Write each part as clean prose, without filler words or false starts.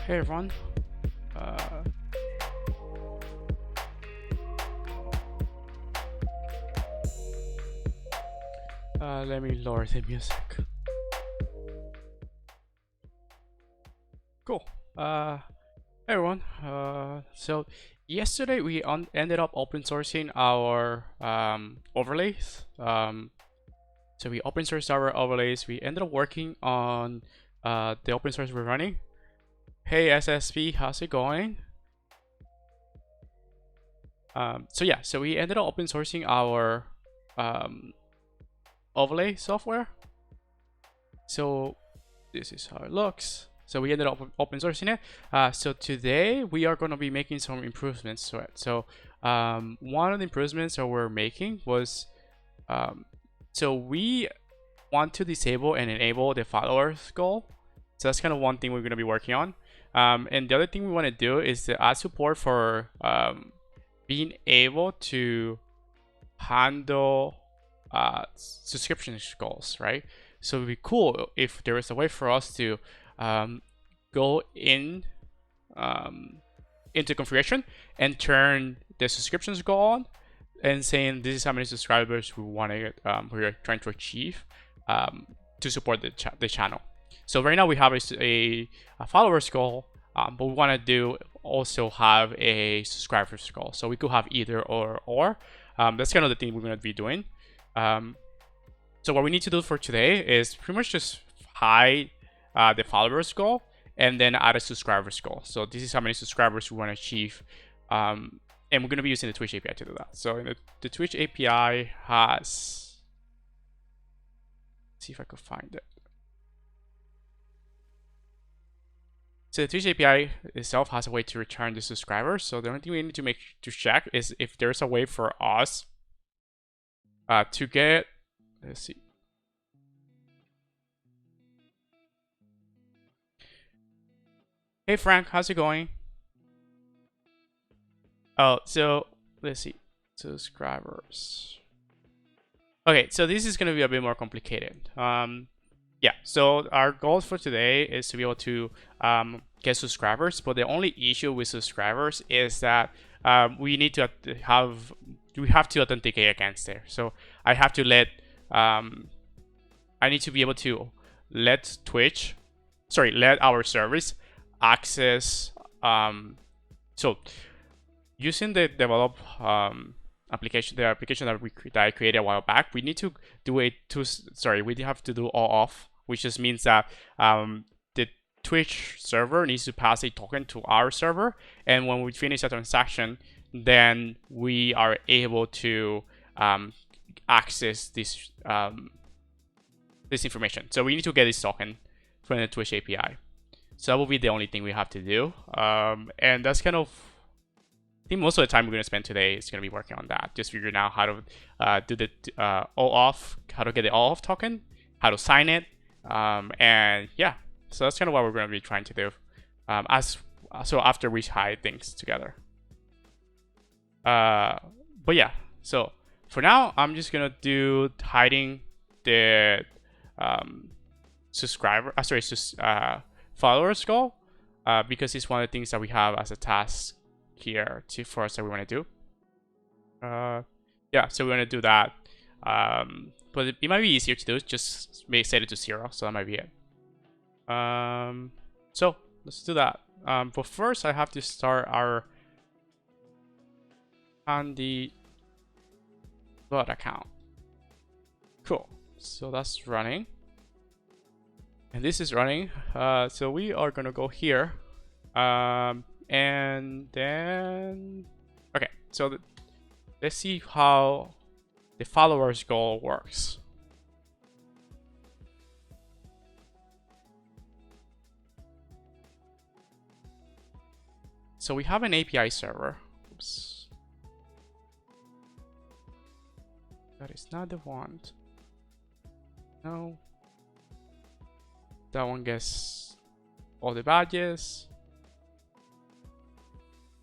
Hey everyone. Uh, Let me lower the music. Cool. Hey everyone. So yesterday we ended up open sourcing our overlays. So we open sourced our overlays. We ended up working on the open source we're running. Hey SSP, how's it going? So we ended up open sourcing our overlay software. So this is how it looks. So we ended up open sourcing it. So today we are going to be making some improvements to it. So one of the improvements that we're making was, so we want to disable and enable the followers goal. So that's kind of one thing we're going to be working on. And the other thing we want to do is to add support for being able to handle subscription goals, right? So it'd be cool if there is a way for us to go in into configuration and turn the subscriptions goal on, and saying this is how many subscribers we want to we're trying to achieve to support the channel. So right now we have a followers goal, but we want to also have a subscribers goal. So we could have either or. That's kind of the thing we're going to be doing. So what we need to do for today is pretty much just hide the followers goal and then add a subscribers goal. So this is how many subscribers we want to achieve. And we're going to be using the Twitch API to do that. So the Twitch API has, let's see if I could find it. So the Twitch API itself has a way to return the subscribers. So the only thing we need to check is if there's a way for us to get, let's see. Hey Frank, how's it going? Oh, so let's see. Subscribers. Okay, so this is going to be a bit more complicated. Yeah, so our goal for today is to be able to get subscribers, but the only issue with subscribers is that we have to authenticate against there. So I have to let I need to be able to let let our service access. So using the develop application, the application that I created a while back, we need to do we have to do Oauth, which just means that the Twitch server needs to pass a token to our server, and when we finish a transaction, then we are able to access this information. So we need to get this token from the Twitch API. So that will be the only thing we have to do, and that's kind of, I think most of the time we're going to spend today is going to be working on that. Just figuring out how to do the Oauth, how to get the Oauth token, how to sign it, and yeah. So that's kind of what we're going to be trying to do. So after we hide things together. But yeah. So for now, I'm just going to do hiding the followers goal, because it's one of the things that we have as a task here for us that we want to do. Yeah, so we want to do that, but it might be easier to do, just set it to 0, so that might be it. So let's do that. But first I have to start our Handy bot account. Cool, so that's running and this is running. So we are gonna go here, and then, okay, so let's see how the followers goal works. So we have an API server. Oops. That is not the one. No. That one gets all the badges.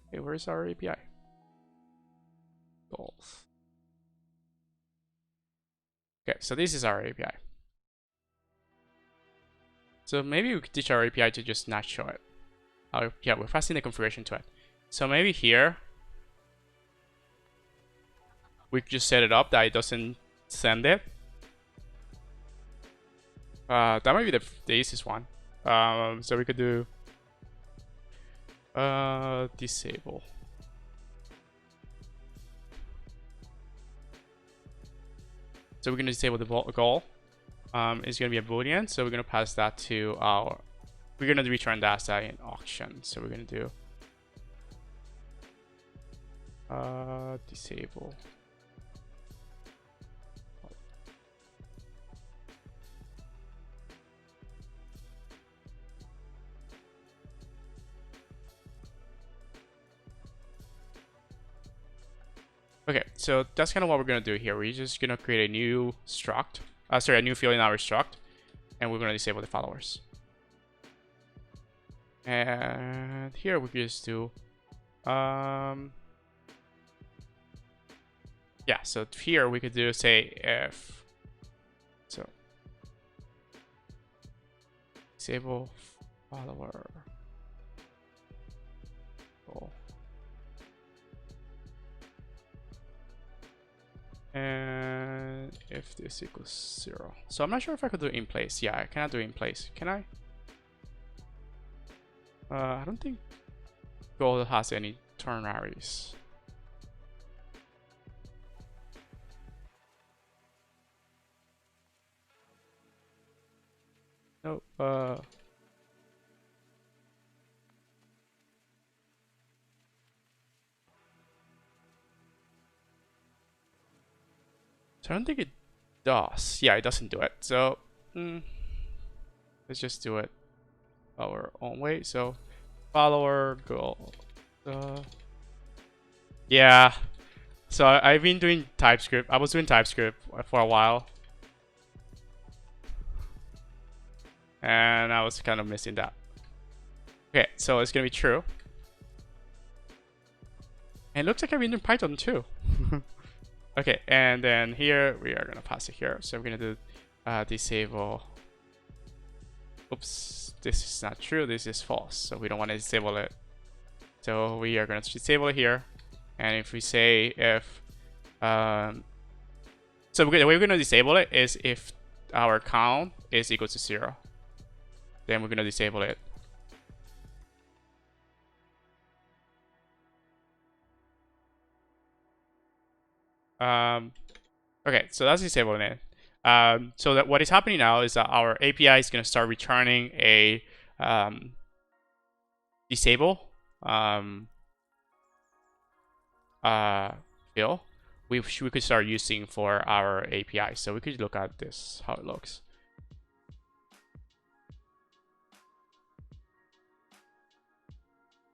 Okay, where's our API? Goals. Okay, so this is our API. So maybe we could teach our API to just not show it. yeah, we're passing the configuration to it. So maybe here we could just set it up that it doesn't send it. That might be the easiest one. So we could do disable. So we're going to disable the goal. It's going to be a boolean, so we're going to pass that to our. We're going to return that as an auction. So we're going to do disable. Okay, so that's kind of what we're going to do here. We're just going to create a new struct. A new field in our struct. And we're going to disable the followers. And here we can just do... yeah, so here we could do, say, if... So... disable follower... goal. And if this equals 0. So I'm not sure if I could do it in place. Yeah, I cannot do it in place. Can I? I don't think Gold has any ternaries. Nope. So I don't think it does. Yeah, it doesn't do it. So let's just do it our own way. So follower goal. Yeah. So I've been doing TypeScript. I was doing TypeScript for a while. And I was kind of missing that. Okay, so it's gonna be true. And it looks like I've been doing Python too. Okay, and then here we are gonna pass it here. So we're gonna do disable. Oops, this is not true. This is false. So we don't want to disable it. So we are gonna disable it here. And if we say if, so the way we're gonna disable it is if our count is equal to 0. Then we're gonna disable it. Okay, so that's disabling it. So that what is happening now is that our API is going to start returning a disable field we could start using for our API. So we could look at this, how it looks.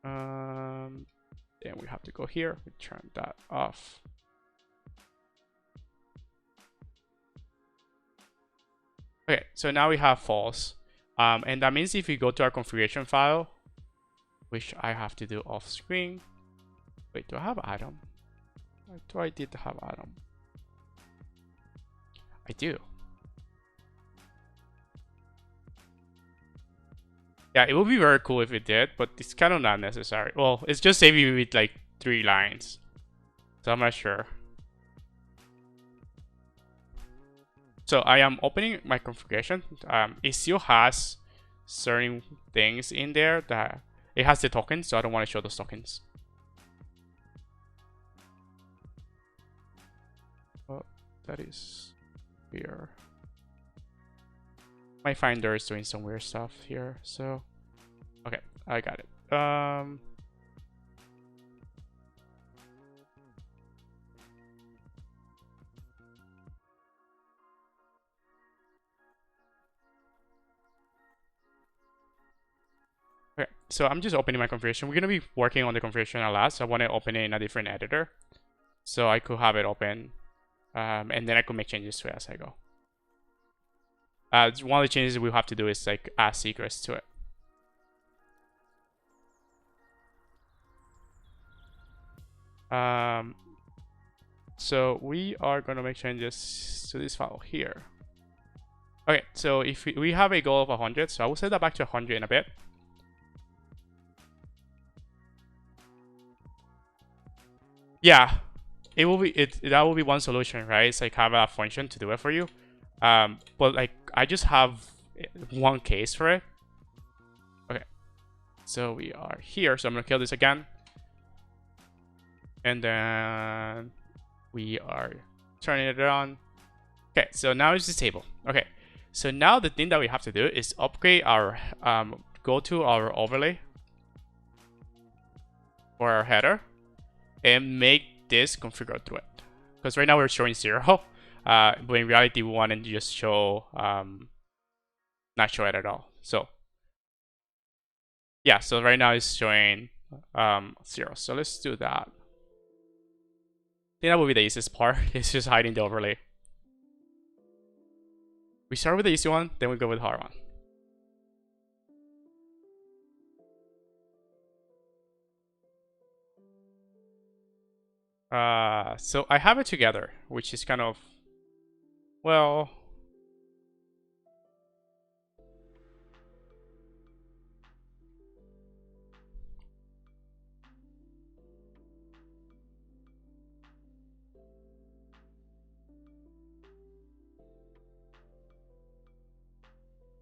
Then we have to go here, we turn that off. Okay, so now we have false. And that means if we go to our configuration file, which I have to do off screen. Wait, do I have Atom? Do I did have Atom? I do. Yeah, it would be very cool if it did, but it's kind of not necessary. Well, it's just saving me with like 3 lines. So I'm not sure. So I am opening my configuration. It still has certain things in there that it has the tokens, so I don't want to show those tokens. Oh, that is here. My Finder is doing some weird stuff here, so okay, I got it. Okay, so I'm just opening my configuration. We're gonna be working on the configuration a lot, so I want to open it in a different editor, so I could have it open, and then I could make changes to it as I go. One of the changes we have to do is like add secrets to it. So we are gonna make changes to this file here. Okay, so if we have a goal of 100, so I will set that back to 100 in a bit. Yeah, it will be that will be one solution, right? It's like have a function to do it for you. But like I just have one case for it. Okay, so we are here. So I'm gonna kill this again, and then we are turning it on. Okay, so now it's disabled. Okay, so now the thing that we have to do is upgrade our go to our overlay for our header and make this configure through it. Because right now we're showing 0, but in reality we want to just show not show it at all. So yeah, so right now it's showing 0. So let's do that. I think that would be the easiest part. It's just hiding the overlay. We start with the easy one, then we go with the hard one. So I have it together, which is kind of, well,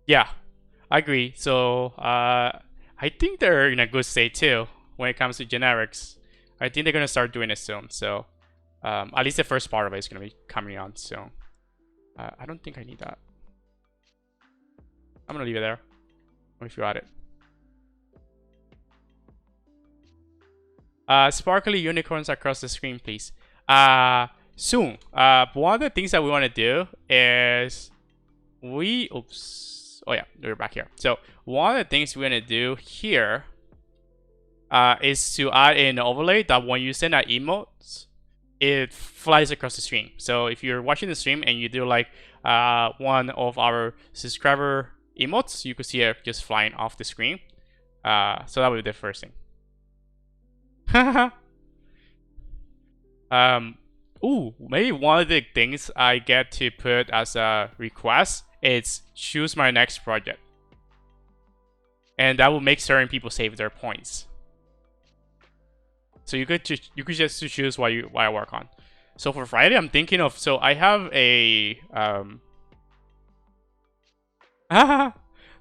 yeah, I agree. So I think they're in a good state too when it comes to generics. I think they're gonna start doing it soon. So at least the first part of it is gonna be coming on soon. I don't think I need that. I'm gonna leave it there. If you add it. Sparkly unicorns across the screen, please. Soon. One of the things that we want to do is oops. Oh yeah, we're back here. So one of the things we're gonna do here is to add an overlay that when you send an emote, it flies across the stream. So if you're watching the stream and you do like one of our subscriber emotes, you could see it just flying off the screen. So that would be the first thing. Ooh, maybe one of the things I get to put as a request is choose my next project. And that will make certain people save their points. So you could just choose what I work on. So for Friday, I'm thinking of, so I have a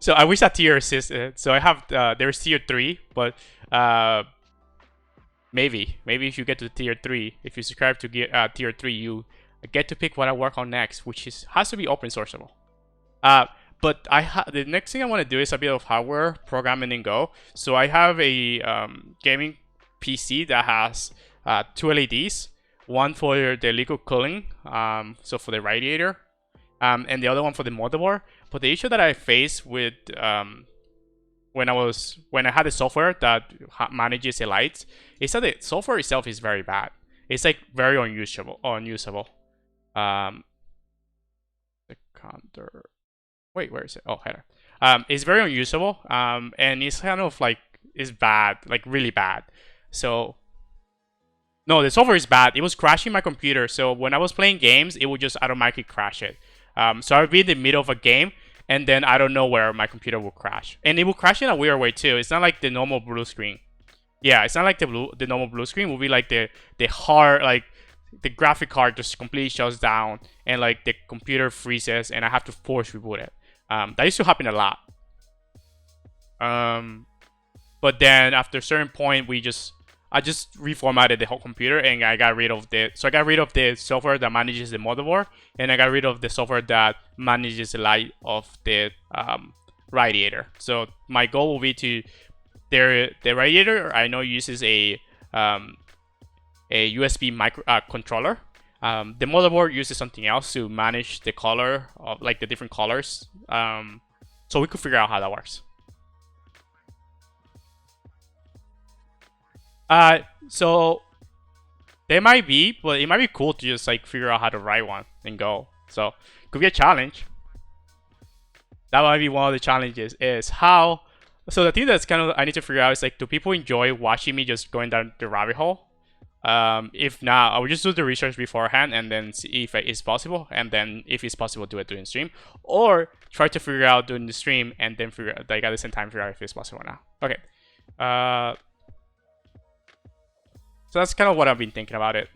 so I wish that tier existed. So I have there's tier 3, but maybe if you get to tier 3, if you subscribe to get tier 3, you get to pick what I work on next, which has to be open sourceable. But the next thing I want to do is a bit of hardware programming in Go. So I have a gaming PC that has 2 LEDs, one for the liquid cooling, so for the radiator, and the other one for the motherboard. But the issue that I faced with when I had the software that manages the lights is that the software itself is very bad. It's like very unusable. The counter. Wait, where is it? Oh, header. It's very unusable. And it's kind of like it's bad, like really bad. So no, the software is bad. It was crashing my computer. So when I was playing games, it would just automatically crash it. So I would be in the middle of a game, and then I don't know where my computer will crash, and it will crash in a weird way too. It's not like the normal blue screen. Yeah, it's not like the normal blue screen. It will be like the hard, like the graphic card just completely shuts down, and like the computer freezes, and I have to force reboot it. That used to happen a lot. But then after a certain point, I just reformatted the whole computer, and I got rid of the software that manages the motherboard, and I got rid of the software that manages the light of the radiator. So my goal will be to the radiator I know uses a USB micro controller. The motherboard uses something else to manage the color of like the different colors. So we could figure out how that works. So they might be, but it might be cool to just like figure out how to write one and go. So it could be a challenge. That might be one of the challenges is how. So the thing that's kind of I need to figure out is like, do people enjoy watching me just going down the rabbit hole? If not, I will just do the research beforehand and then see if it's possible, and then if it's possible, do it during the stream, or try to figure out during the stream and then figure out, like at the same time figure out if it's possible or not. Okay. So that's kind of what I've been thinking about it.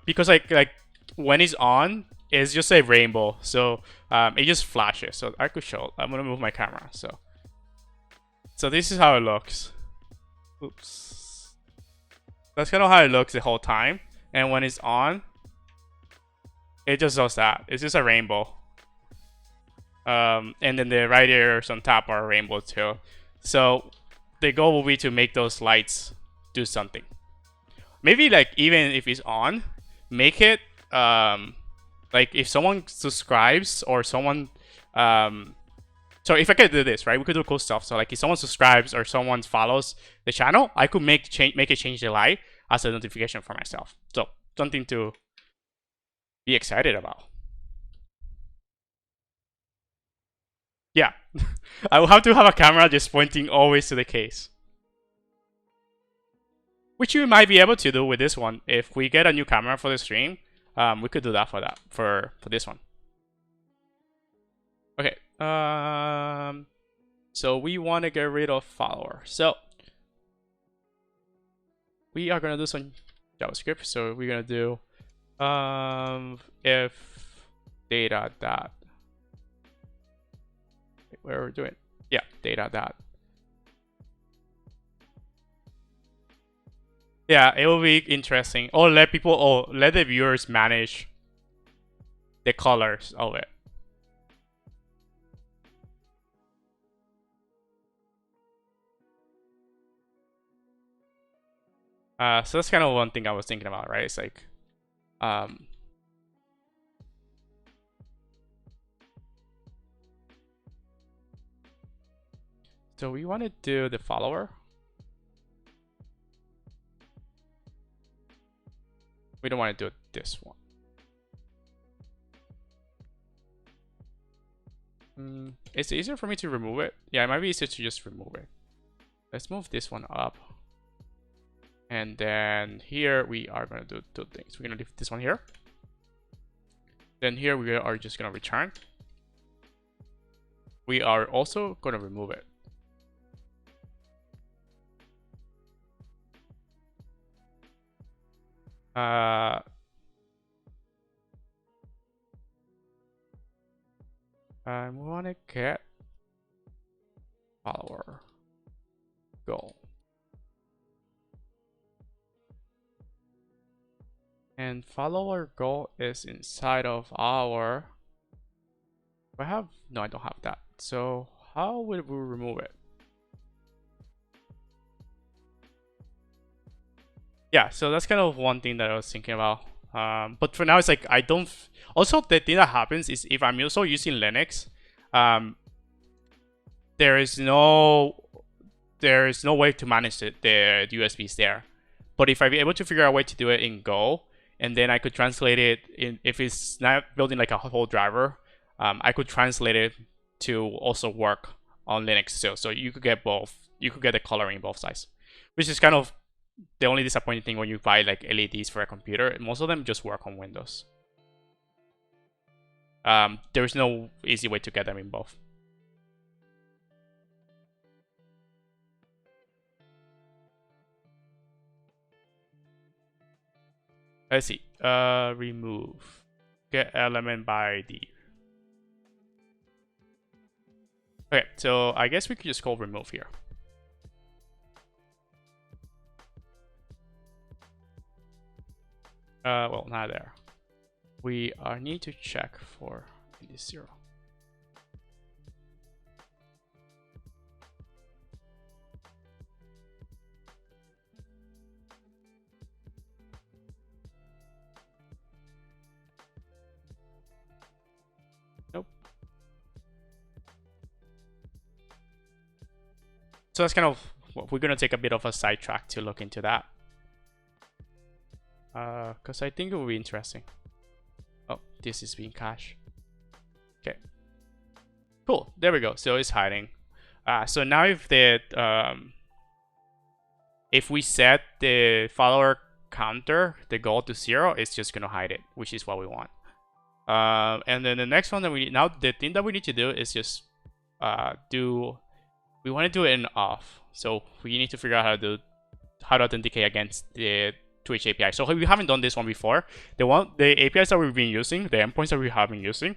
Because like when it's on, it's just a rainbow, so it just flashes. So I could show. I'm gonna move my camera. So this is how it looks. Oops. That's kind of how it looks the whole time. And when it's on, it just does that. It's just a rainbow. And then the right ears on top are a rainbow too. So the goal will be to make those lights do something. Maybe like even if it's on, make it like if someone subscribes or someone so if I could do this, right, we could do cool stuff. So like if someone subscribes or someone follows the channel, I could make it change the light as a notification for myself. So something to be excited about. Yeah, I will have to have a camera just pointing always to the case, which you might be able to do with this one. If we get a new camera for the stream, we could do that for this one. Okay. So we want to get rid of follower. So we are gonna do some JavaScript. So we're gonna do if data dot. Where are we doing? Yeah, data dot. Yeah, it will be interesting. Or let the viewers manage the colors of it. So that's kind of one thing I was thinking about, right? It's like, so we want to do the follower. We don't want to do this one. It's easier for me to remove it. Yeah, it might be easier to just remove it. Let's move this one up. And then here we are going to do two things. We're going to leave this one here. Then here we are just going to return. We are also going to remove it. I want to get follower goal. And follower goal is inside of our. I have no, I don't have that. So how would we remove it? Yeah, so that's kind of one thing that I was thinking about. But for now, it's like I don't. Also, the thing that happens is if I'm also using Linux, there is no way to manage the USBs there. But if I be able to figure out a way to do it in Go, and then I could translate it in, if it's not building like a whole driver, I could translate it to also work on Linux still. So you could get both. You could get the coloring both sides, which is kind of the only disappointing thing when you buy like LEDs for a computer. Most of them just work on Windows. There's no easy way to get them in both. Let's see. Remove. Get element by ID. Okay, so I guess we could just call remove here. Well, not there. We need to check for this 0. Nope. So that's kind of, we're gonna take a bit of a sidetrack to look into that. Because I think it will be interesting. Oh, this is being cached. Okay. Cool. There we go. So it's hiding. So now if we set the follower counter, the goal to 0, it's just gonna hide it, which is what we want. And then the next one that the thing that we need to do is just we want to do it in off. So we need to figure out how to do how to authenticate against the Twitch API. So we haven't done this one before. The APIs that we've been using, the endpoints that we have been using,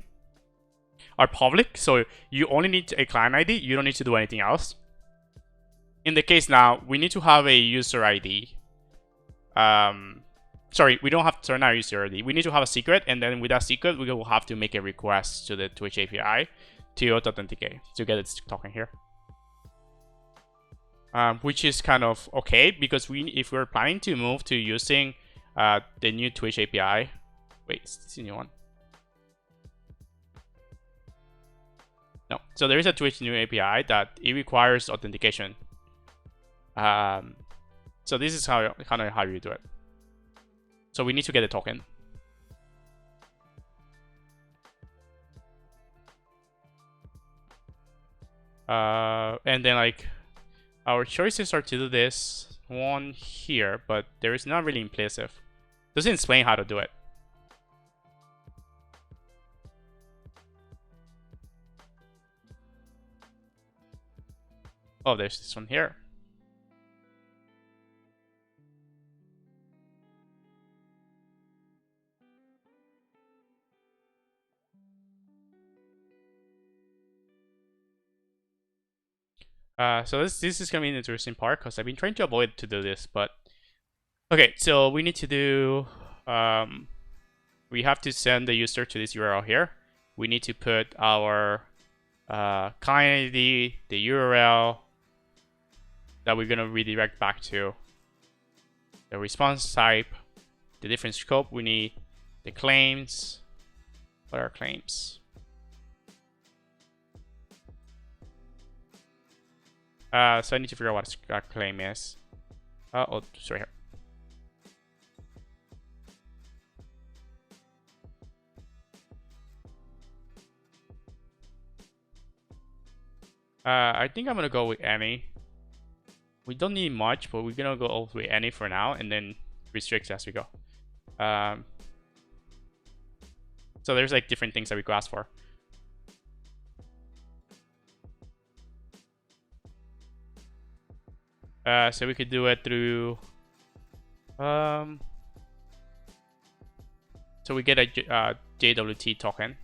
are public. So you only need a client ID. You don't need to do anything else. In the case now, we need to have a user ID. Sorry, we don't have to turn our user ID. We need to have a secret, and then with that secret, we will have to make a request to the Twitch API to authenticate to get its token here. Which is kind of okay because if we're planning to move to using the new Twitch API, wait, is this a new one? No, so there is a Twitch new API that it requires authentication. So this is how you do it. So we need to get a token. And then like our choices are to do this one here, but there is not really implicit. Doesn't explain how to do it. Oh, there's this one here. So this is gonna be an interesting part because I've been trying to avoid to do this, but okay. So we need to do. We have to send the user to this URL here. We need to put our client ID, the URL that we're gonna redirect back to, the response type, the different scope we need, the claims. What are claims? So I need to figure out what a claim is. Oh, sorry here. I think I'm gonna go with any. We don't need much, but we're gonna go with any for now, and then restrict as we go. So there's like different things that we could ask for. So we could do it through. So we get a JWT token.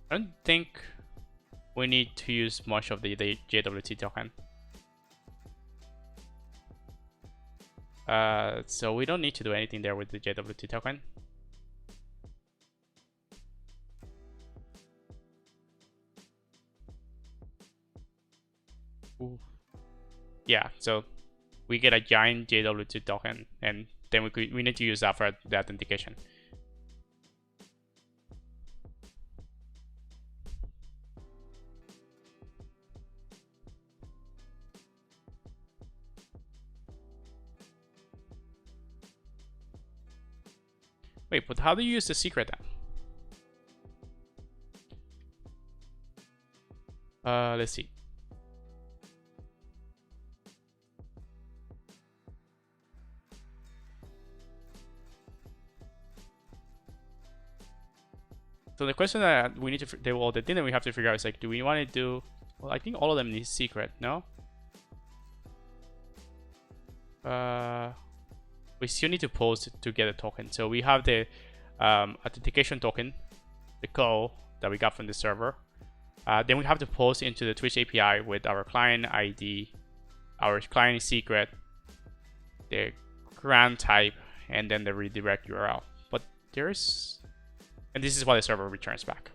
I don't think we need to use much of the JWT token. So we don't need to do anything there with the JWT token. Ooh. Yeah, so we get a giant JWT token, and then we need to use that for the authentication. Wait, but how do you use the secret then? Let's see. So the question that we need to, the thing that we have to figure out is like, do we want to do? Well, I think all of them need secret, no? We still need to post to get a token. So we have the authentication token, the code that we got from the server. Then we have to post into the Twitch API with our client ID, our client secret, the grant type, and then the redirect URL. But there's, and this is what the server returns back.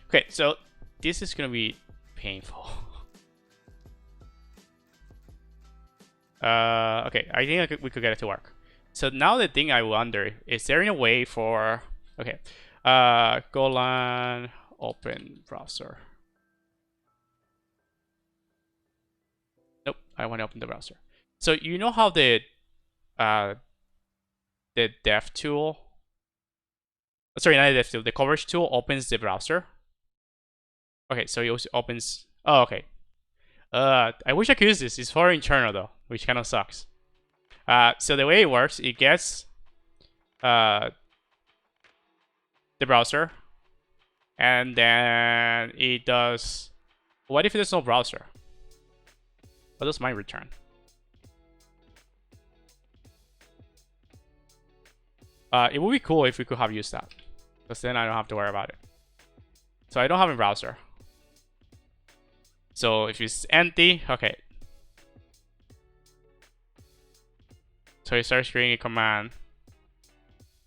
Okay, so this is gonna be painful. Okay, I think we could get it to work. So now the thing I wonder, is there a way for, okay, Golang open browser. Nope, I want to open the browser. So you know how the dev tool, sorry, not the dev tool, the coverage tool opens the browser. Okay, so it also opens, oh, okay. I wish I could use this. It's for internal though, which kind of sucks. So the way it works, it gets the browser, and then it does. What if there's no browser? What does mine return? It would be cool if we could have used that, because then I don't have to worry about it. So I don't have a browser. So if it's empty, okay. So it starts creating a command.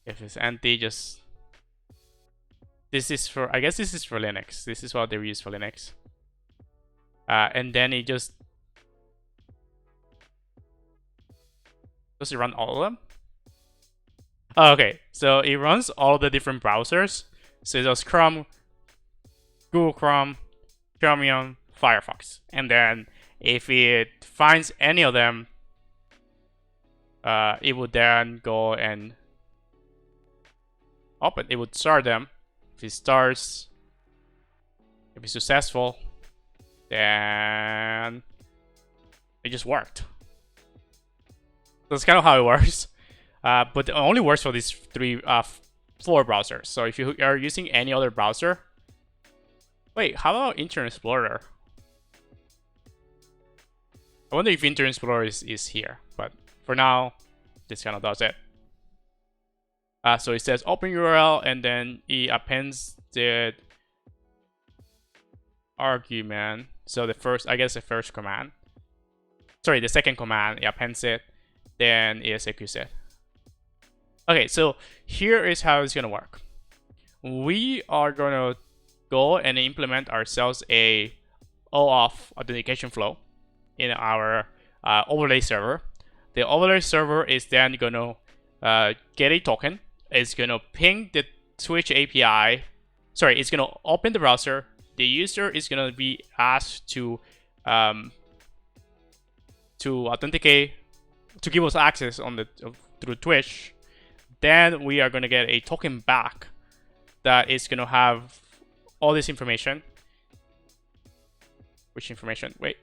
If it's empty, just this is for, I guess this is for Linux. This is what they use for Linux. And then it just does it run all of them? Oh, okay, so it runs all the different browsers. So it does Chrome, Google Chrome, Chromium, Firefox, and then if it finds any of them, it would then go and open. It would start them. If it starts, if it's successful, then it just worked. That's kind of how it works. But it only works for these four browsers. So if you are using any other browser, wait, how about Internet Explorer? I wonder if Internet Explorer is here, but for now, this kind of does it. So it says open URL, and then it appends the argument. So the first, I guess the first command. Sorry, the second command, it appends it, then it executes it. Okay, so here is how it's gonna work. We are gonna go and implement ourselves a Oauth authentication flow in our overlay server. The overlay server is then gonna get a token. It's gonna ping the Twitch API. Sorry, it's gonna open the browser. The user is gonna be asked to authenticate, to give us access on the through Twitch. Then we are gonna get a token back that is gonna have all this information. Which information? Wait.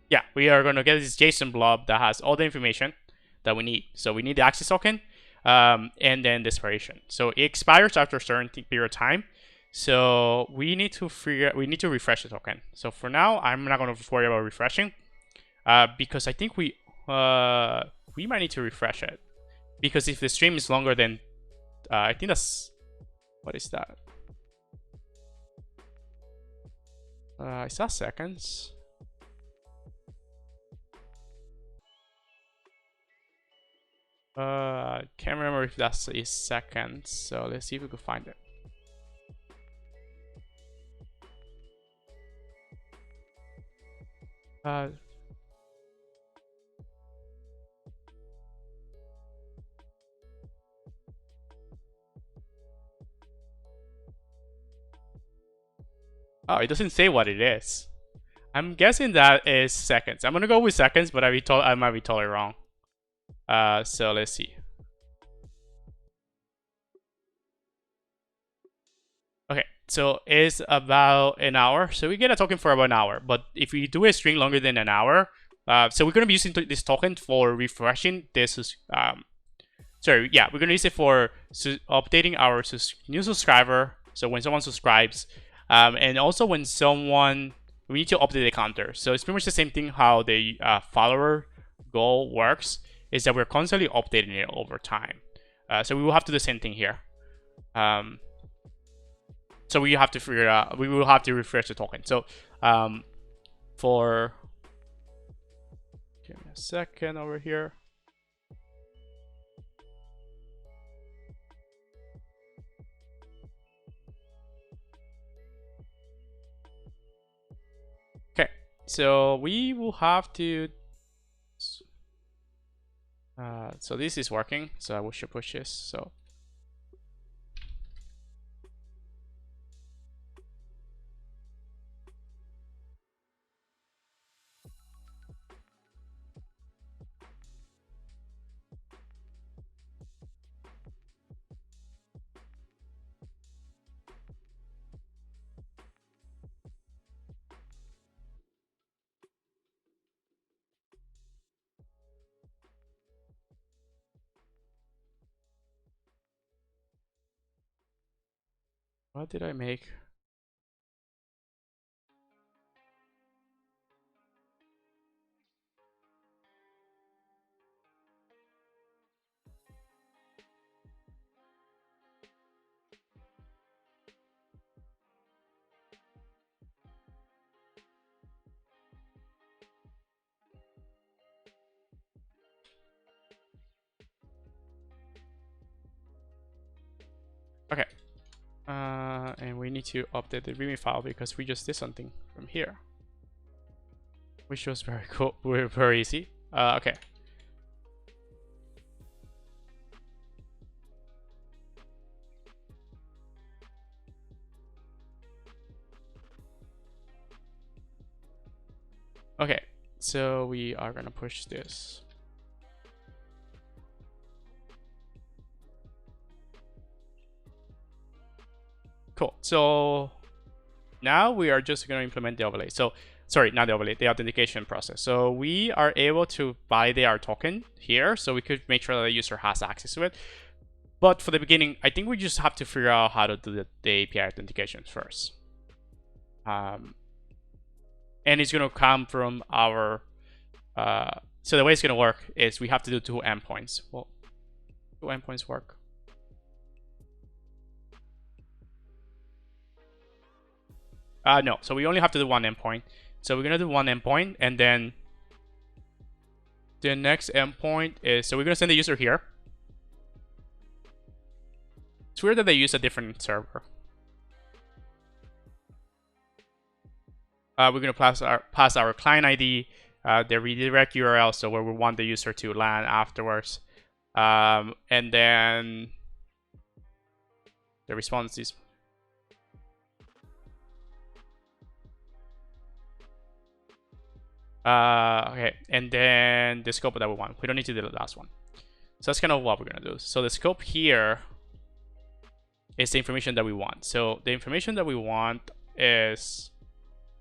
Yeah, we are gonna get this JSON blob that has all the information that we need. So we need the access token, and then the expiration. So it expires after a certain period of time. So we need to refresh the token. So for now, I'm not gonna worry about refreshing, because I think we might need to refresh it, because if the stream is longer than I think that's, what is that? Is that seconds? Can't remember if that's is seconds. So let's see if we can find it. Oh, it doesn't say what it is. I'm guessing that is seconds. I'm gonna go with seconds, but I might be totally wrong. So let's see. Okay, so it's about an hour. So we get a token for about an hour. But if we do a string longer than an hour, so we're gonna be using this token for refreshing this. Sorry, yeah, we're gonna use it for updating our new subscriber. So when someone subscribes, and also when we need to update the counter. So it's pretty much the same thing how the follower goal works, is that we're constantly updating it over time. So we will have to do the same thing here. So we have to figure out, we will have to refresh the token. So give me a second over here. Okay, so we will have to so this is working, so I should push this. So What did I make? Okay. And we need to update the README file because we just did something from here, which was very cool. We're very easy. Okay. Okay. So we are gonna push this. Cool. So now we are just going to implement the overlay. So sorry, not the overlay, the authentication process. So we are able to validate our token here, so we could make sure that the user has access to it. But for the beginning, I think we just have to figure out how to do the API authentication first. And it's going to come from our... so the way it's going to work is we have to do 2 endpoints. Well, 2 endpoints work. No, so we only have to do 1 endpoint. So we're gonna do 1 endpoint, and then the next endpoint is, so we're gonna send the user here. It's weird that they use a different server. We're gonna pass our client ID, the redirect URL, so where we want the user to land afterwards, and then the response is. Okay, and then the scope that we want. We don't need to do the last one. So that's kind of what we're gonna do. So the scope here is the information that we want. So the information that we want is,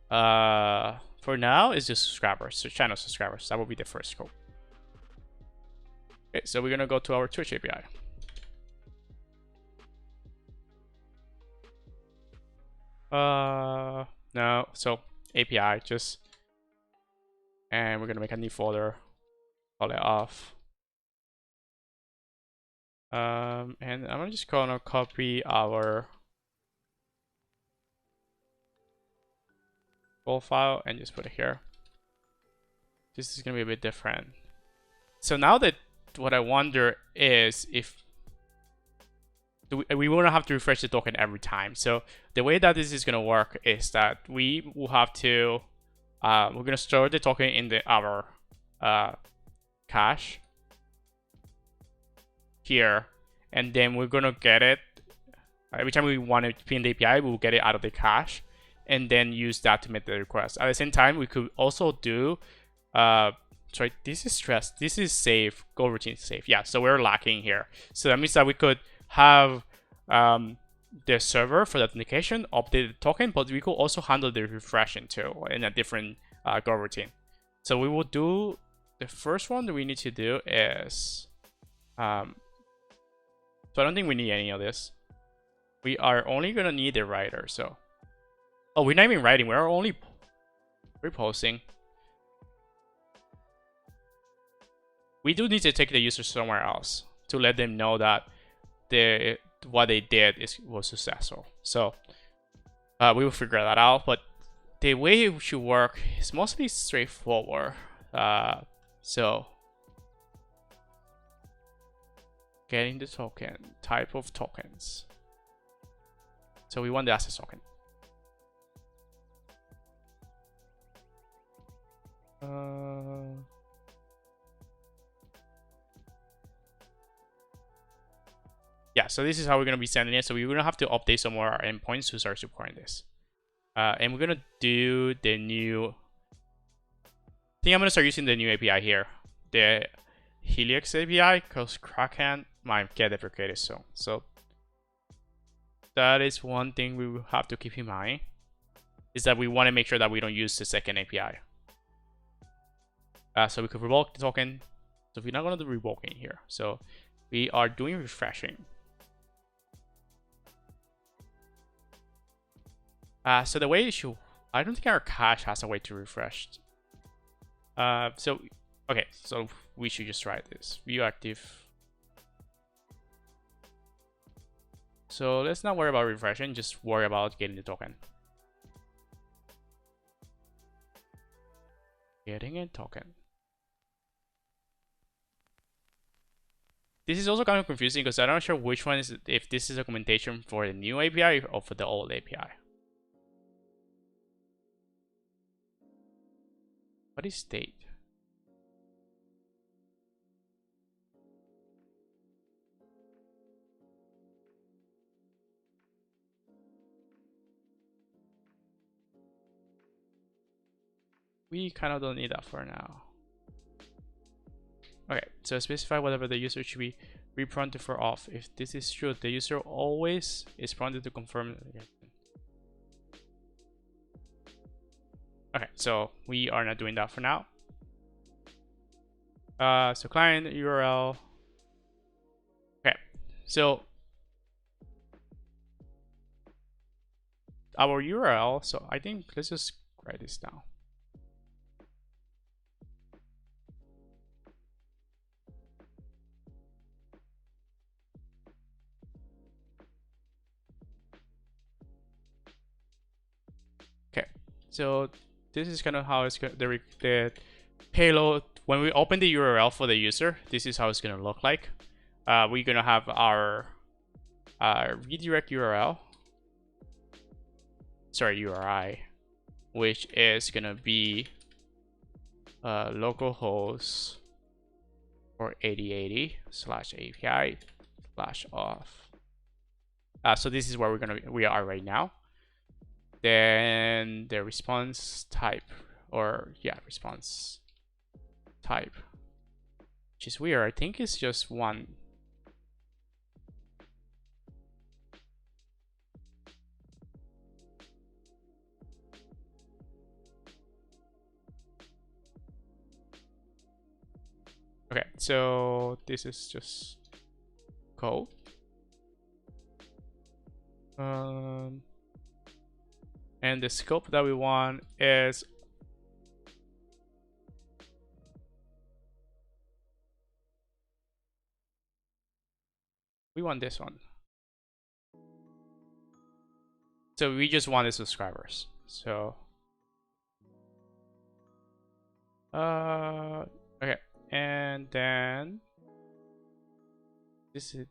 for now, is just subscribers, so channel subscribers. That will be the first scope. Okay, so we're gonna go to our Twitch API. No, so API just. And we're gonna make a new folder, call it Auauth. And I'm just gonna copy our full file and just put it here. This is gonna be a bit different. So now that what I wonder is if we won't have to refresh the token every time. So the way that this is gonna work is that we will have to we're gonna store the token in our cache here, and then we're gonna get it every time we want to pin the API. We'll get it out of the cache, and then use that to make the request. At the same time, we could also do sorry, this is stressed. This is safe. Go routine safe. Yeah, so we're lacking here. So that means that we could have the server for the authentication update the token, but we could also handle the refreshing too in a different Go routine. So we will do the first one that we need to do is so I don't think we need any of this. We are only gonna need the writer. So we're not even writing, we're only reposting. We do need to take the user somewhere else to let them know that what they did was successful. So we will figure that out, but the way it should work is mostly straightforward. So getting the token, type of tokens. So we want the access token. Yeah, so this is how we're going to be sending it. So we're going to have to update some more our endpoints to start supporting this. And we're going to do the new... I think I'm going to start using the new API here. The Helix API, because Kraken might get deprecated soon. So that is one thing we will have to keep in mind. Is that we want to make sure that we don't use the second API. So we could revoke the token. So we're not going to do revoking here. So we are doing refreshing. So the way it should, I don't think our cache has a way to refresh. So okay, so we should just try this. View active. So let's not worry about refreshing, just worry about getting the token. Getting a token. This is also kind of confusing because I'm not sure which one is, if this is documentation for the new API or for the old API. What is state? We kind of don't need that for now. Okay, so specify whatever the user should be reprompted for off. If this is true, the user always is prompted to confirm. Okay, so we are not doing that for now. So client URL. Okay, so our URL. So I think let's just write this down. Okay, so this is kind of how it's going. The payload, when we open the URL for the user, this is how it's going to look like. We're going to have our redirect URL, sorry, URI, which is going to be localhost or 8080/API/auth. So this is where we are right now. Then the response type, or yeah, response type, which is weird. I think it's just one. Okay, so this is just code. And the scope that we want is we want this one. So we just want the subscribers. So okay, and then this is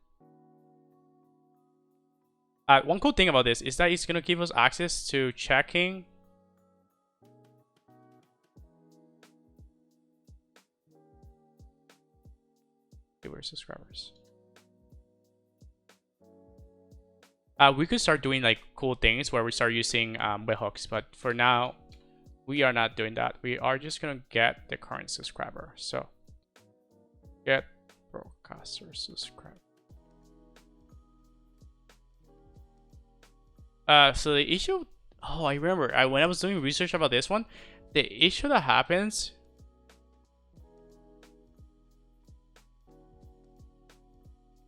one cool thing about this is that it's gonna give us access to checking subscribers. We could start doing like cool things where we start using webhooks, but for now we are not doing that. We are just gonna get the current subscriber. So get broadcaster subscriber. So the issue, oh, I remember when I was doing research about this one, the issue that happens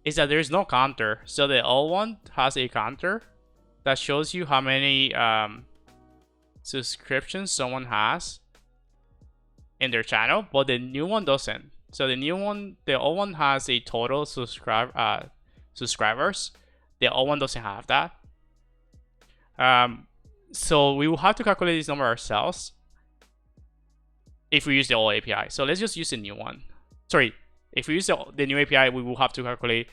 is that there's no counter. So the old one has a counter that shows you how many subscriptions someone has in their channel, but the new one doesn't. So the new one, the old one has a total subscribers. The old one doesn't have that. So we will have to calculate this number ourselves if we use the old API. So let's just use the new one. Sorry, if we use the new API, we will have to calculate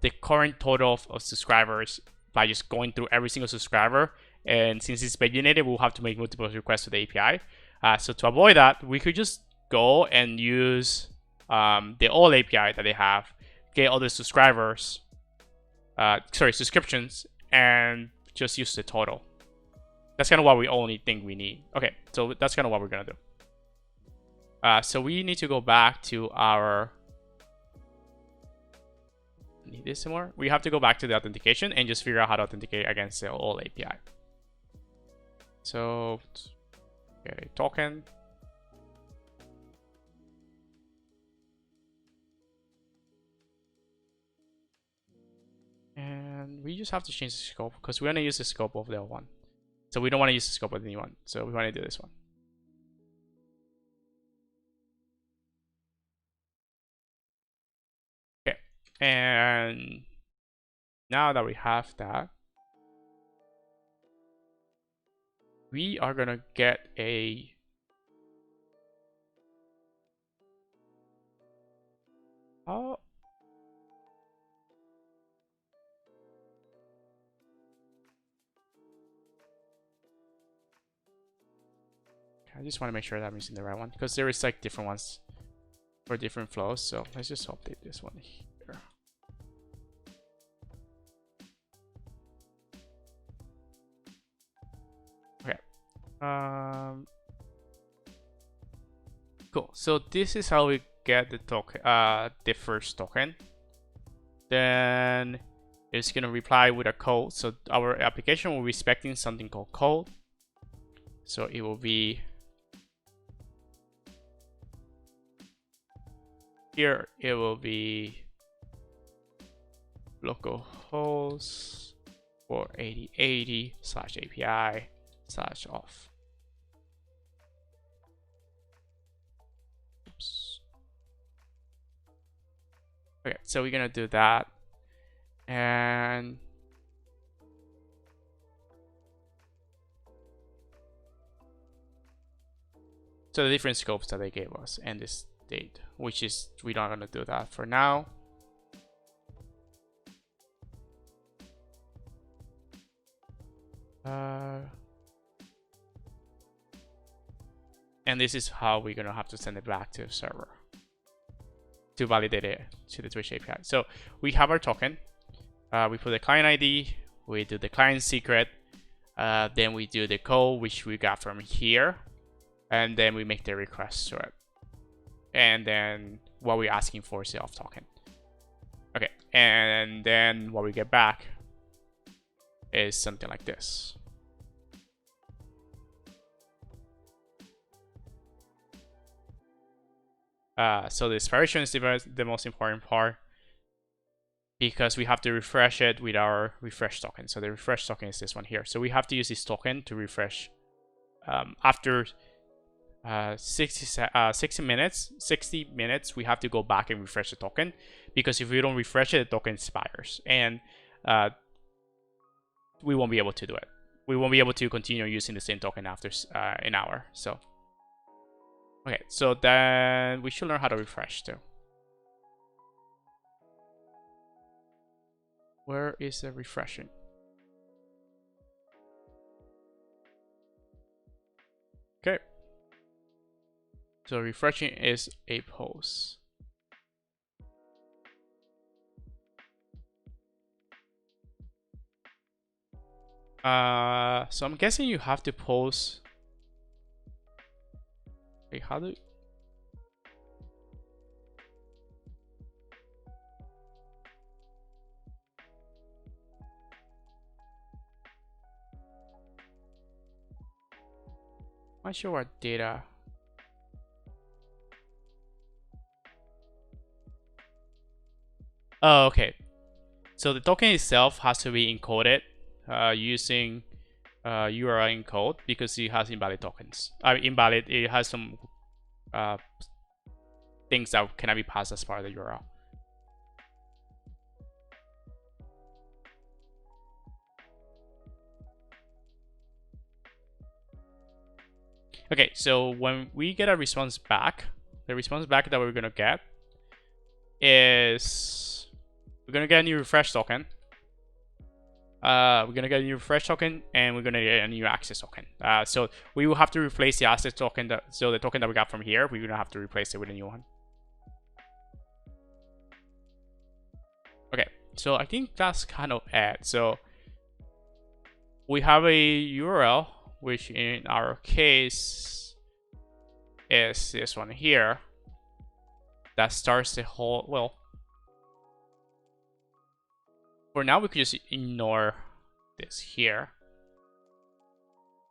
the current total of subscribers by just going through every single subscriber. And since it's paginated, we'll have to make multiple requests to the API. So to avoid that, we could just go and use the old API that they have, get all the subscribers, subscriptions, and just use the total. That's kind of what we only think we need. Okay, so that's kind of what we're gonna do. So we need to go back to our, need this some more. We have to go back to the authentication and just figure out how to authenticate against the old API. So get a token. And we just have to change the scope because we're gonna use the scope of the old one. So we don't want to use the scope of the new one. So we want to do this one. Okay. And now that we have that, we are going to get a I just want to make sure that I'm using the right one, because there is like different ones for different flows. So let's just update this one here. Okay. Cool. So this is how we get the token, the first token. Then it's gonna reply with a code. So our application will be expecting something called code. So it will be here. It will be localhost 48080/API/auth. Oops. Okay, so we're gonna do that, and so the different scopes that they gave us and this date, which is we're not gonna do that for now. And this is how we're gonna have to send it back to the server to validate it to the Twitch API. So we have our token. We put the client ID. We do the client secret. Then we do the code, which we got from here, and then we make the request to it. And then what we're asking for is the auth token. Okay, and then what we get back is something like this. So the expiration is the most important part, because we have to refresh it with our refresh token. So the refresh token is this one here. So we have to use this token to refresh after 60 minutes. We have to go back and refresh the token, because if we don't refresh it, the token expires, and we won't be able to do it. We won't be able to continue using the same token after an hour. So okay, so then we should learn how to refresh too. Where is the refreshing? Okay. So refreshing is a pose. So I'm guessing you have to pose. Wait, how do? Not sure what data. Oh, okay. So the token itself has to be encoded using URL encode, because it has invalid tokens. Invalid. It has some things that cannot be passed as part of the URL. Okay, so when we get a response back, the response back that we're gonna get is we're gonna get a new refresh token. We're gonna get a new refresh token, and we're gonna get a new access token. So we will have to replace the access token. So the token that we got from here, we're gonna have to replace it with a new one. Okay, so I think that's kind of it. So we have a URL, which in our case is this one here, that starts the whole, well, for now we could just ignore this here.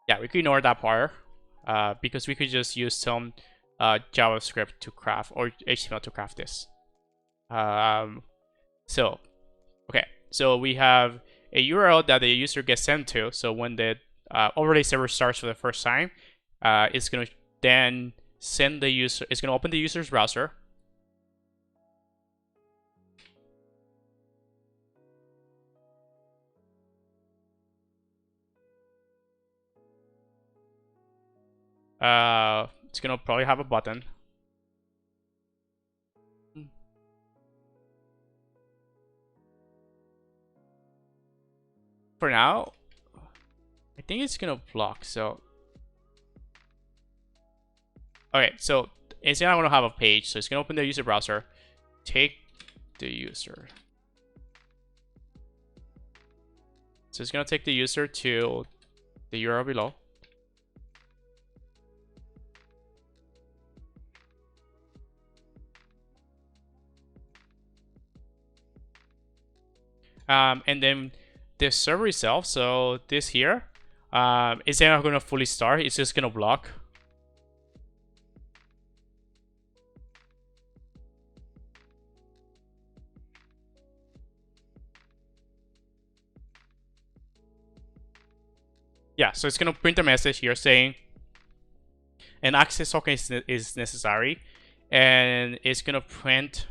Yeah, we could ignore that part, because we could just use some JavaScript to craft, or HTML to craft this. So okay, so we have a URL that the user gets sent to. So when the overlay server starts for the first time, it's going to then send the user, it's going to open the user's browser. It's going to probably have a button. For now, I think it's going to block, so... Okay, so it's not going to have a page, so it's going to open the user browser, take the user. So it's going to take the user to the URL below. And then the server itself, so this here, it's not going to fully start, it's just going to block. Yeah, so it's going to print a message here saying an access token is necessary, and it's going to print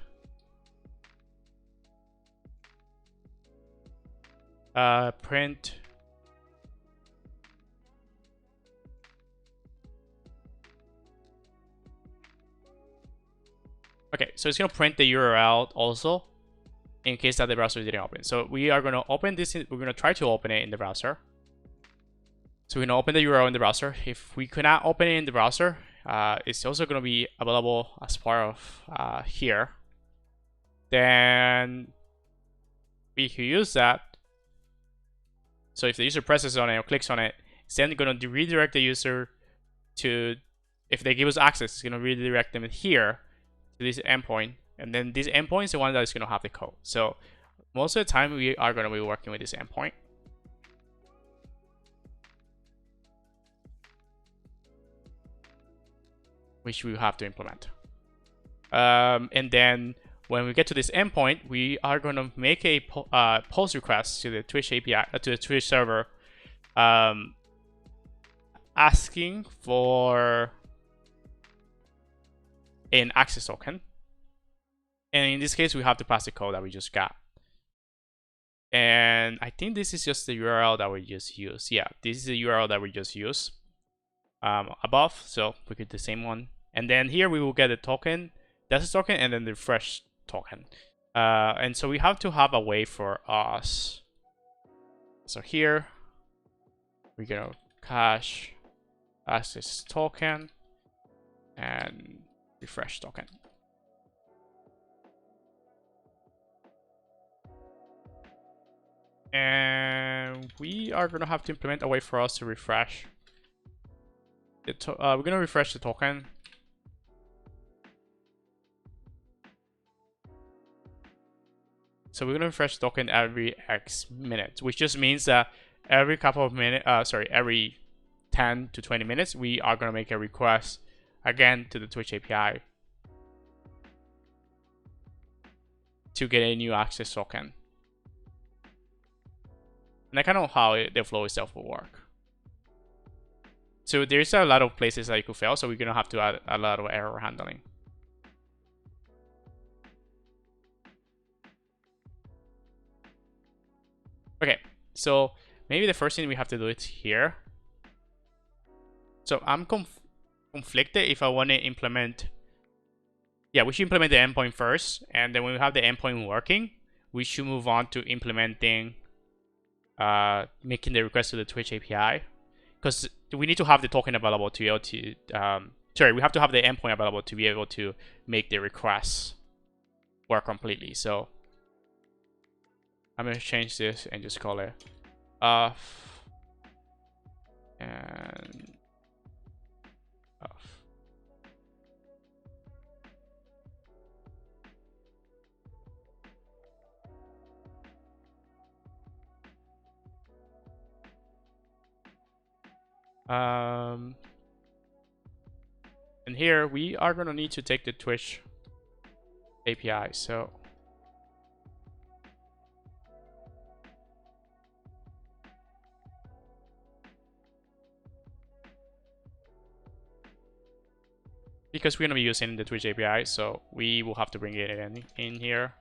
okay, so it's going to print the URL also in case that the browser didn't open. So we are going to open this, we're going to try to open it in the browser. So we're going to open the URL in the browser. If we cannot open it in the browser, it's also going to be available as part of here. Then we can use that. So if the user presses on it or clicks on it, it's then going to redirect the user to, if they give us access, it's going to redirect them here to this endpoint. And then this endpoint is the one that is going to have the code. So most of the time, we are going to be working with this endpoint. Which we have to implement. And then when we get to this endpoint, we are going to make a post request to the Twitch API, to the Twitch server, asking for an access token. And in this case, we have to pass the code that we just got. And I think this is just the URL that we just used. Yeah, this is the URL that we just used above. So we get the same one. And then here we will get a token, that's a token, and then the refresh token. And so we have to have a way for us. So here we're gonna cache access token and refresh token. And we are gonna have to implement a way for us to refresh. We're gonna refresh the token. So we're gonna refresh the token every X minutes, which just means that every couple of minutes, every 10 to 20 minutes, we are gonna make a request again to the Twitch API to get a new access token. And I kind of know how the flow itself will work. So there's a lot of places that you could fail, so we're gonna have to add a lot of error handling. Okay, so maybe the first thing we have to do is here. So I'm conflicted if I want to implement. Yeah, we should implement the endpoint first, and then when we have the endpoint working, we should move on to implementing, making the request to the Twitch API, because we need to have the token available to be able to. We have to have the endpoint available to be able to make the requests work completely. So I'm gonna change this and just call it Auth and Auth. And here we are gonna need to take the Twitch API. So because we're going to be using the Twitch API, so we will have to bring it in here.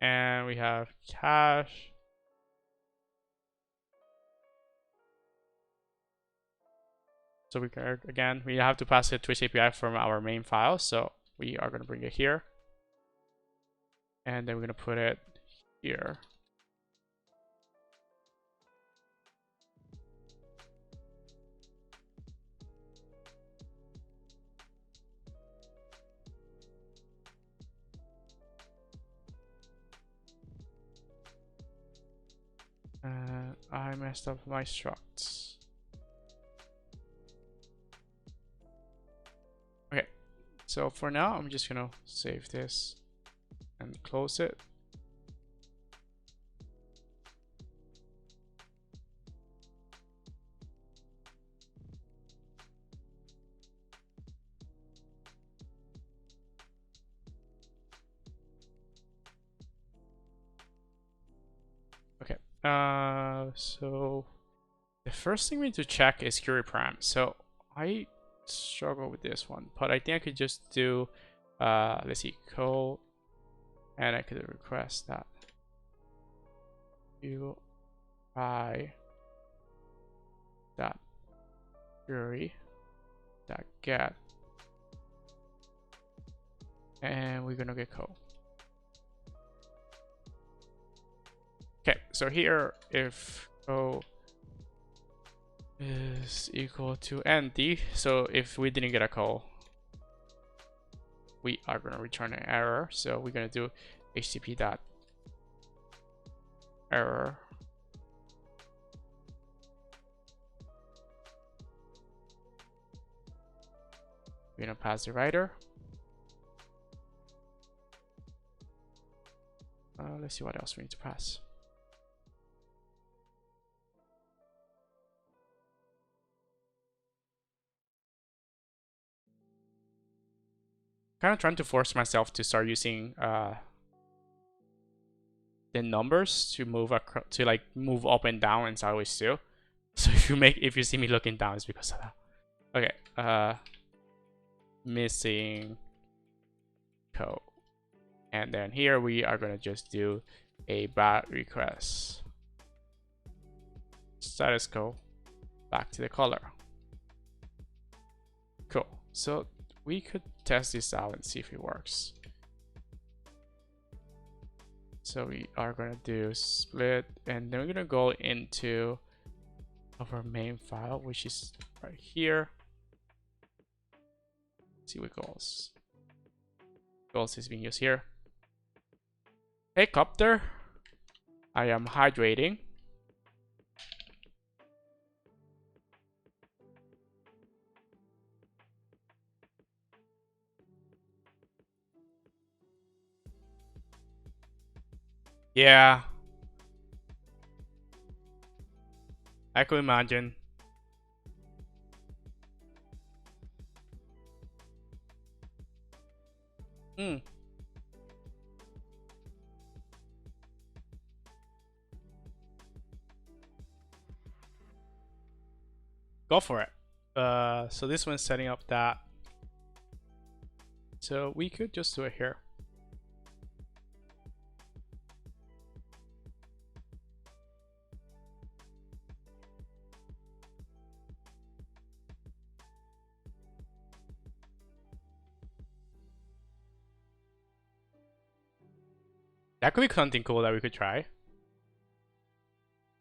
And we have cache. So we can, again, we have to pass the Twitch API from our main file. So we are going to bring it here. And then we're going to put it here. And I messed up my structs. Okay, so for now, I'm just gonna save this and close it. Okay, so the first thing we need to check is query param. So I struggle with this one, but I think I could just do, let's see, code, and I could request that UI dot query dot get, and we're gonna get code. Okay, so here if code is equal to empty, so if we didn't get a call, we are going to return an error. So we're going to do http dot error we're going to pass the writer. Let's see what else we need to pass. Kind of trying to force myself to start using the numbers to move move up and down and sideways too. So if you see me looking down, it's because of that. Okay, missing code, and then here we are gonna just do a bad request status code back to the color. Cool. So we could test this out and see if it works. So we are going to do split, and then we're going to go into our main file, which is right here. Let's see what goals. Goals is being used here. Hey copter, I am hydrating. Yeah, I could imagine. Go for it. So this one's setting up that. So we could just do it here. That could be something cool that we could try.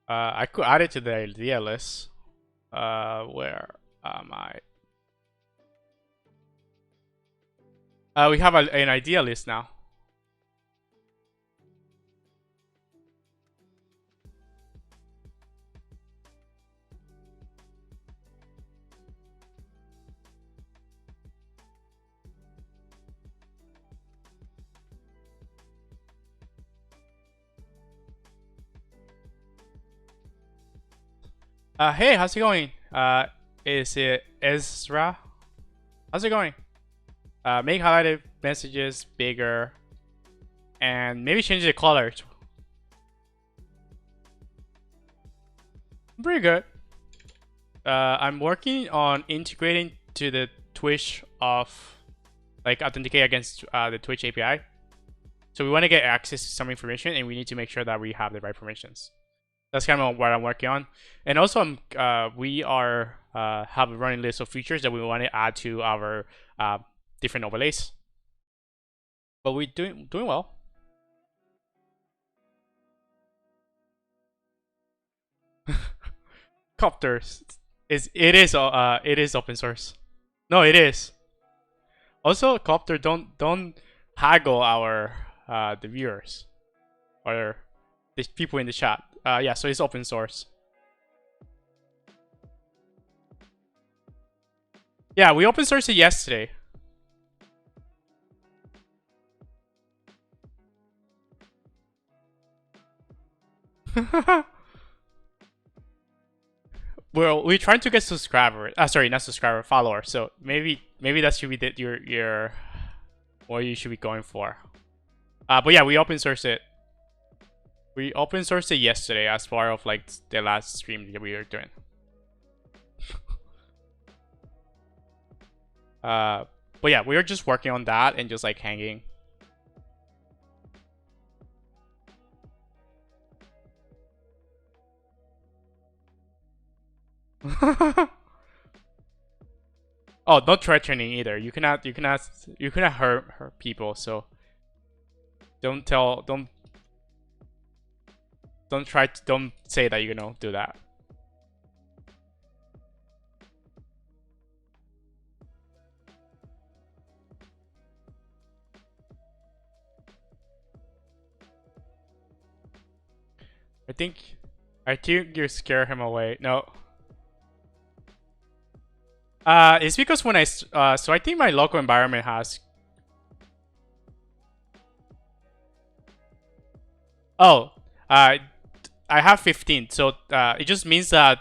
I could add it to the idea list. Where am I? We have an idea list now. Hey, how's it going? Is it Ezra? How's it going? Make highlighted messages bigger and maybe change the color. Pretty good. I'm working on integrating to the Twitch of like Authenticate against the Twitch API. So we want to get access to some information, and we need to make sure that we have the right permissions. That's kind of what I'm working on. And also, we are have a running list of features that we want to add to our different overlays. But we're doing well. Copters it is open source. No, it is. Also, Copter, don't haggle our the viewers or the people in the chat. Yeah, so it's open source. Yeah, we open sourced it yesterday. Well, we're trying to get subscribers. Sorry, not subscriber, follower. So maybe that should be your what you should be going for. But yeah, we open sourced it. We open sourced it yesterday as part of like the last stream that we were doing. But yeah, we were just working on that and just like hanging. Oh, not threatening either. You cannot hurt people. So don't say that you're gonna do that. I think you scare him away. No. It's because when so I think my local environment has. Oh, I have 15, so it just means that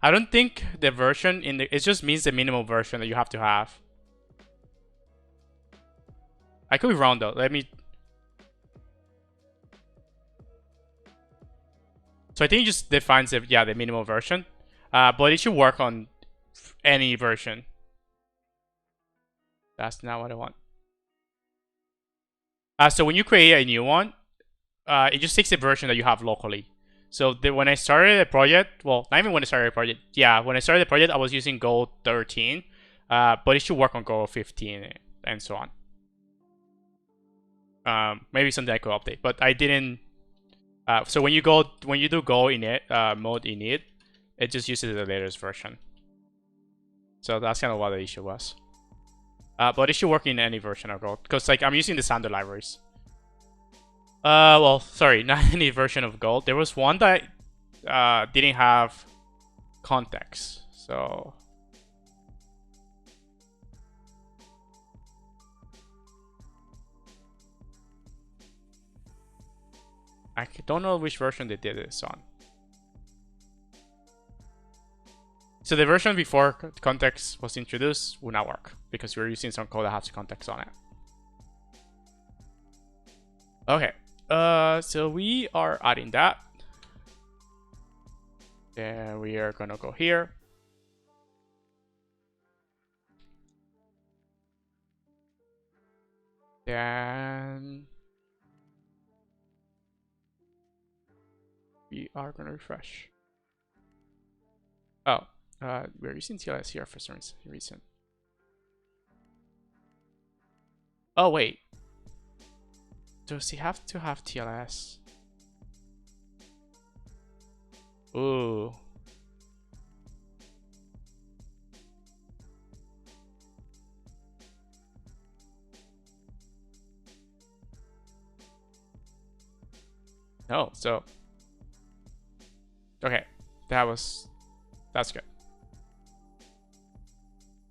I don't think the version it just means the minimum version that you have to have. I could be wrong though. Let me. So I think it just defines the minimum version, but it should work on any version. That's not what I want. So when you create a new one, it just takes the version that you have locally. So when I started the project, well, not even when I started the project. Yeah, when I started the project, I was using Go 13, but it should work on Go 15 and so on. Maybe something I could update, but I didn't. So when you do Go init mode init, it just uses the latest version. So that's kind of what the issue was. But it should work in any version of Go, because like I'm using the standard libraries. Well, sorry, not any version of Go. There was one that didn't have context, so. I don't know which version they did this on. So the version before context was introduced would not work because we're using some code that has context on it. Okay, so we are adding that. Then we are gonna go here. Then we are gonna refresh. Oh, we're using TLS here for some reason. Oh wait, does he have to have TLS? Ooh. No, so okay, that's good.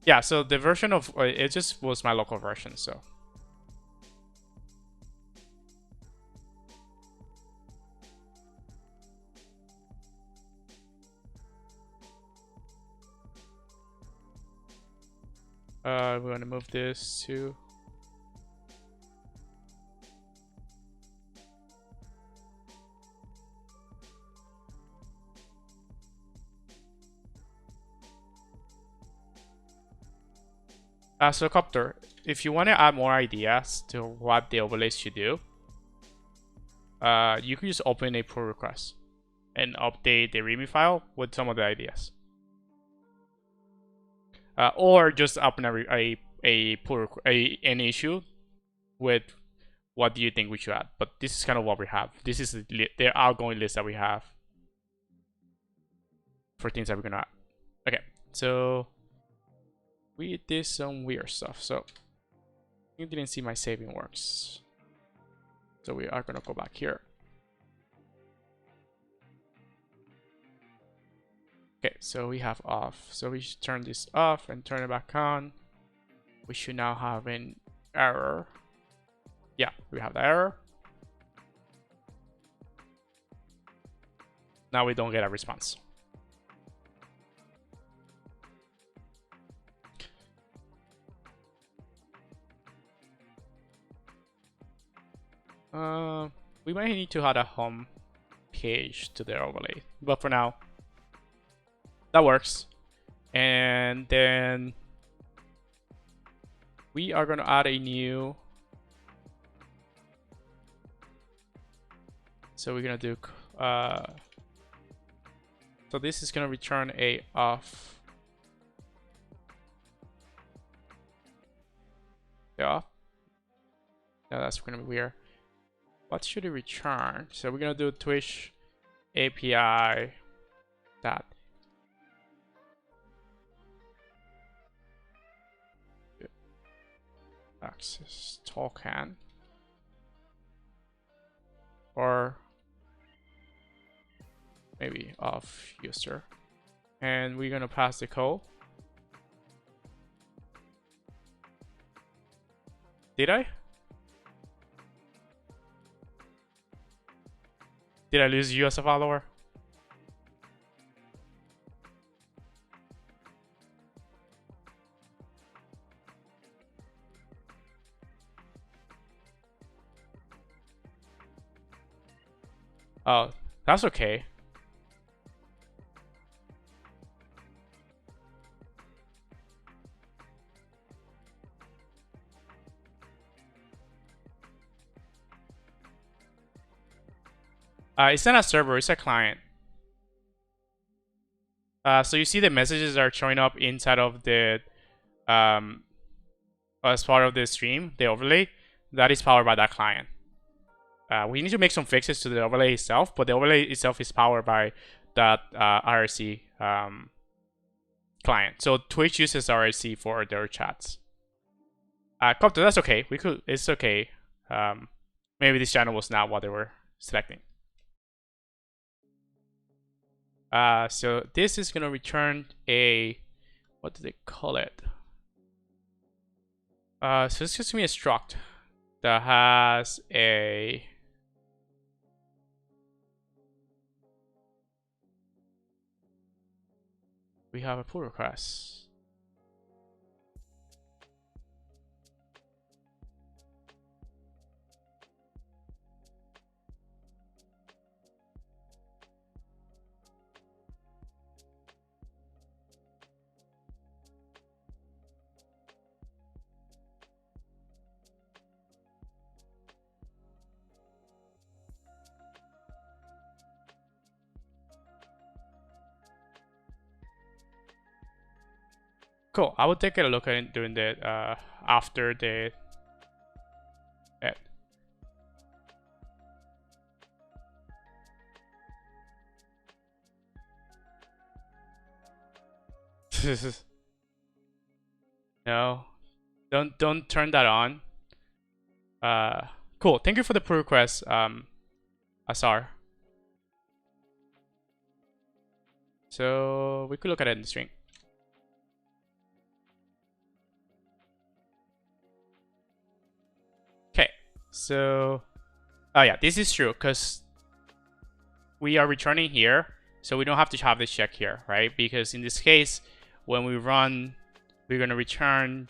Yeah, so the version of it just was my local version, so. We're gonna move this to. So Copter, if you want to add more ideas to what the overlays should do, you can just open a pull request and update the README file with some of the ideas. Or just open an issue with what do you think we should add. But this is kind of what we have. This is the outgoing list that we have for things that we're gonna add. Okay, so we did some weird stuff. So you didn't see my saving works. So we are gonna go back here. Okay, so we have off. So we should turn this off and turn it back on. We should now have an error. Yeah, we have the error. Now we don't get a response. We might need to add a home page to the overlay, but for now, that works. And then we are going to add a new. So we're going to do. So this is going to return a off. Yeah. Now that's going to be weird. What should it return? So we're going to do Twitch API that. Access token. Or maybe off user. And we're going to pass the code. Did I? Did I lose you as a follower? Oh, that's okay. It's not a server, it's a client. So you see the messages are showing up inside of the as part of the stream, the overlay. That is powered by that client. We need to make some fixes to the overlay itself, but the overlay itself is powered by that IRC client. So Twitch uses IRC for their chats. Copter, that's okay. It's okay. Maybe this channel was not what they were selecting. So this is gonna return a, what do they call it? So it's just gonna be a struct that has a we have a pull request. Cool. I will take a look at it during the after the ed. No, don't turn that on. Cool. Thank you for the pull request, Asar. So we could look at it in the string. Okay, so oh yeah, this is true because we are returning here, so we don't have to have this check here, right? Because in this case, when we run, we're gonna return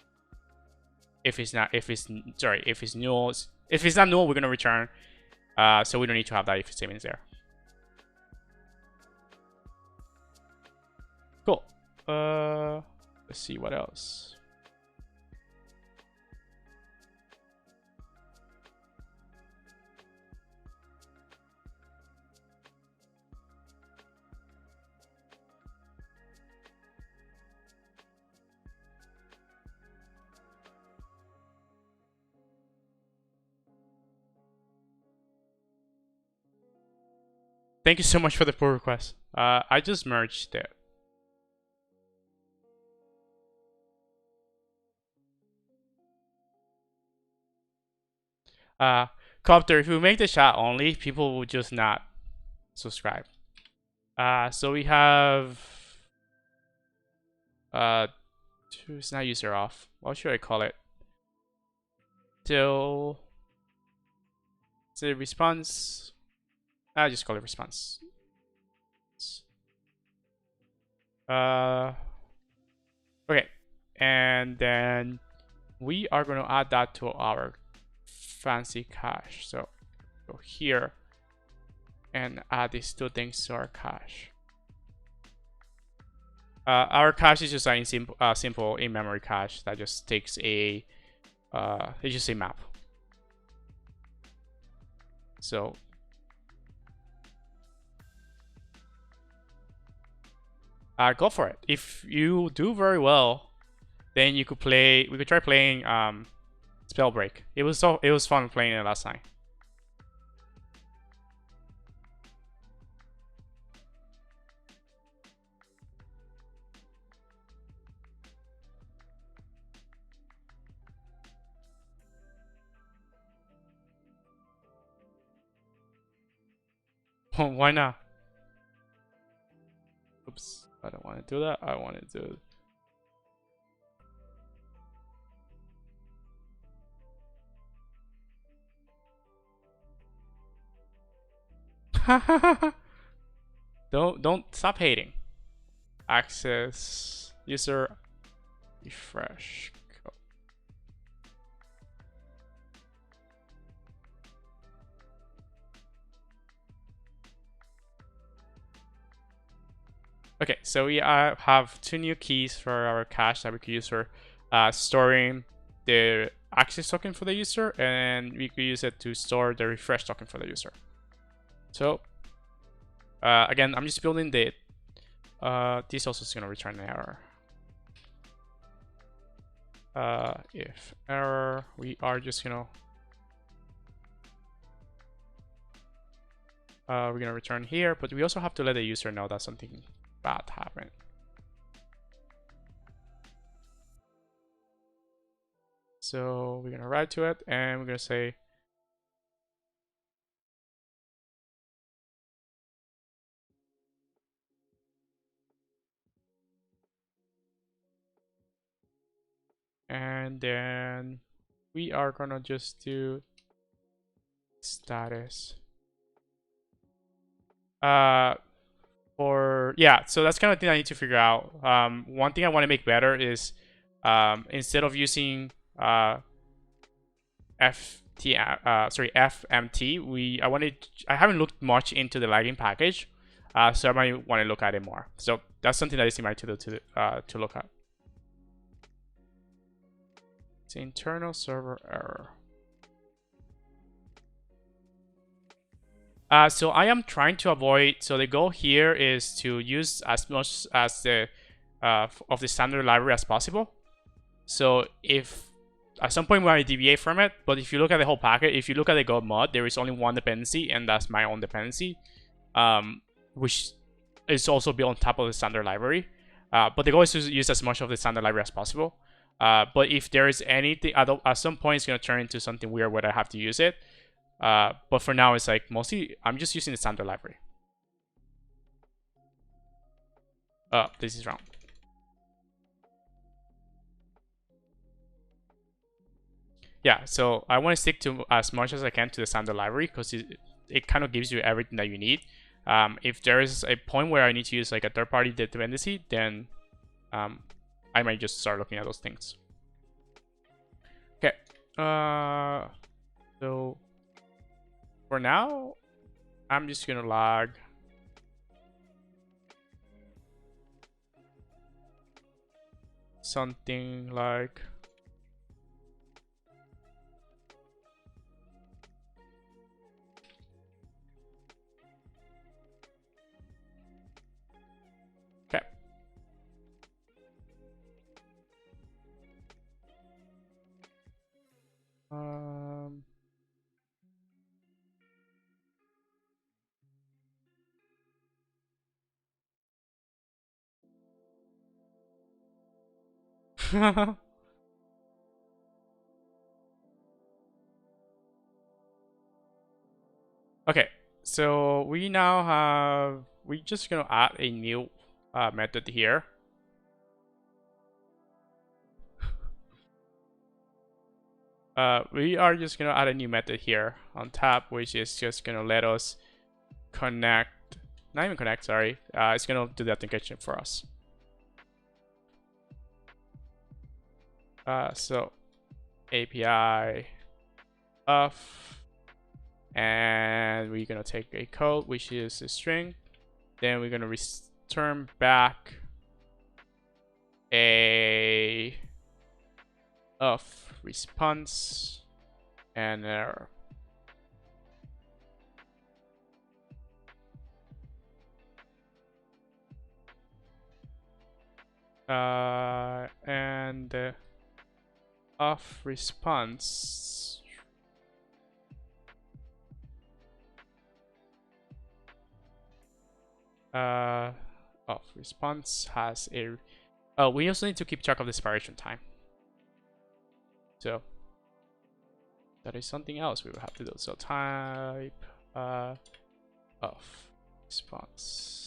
if it's not null. If it's not null, we're gonna return. So we don't need to have that if statements there. Cool. Let's see what else. thank you so much for the pull request. I just merged it. Copter, if you make the chat only, people will just not subscribe. So we have it's not user off. What should I call it? Till the response. I just call it response. Okay, and then we are going to add that to our fancy cache. So go here and add these two things to our cache. Our cache is just a simple in-memory cache that just takes a it's just a map. So go for it. If you do very well, then you could play. We could try playing Spellbreak. It was fun playing it last time. Why not? Oops, I don't want to do that. I want to do. Don't stop hating. Access user refresh. Go. Okay, so we have two new keys for our cache that we could use for storing the access token for the user, and we could use it to store the refresh token for the user. So again, I'm just building the this also is going to return an error. If error, we are just we're gonna return here, but we also have to let the user know that something bad happened. So we're gonna write to it, and we're gonna say and then we are gonna just do status. So that's kind of thing I need to figure out. One thing I want to make better is instead of using FMT, I haven't looked much into the lagging package, so I might want to look at it more. So that's something that is in my to look at. It's internal server error. So I am trying to avoid. So the goal here is to use as much as the of the standard library as possible. So if at some point we might deviate from it, but if you look at the whole packet, if you look at the Go mod, there is only one dependency, and that's my own dependency, which is also built on top of the standard library. But the goal is to use as much of the standard library as possible. But if there is anything, at some point it's going to turn into something weird where I have to use it. But for now, it's like mostly I'm just using the standard library. This is wrong. Yeah, so I want to stick to as much as I can to the standard library because it kind of gives you everything that you need. If there is a point where I need to use like a third-party dependency, then I might just start looking at those things. Okay. So for now, I'm just gonna log something like okay. Okay, so we now have, we're just gonna add a new method here. We are just gonna add a new method here on top, which is just gonna let us connect, not even connect, sorry. It's gonna do the authentication for us. So API of, and we're gonna take a code which is a string, then we're gonna return back a of response and error. And of response of response has a we also need to keep track of the expiration time, so that is something else we will have to do. So type of response.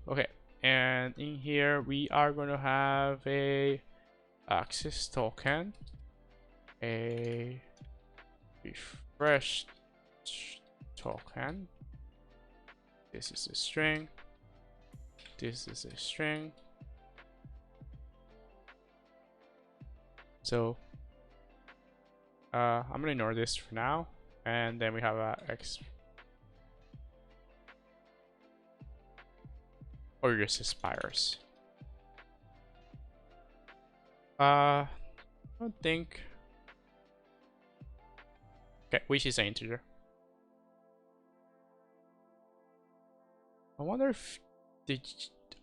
Okay, and in here we are going to have a access token, a refresh token. This is a string. This is a string. So I'm gonna ignore this for now, and then we have a x or just expires. I don't think. Okay, which is an integer. I wonder if the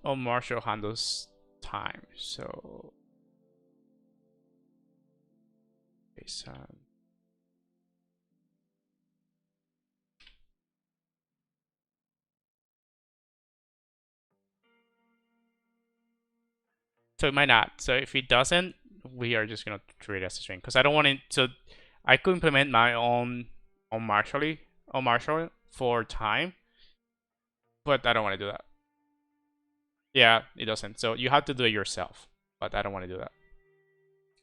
Marshall handles time. So JSON. So it might not. So if it doesn't, we are just gonna treat it as a string because I don't want it. So I could implement my own on Marshall for time, but I don't want to do that. Yeah, it doesn't. So you have to do it yourself, but I don't want to do that.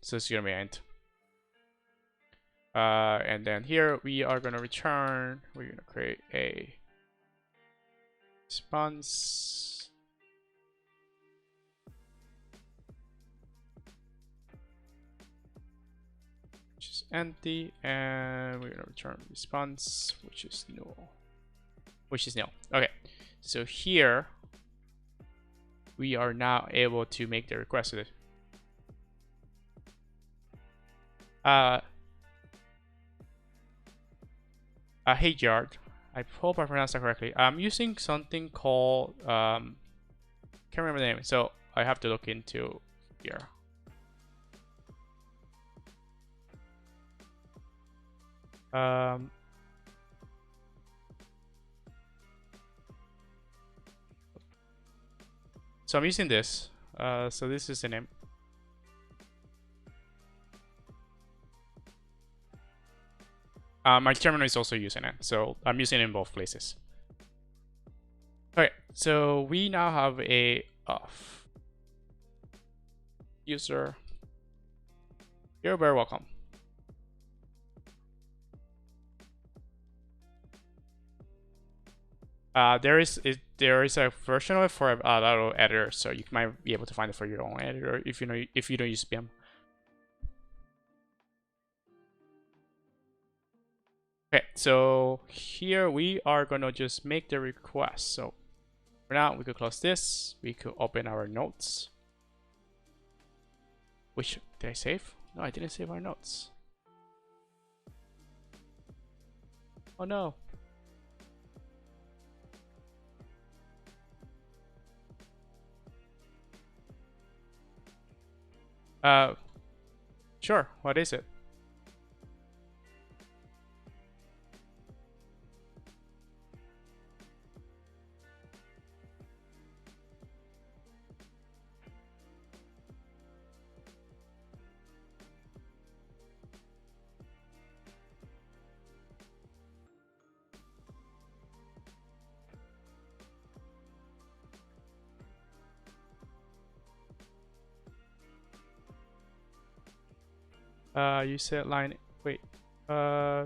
So it's gonna be int. And then here we are gonna return. We're gonna create a response. Which is empty, and we're gonna return response, which is null. Okay, so here we are now able to make the request. Hey Yard, I hope I pronounced that correctly. I'm using something called can't remember the name, so I have to look into here. So I'm using this. So this is the name. My terminal is also using it, so I'm using it in both places. Okay, so we now have a of user. You're very welcome. There is a version of it for auto editor, so you might be able to find it for your own editor if you don't use BM. Okay, so here we are gonna just make the request. So for now, we could close this. We could open our notes. Which did I save? No, I didn't save our notes. Oh no. Sure. What is it? You said line. Wait. Uh.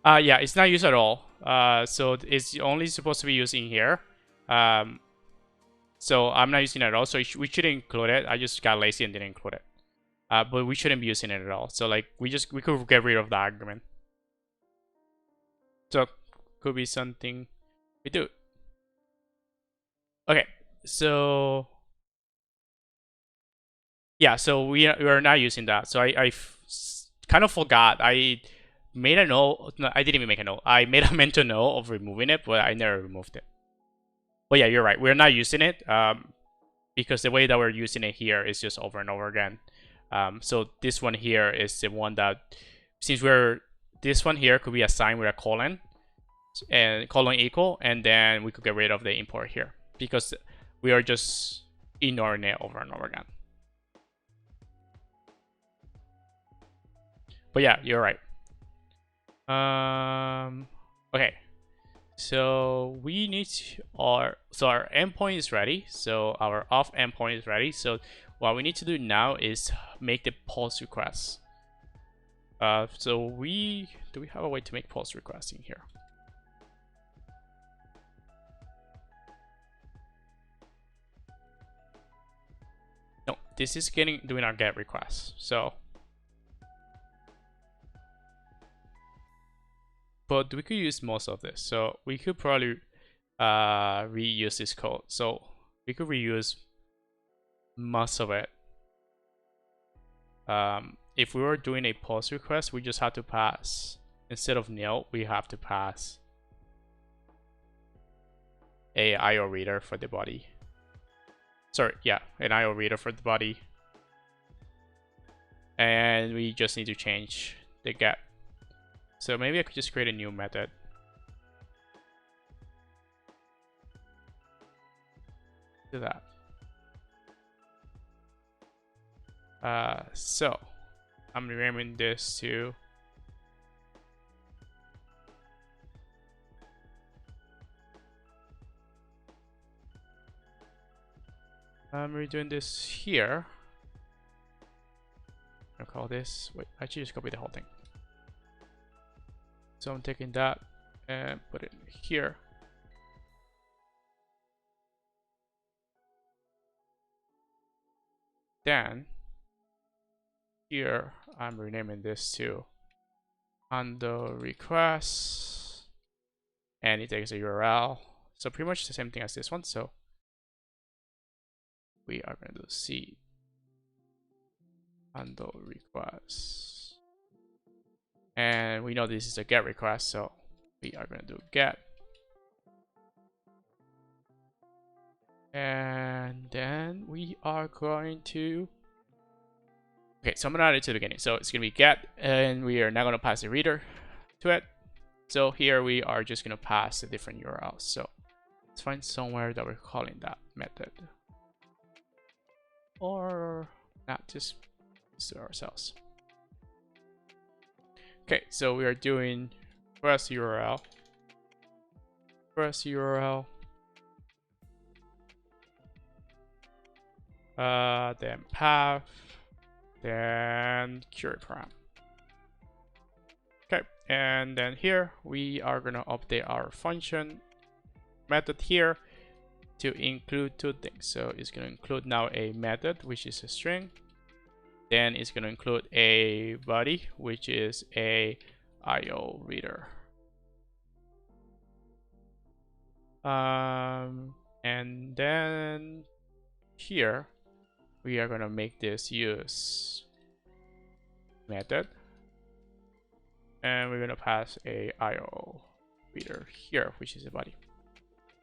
Yeah, it's not used at all. So it's only supposed to be used in here. So I'm not using it at all. So we shouldn't include it. I just got lazy and didn't include it. But we shouldn't be using it at all. So like we could get rid of the argument. So could be something we do. Okay, so yeah, so we are not using that. So I kind of forgot. I made a note. No, I didn't even make a note. I made a mental note of removing it, but I never removed it. But yeah, you're right. We're not using it because the way that we're using it here is just over and over again. So this one here is the one that, since this one here could be assigned with a colon and colon equal, and then we could get rid of the import here because we are just ignoring it over and over again. But yeah, you're right. Okay. So we need our endpoint is ready. So our auth endpoint is ready. So what we need to do now is make the post request. So do we have a way to make post requests in here? No, this is doing our get request. So, but we could use most of this. So we could probably reuse this code. So we could reuse most of it. If we were doing a post request, we just have to pass, instead of nil, we have to pass a IO reader for the body. Sorry, yeah, an IO reader for the body. And we just need to change the get. So maybe I could just create a new method. Do that. So I'm renaming this to I'm redoing this here. I'll call this, wait, actually just copy the whole thing. So I'm taking that and put it here. Then here I'm renaming this to handle request, and it takes a URL. So pretty much the same thing as this one. So we are going to do C handle request, and we know this is a get request, so we are going to do get, and then we are going to so I'm gonna add it to the beginning. So it's gonna be get, and we are now gonna pass the reader to it. So here we are just gonna pass the different URLs. So let's find somewhere that we're calling that method, or not, just do it ourselves. Okay, so we are doing first URL, then path, then query param. Okay, and then here we are gonna update our function method here to include two things. So it's gonna include now a method, which is a string. Then it's gonna include a body, which is a IO reader. And And then here we are gonna make this use method, and we're gonna pass a IO reader here, which is a body.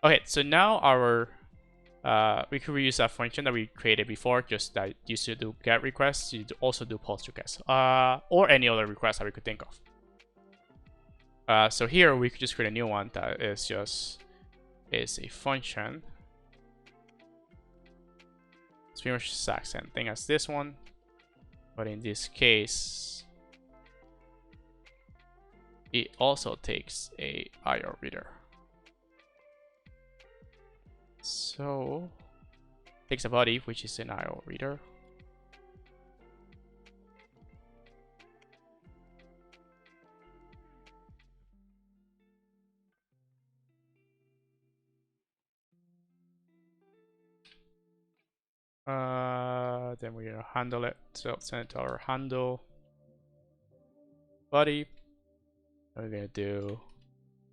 Okay, so now our we could reuse that function that we created before, just that used to do GET requests, you also do POST requests, or any other request that we could think of. So here we could just create a new one that is a function. It's pretty much the exact same thing as this one, but in this case, it also takes a IO reader. So takes a body, which is an IO reader. Then we're gonna handle it. So send it to our handle body. We're gonna do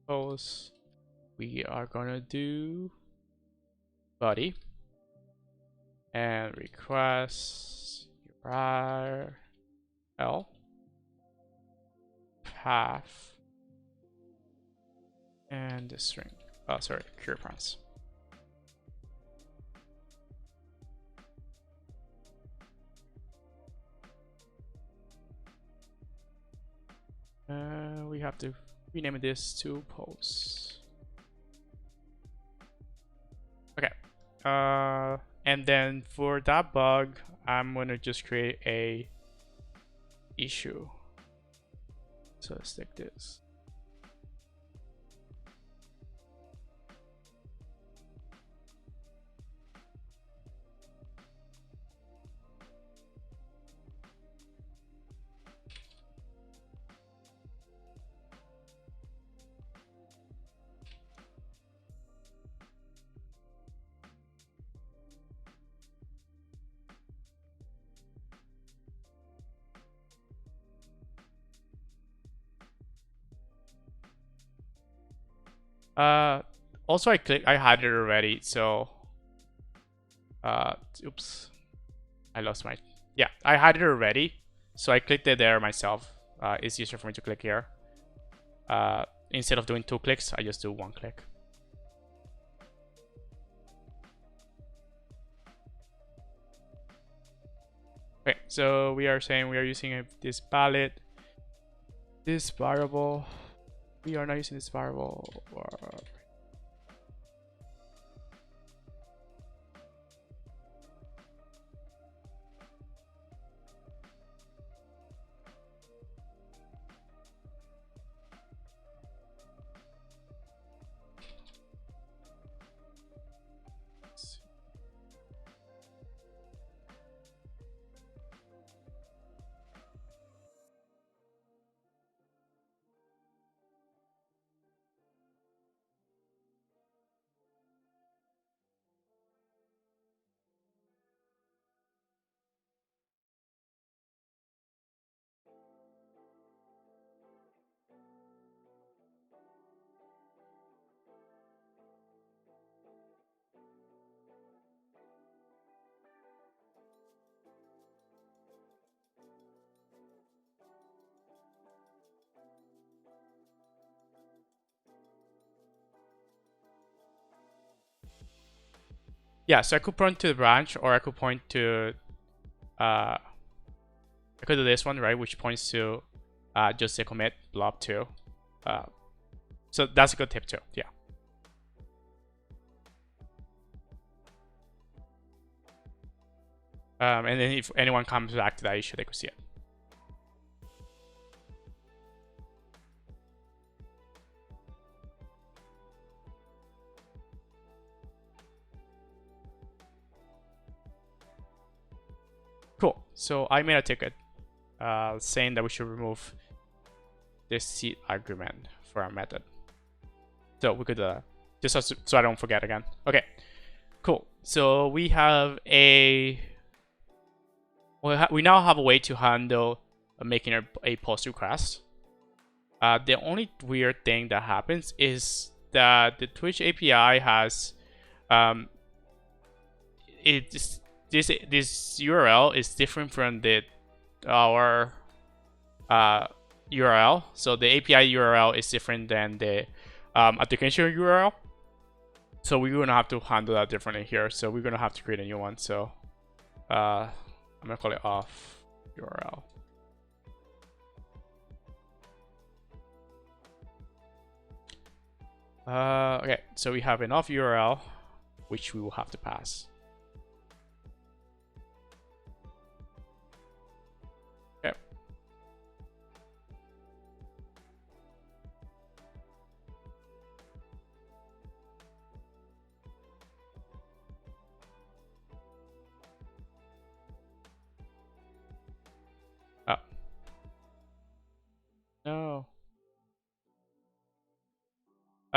post. We are gonna do body and request URL path and the string. Oh, sorry, cure params. We have to rename this to post. Okay. And then for that bug, I'm gonna just create a issue. So let's take this. Also I had it already, so oops, I lost my, yeah, I had it already, so I clicked it there myself. It's easier for me to click here. Instead of doing 2 clicks, I just do 1 click. Okay, so we are saying we are using this palette, this variable. We are not using this variable. Yeah, so I could point to the branch, or I could point to, I could do this one, right, which points to just the commit blob 2. So that's a good tip too, yeah. And then if anyone comes back to that issue, they could see it. Cool. So I made a ticket saying that we should remove this seed argument for our method. So we could just so I don't forget again. Okay, cool. So we have a we now have a way to handle making a post request. The only weird thing that happens is that the Twitch API has It's this URL is different from our URL. So the API URL is different than the authentication URL. So we're gonna have to handle that differently here. So we're gonna have to create a new one. So I'm gonna call it auth URL. Okay, so we have an auth URL, which we will have to pass. Okay. Oh. No.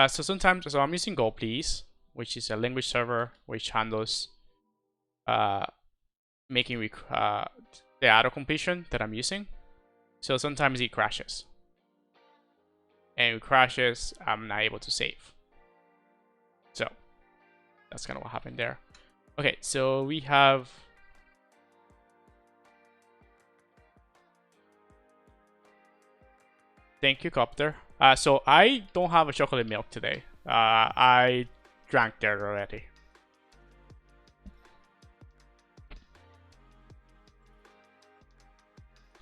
So I'm using Go Please, which is a language server which handles making the auto completion that I'm using. So sometimes it crashes, and if it crashes, I'm not able to save. So that's kind of what happened there. Okay, so we have thank you, Copter. So I don't have a chocolate milk today. I drank that already.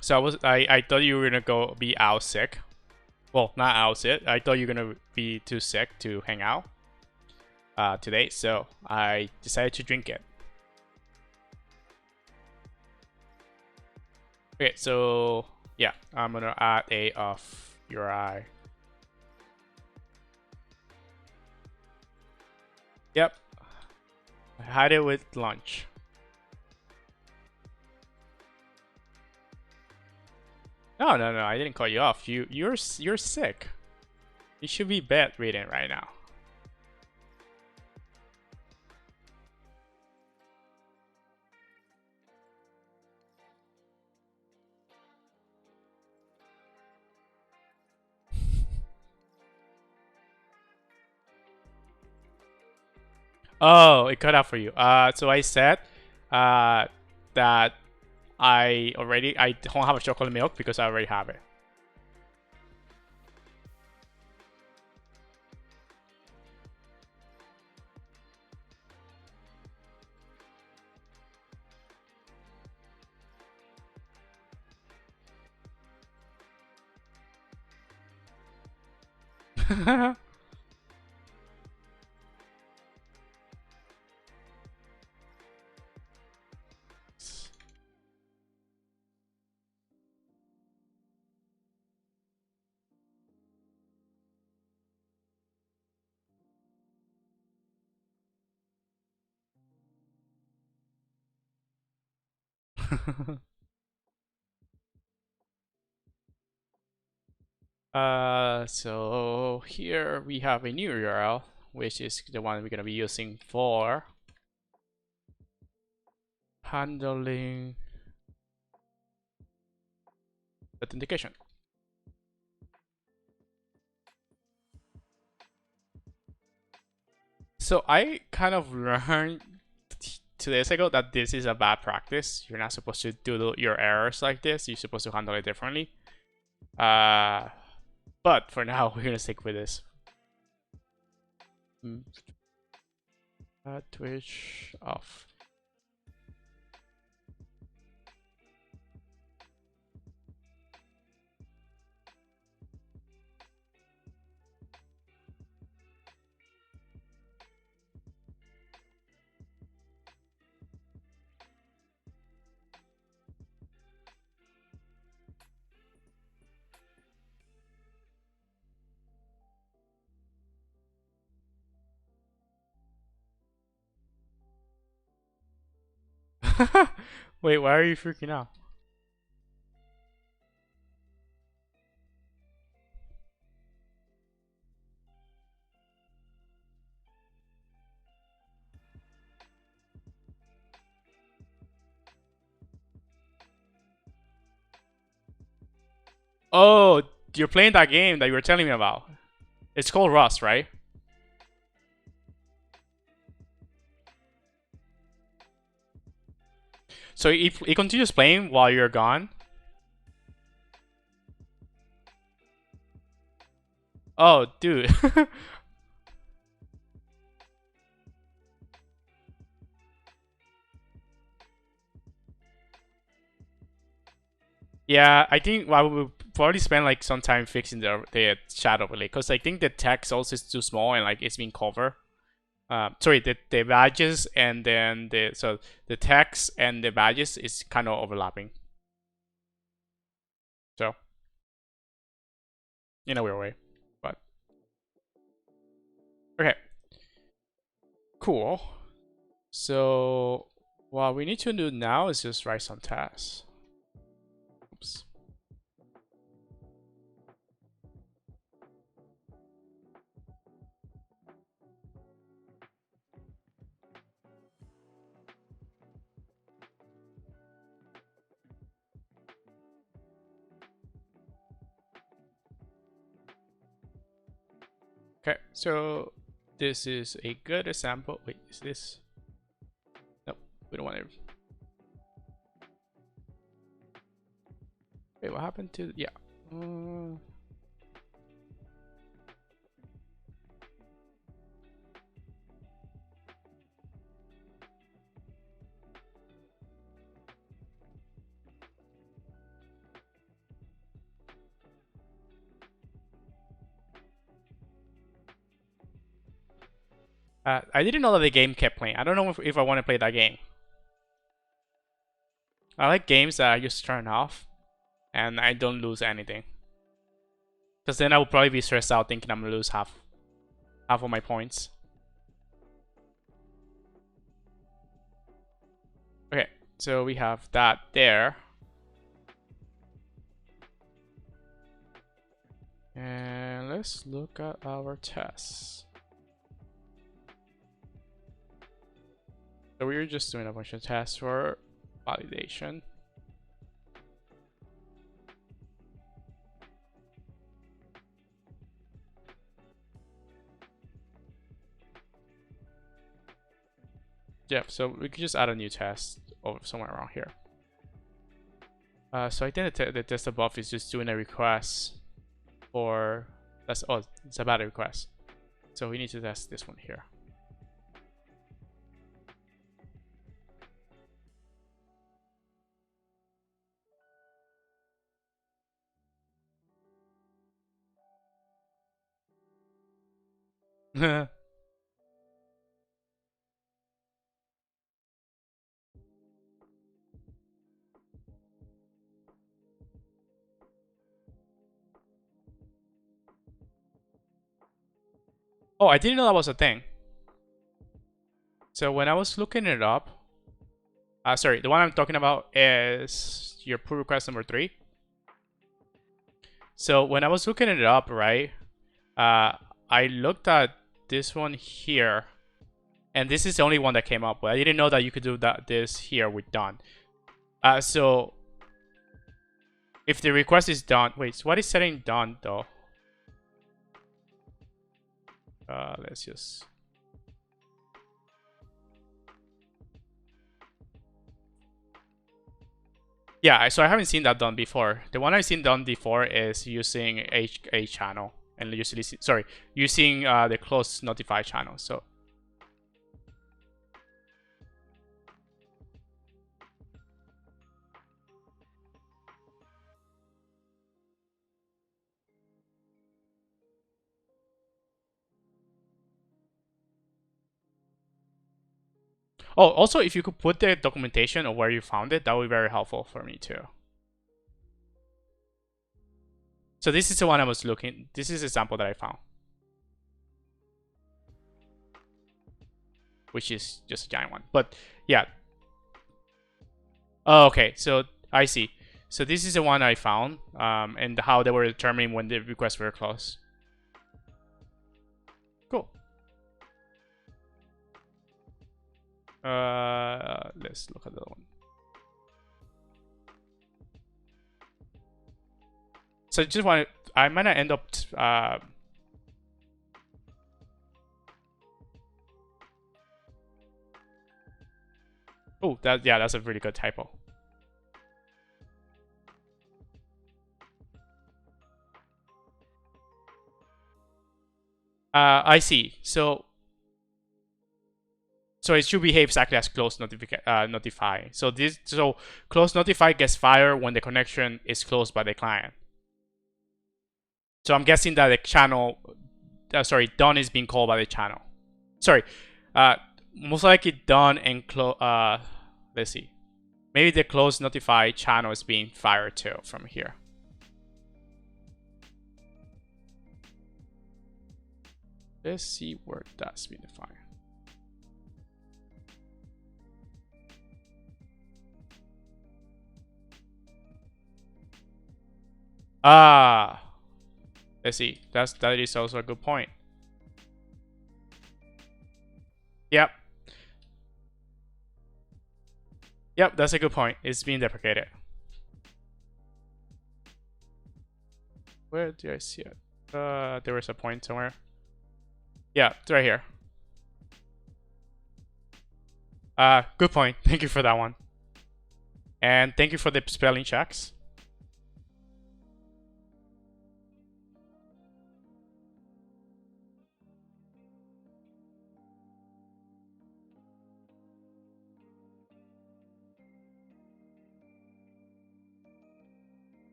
So I thought you were gonna be out sick. Well, not out sick. I thought you were gonna be too sick to hang out today. So I decided to drink it. Okay, so yeah, I'm gonna add a auth URI. Yep, I had it with lunch. No, I didn't call you off. You're sick. You should be bedridden right now. Oh, it cut out for you. So I said that I don't have a chocolate milk because I already have it. So here we have a new URL, which is the one we're gonna be using for handling authentication. So I kind of learned 2 days ago that this is a bad practice. You're not supposed to do your errors like this. You're supposed to handle it differently. But for now, we're gonna stick with this. Twitch off. Wait, why are you freaking out? Oh, you're playing that game that you were telling me about. It's called Rust, right? So it continues playing while you're gone. Oh, dude. Yeah, I think I will probably spend like some time fixing the chat overlay because I think the text also is too small and like it's being covered. Sorry, the badges and then the text and the badges is kind of overlapping. So in a weird way, but okay, cool. So what we need to do now is just write some tasks. Oops. Okay, so this is a good example. Wait, is this? Nope, we don't want to. Wait, what happened to? Yeah. I didn't know that the game kept playing. I don't know if I want to play that game. I like games that I just turn off and I don't lose anything. Because then I would probably be stressed out thinking I'm gonna lose half of my points. Okay, so we have that there. And let's look at our tests. So we were just doing a bunch of tests for validation. Yeah, so we could just add a new test over somewhere around here. So I think the test above is just doing a request for it's a bad request. So we need to test this one here. Oh, I didn't know that was a thing. So when I was looking it up, sorry, the one I'm talking about is your pull request number 3. So when I was looking it up, right, I looked at this one here, and this is the only one that came up. But I didn't know that you could do this here with done. So if the request is done, wait, so what is setting done though? Let's just. Yeah, so I haven't seen that done before. The one I've seen done before is using a channel and usually, sorry, using the close notify channel. So. Oh, also, if you could put the documentation of where you found it, that would be very helpful for me too. So this is the one I was looking. This is a sample that I found, which is just a giant one. But yeah. Oh, okay. So I see. So this is the one I found, and how they were determining when the requests were closed. Cool. Let's look at the other one. So I just want to, I might not end up oh, Cool. That's a really good typo. I see. So it should behave exactly as close notify. So close notify gets fired when the connection is closed by the client. So I'm guessing that the channel, done is being called by the channel. Sorry, most likely done and let's see. Maybe the close notify channel is being fired too from here. Let's see where that's being defined. Let's see. That is also a good point. Yep. Yep, that's a good point. It's being deprecated. Where do I see it? There was a point somewhere. Yeah, it's right here. Good point. Thank you for that one. And thank you for the spelling checks.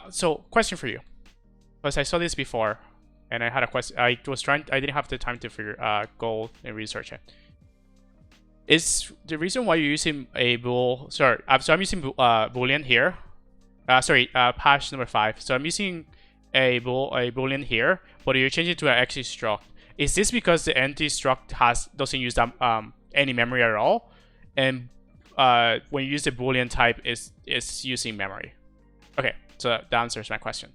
So question for you, because I saw this before, and I had a question. I didn't have the time to go and research it. Is the reason why you're using a bool? So I'm using boolean here. Hash number 5. So I'm using a boolean here, but you're changing it to an empty struct. Is this because the empty struct doesn't use any memory at all, and when you use the boolean type, is using memory? Okay. So that answers my question.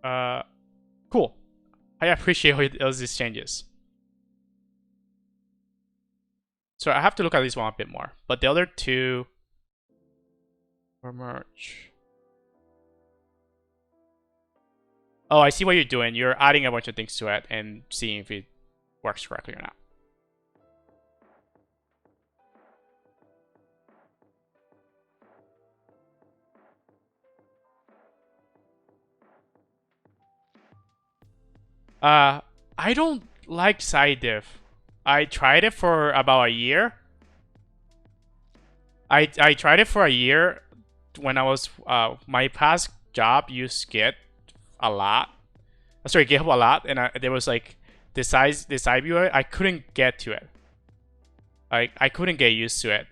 Cool. I appreciate all these changes. So I have to look at this one a bit more. But the other two are merge. Oh, I see what you're doing. You're adding a bunch of things to it and seeing if it works correctly or not. I don't like side diff. I tried it for about a year. I tried it for a year when I was my past job used Git a lot. Sorry, GitHub a lot, and there was like the side view. I couldn't get to it. I couldn't get used to it.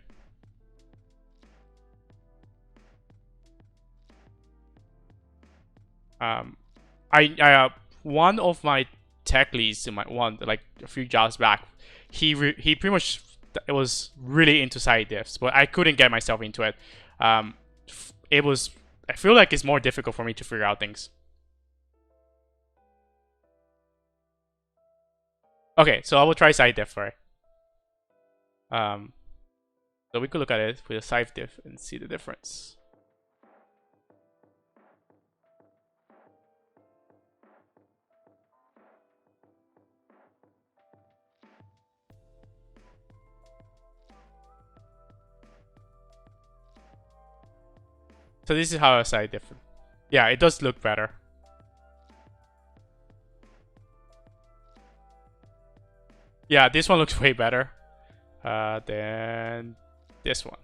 One of my tech leads in like a few jobs back, he pretty much was really into side diffs, but I couldn't get myself into it. I feel like it's more difficult for me to figure out things. Okay, so I will try side diff for it. So we could look at it with a side diff and see the difference. So this is how a side diff. Yeah, it does look better. Yeah, this one looks way better than this one.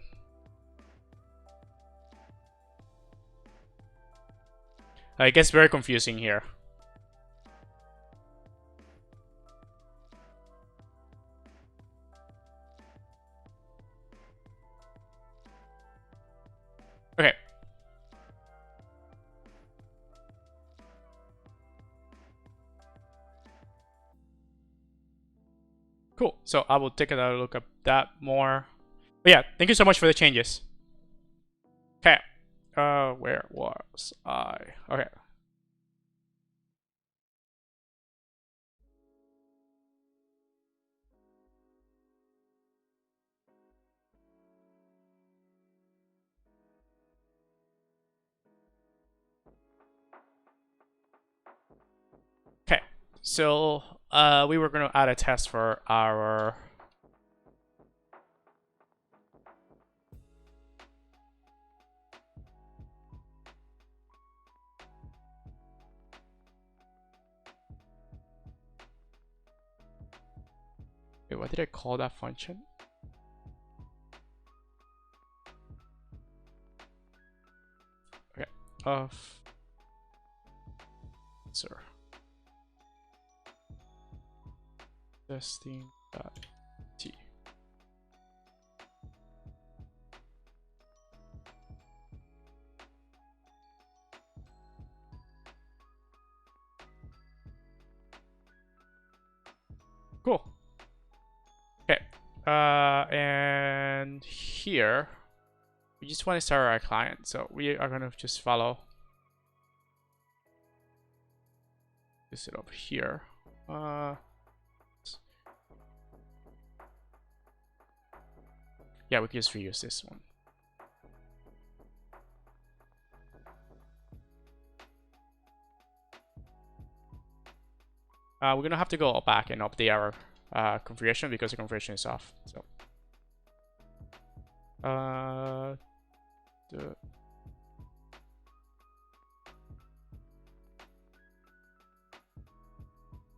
It gets very confusing here. Okay. Cool. So I will take another look at that more. But yeah, thank you so much for the changes. Okay. Where was I? Okay. So we were going to add a test for our wait, what did I call that function? Okay, of sir testing.t. Cool. Okay. And here we just want to start our client, so we are gonna just follow this up here. Yeah, we can just reuse this one. We're gonna have to go back and update our configuration because the configuration is off. So,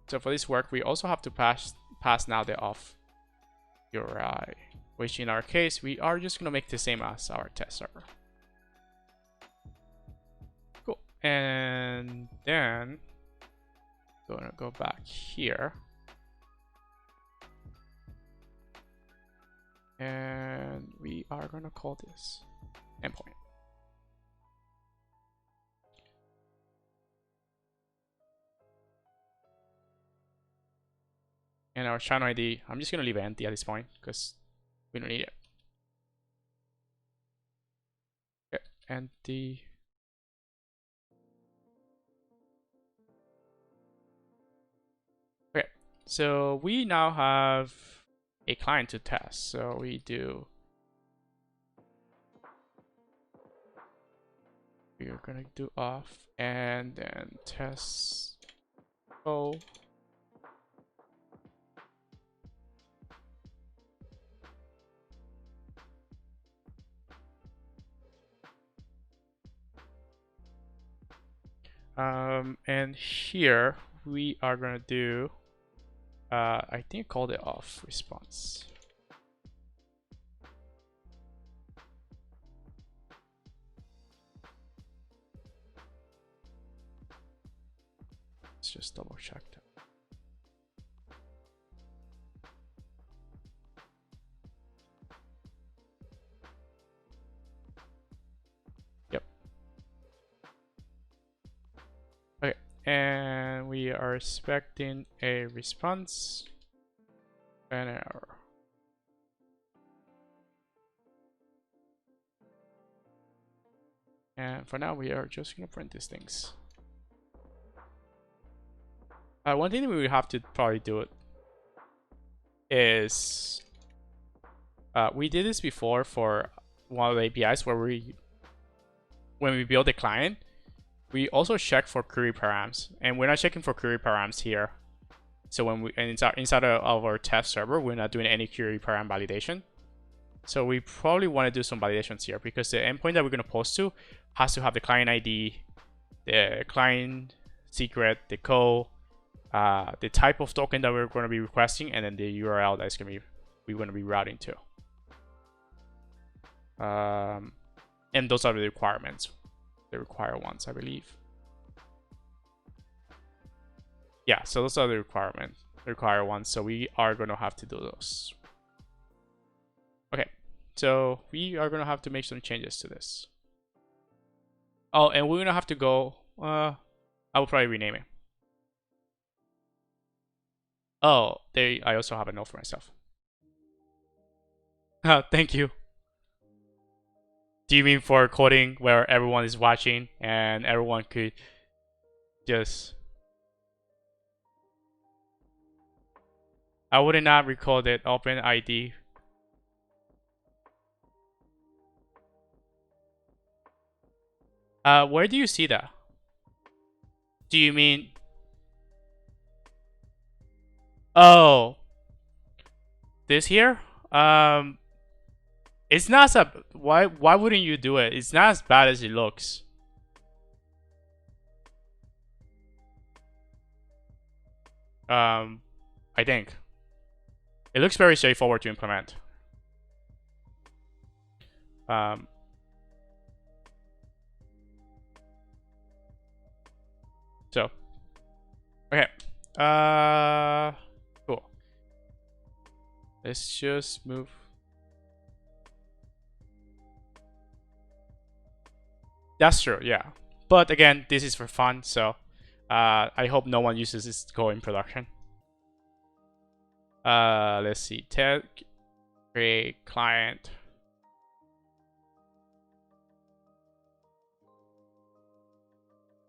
so for this work, we also have to pass now the auth URI, which in our case, we are just gonna make the same as our test server. Cool, and then gonna go back here. And we are gonna call this endpoint. And our channel ID, I'm just gonna leave it empty at this point because we don't need it. Okay, empty. Okay, so we now have a client to test. So we do. We are gonna do auth and then test. Oh. And here we are gonna do. I think I called it auth response. Let's just double check that. Yep. Okay, and we are expecting a response and an error. And for now, we are just gonna print these things. One thing that we would have to probably do it is we did this before for one of the APIs where when we build a client, we also check for query params, and we're not checking for query params here. So when we inside of our test server, we're not doing any query param validation. So we probably want to do some validations here because the endpoint that we're going to post to has to have the client ID, the client secret, the code, the type of token that we're going to be requesting, and then the URL that's going to be we're going to be routing to. And those are the requirements, the required ones, I believe. Yeah, so those are the required ones. So we are going to have to do those. Okay, so we are going to have to make some changes to this. Oh, and we're going to have to go. I will probably rename it. Oh, I also have a note for myself. Thank you. Do you mean for coding where everyone is watching and everyone could just... I would not recall that open ID. Where do you see that? Do you mean... Oh, this here? It's not so. Why wouldn't you do it? It's not as bad as it looks. I think it looks very straightforward to implement. So, okay. Cool. Let's just move. That's true, yeah. But again, this is for fun, so I hope no one uses this code in production. Let's see. Tag, create client.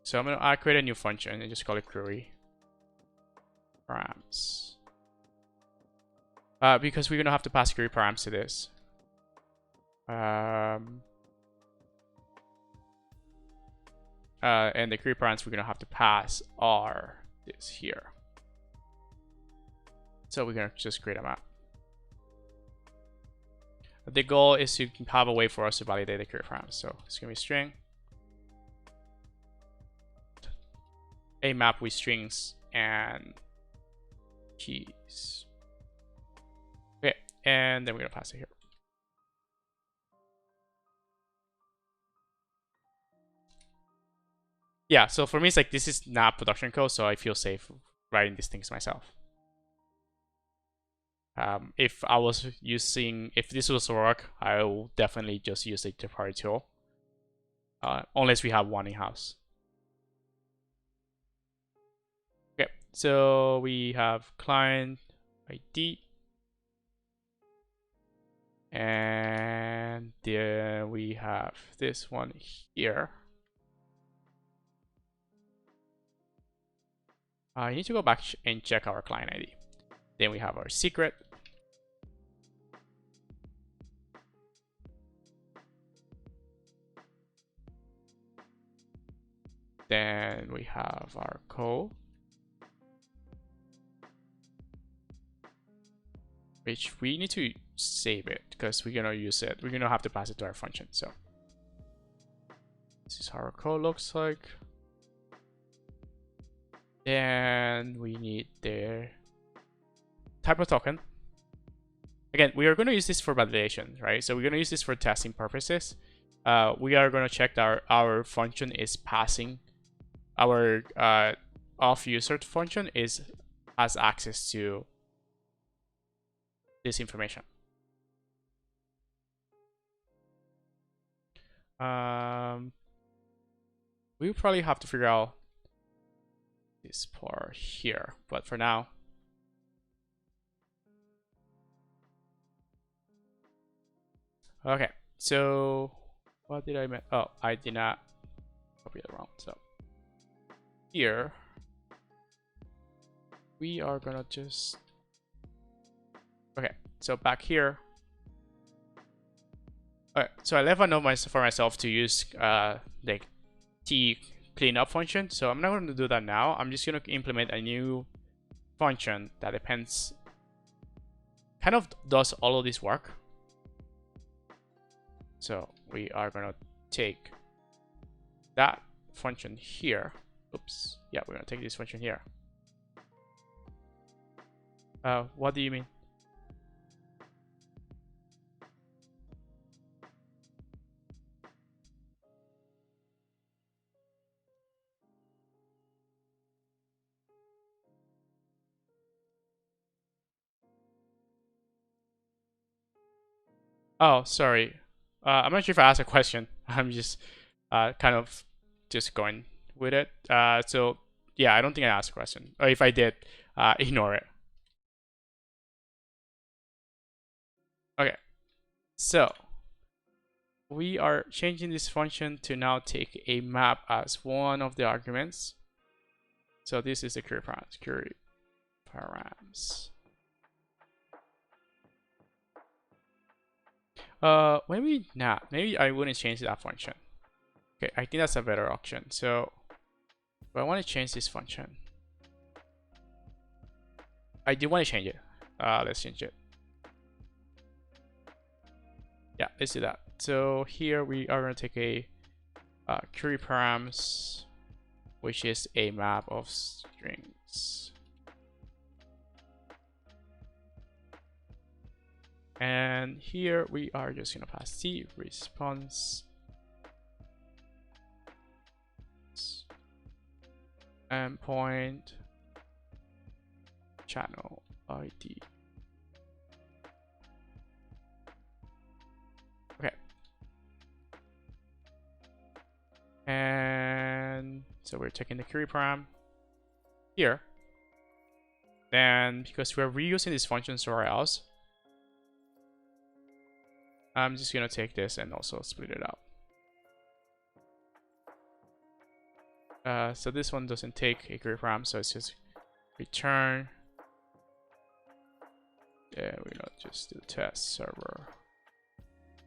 So I'm gonna create a new function and just call it query params. Because we're gonna have to pass query params to this. And the query params we're gonna have to pass are this here. So we're gonna just create a map. The goal is to have a way for us to validate the query params. So it's gonna be string. A map with strings and keys. Okay, and then we're gonna pass it here. Yeah, so for me, it's like this is not production code, so I feel safe writing these things myself. If this was work, I will definitely just use a third-party tool, unless we have one in-house. Okay, so we have client ID, and then we have this one here. I need to go back and check our client ID. Then we have our secret. Then we have our code, which we need to save it because we're gonna use it. We're gonna have to pass it to our function. So this is how our code looks like. Then we need the type of token. Again, we are going to use this for validation, right? So we're going to use this for testing purposes. We are going to check that our function is passing. Our auth user function has access to this information. We'll probably have to figure out this part here, but for now, okay. So what did I mean? Oh, I did not copy it wrong. So here we are gonna just okay. So back here. Alright, so I left a note for myself to use the T cleanup function. So I'm not going to do that now. I'm just going to implement a new function that depends, kind of does all of this work. So we are going to take that function here. Oops. Yeah, we're going to take this function here. What do you mean? Oh, sorry. I'm not sure if I asked a question. I'm just kind of just going with it. So yeah, I don't think I asked a question. Or if I did, ignore it. Okay. So we are changing this function to now take a map as one of the arguments. So this is the query params. Maybe not. Maybe I wouldn't change that function. Okay, I think that's a better option. So I want to change this function. I do want to change it. Let's change it. Yeah, let's do that. So here we are going to take a query params, which is a map of strings. And here we are just going to pass the response endpoint channel ID. Okay. And so we're taking the query param here. Then because we're reusing this function somewhere else, I'm just gonna take this and also split it out. So this one doesn't take a query param, so it's just return. Yeah, we're gonna just do test server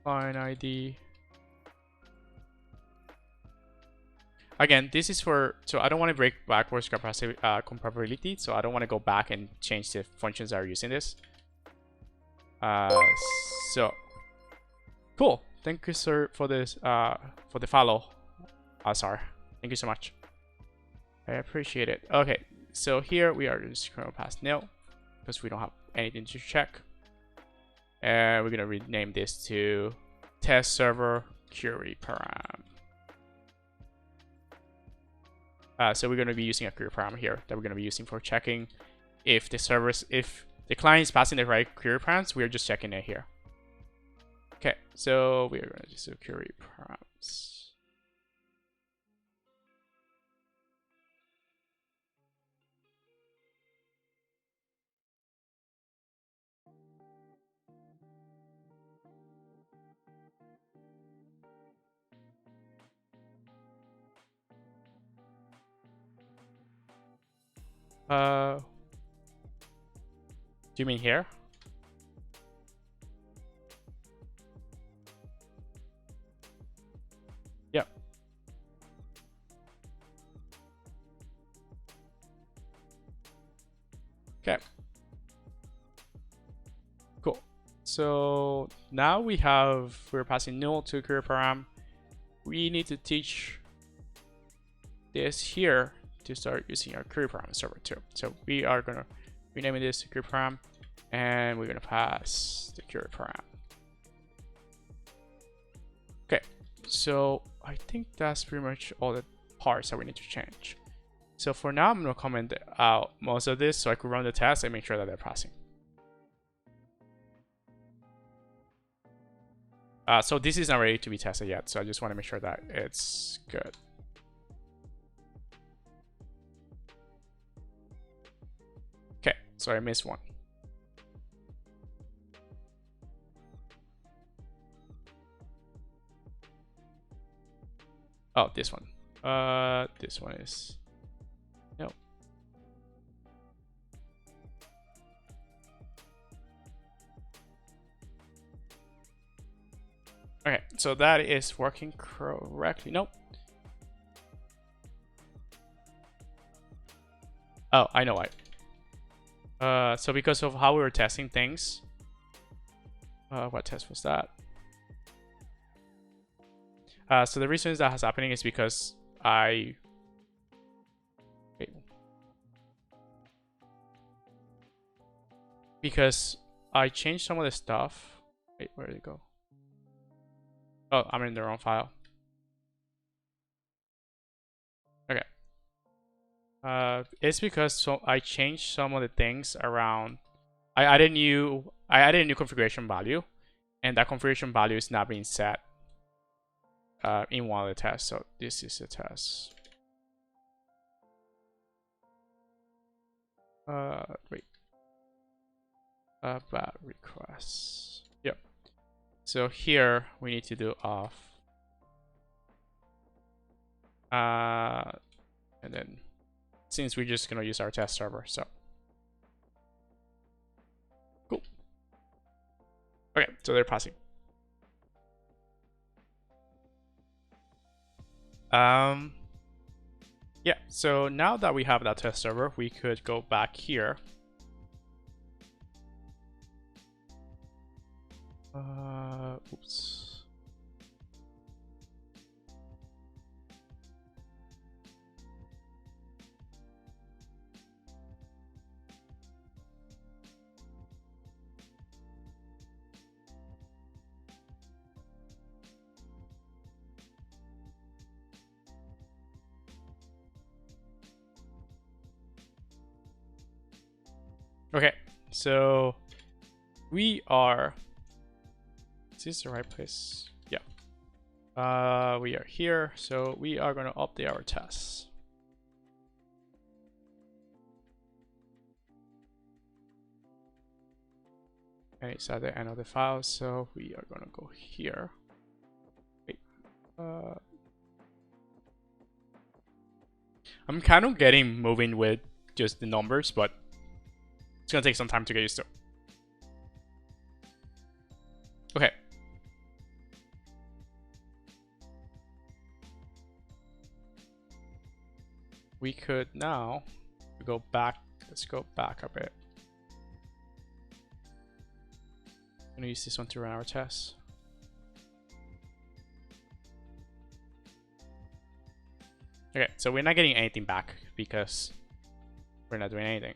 line ID. Again, this is for, so I don't want to break backwards compatibility, so I don't want to go back and change the functions that are using this. So cool. Thank you, sir, for this for the follow, Azar. Thank you so much. I appreciate it. Okay, so here we are just going to pass nil because we don't have anything to check, and we're gonna rename this to test server query param. So we're going to be using a query param here that we're going to be using for checking if the servers, if the client is passing the right query params. We are just checking it here. Okay, so we are going to just do query params. Do you mean here? Yep. Okay. Cool. So now we're passing null to query param. We need to teach this here to start using our query param server too. So we are gonna rename this to query param, and we're gonna pass the query param. Okay, so I think that's pretty much all the parts that we need to change. So for now, I'm gonna comment out most of this so I could run the test and make sure that they're passing. So this is not ready to be tested yet, so I just want to make sure that it's good. Okay, so I missed one. Oh, this one. This one is no. Okay, so that is working correctly. Nope. Oh, I know why. So because of how we were testing things. What test was that? So the reason that is happening is because because I changed some of the stuff. Wait, where did it go? Oh, I'm in the wrong file. Okay. It's because I changed some of the things around. I added a new configuration value, and that configuration value is not being set in one of the tests. So this is a test. Wait. About requests. Yep. So here we need to do auth. And then since we're just gonna use our test server, so cool. Okay, so they're passing. Yeah, so now that we have that test server, we could go back here Oops. Okay, so we are. Is this the right place? Yeah. We are here, so we are going to update our tests. And it's at the end of the file, so we are going to go here. Wait. I'm kind of getting moving with just the numbers, but it's going to take some time to get used to. Okay. We could now go back. Let's go back a bit. I'm gonna use this one to run our tests. Okay, so we're not getting anything back because we're not doing anything.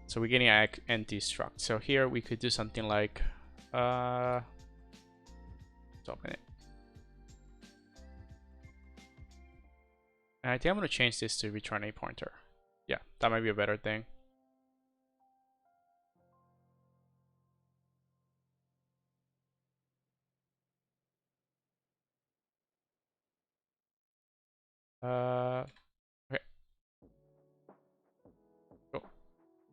So we're getting an empty struct. So here we could do something like, let's open it. And I think I'm gonna change this to return a pointer. Yeah, that might be a better thing. Okay. Cool.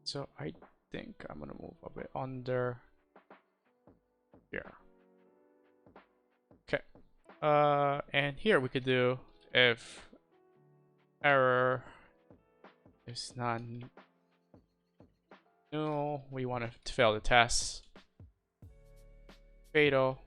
So I think I'm gonna move a bit under here. Okay. And here we could do if error is not null, we want to fail the test. Fatal.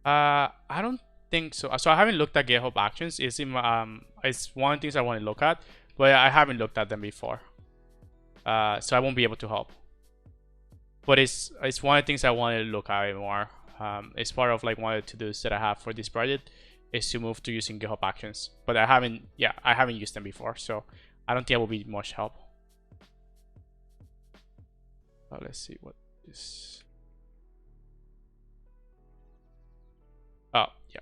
I don't think so. So I haven't looked at GitHub Actions. It's one of the things I want to look at, but I haven't looked at them before. So I won't be able to help. But it's one of the things I want to look at more. It's part of like one of the to-dos that I have for this project is to move to using GitHub Actions. But I haven't used them before, so I don't think it will be much help. Let's see what is. Oh, yeah.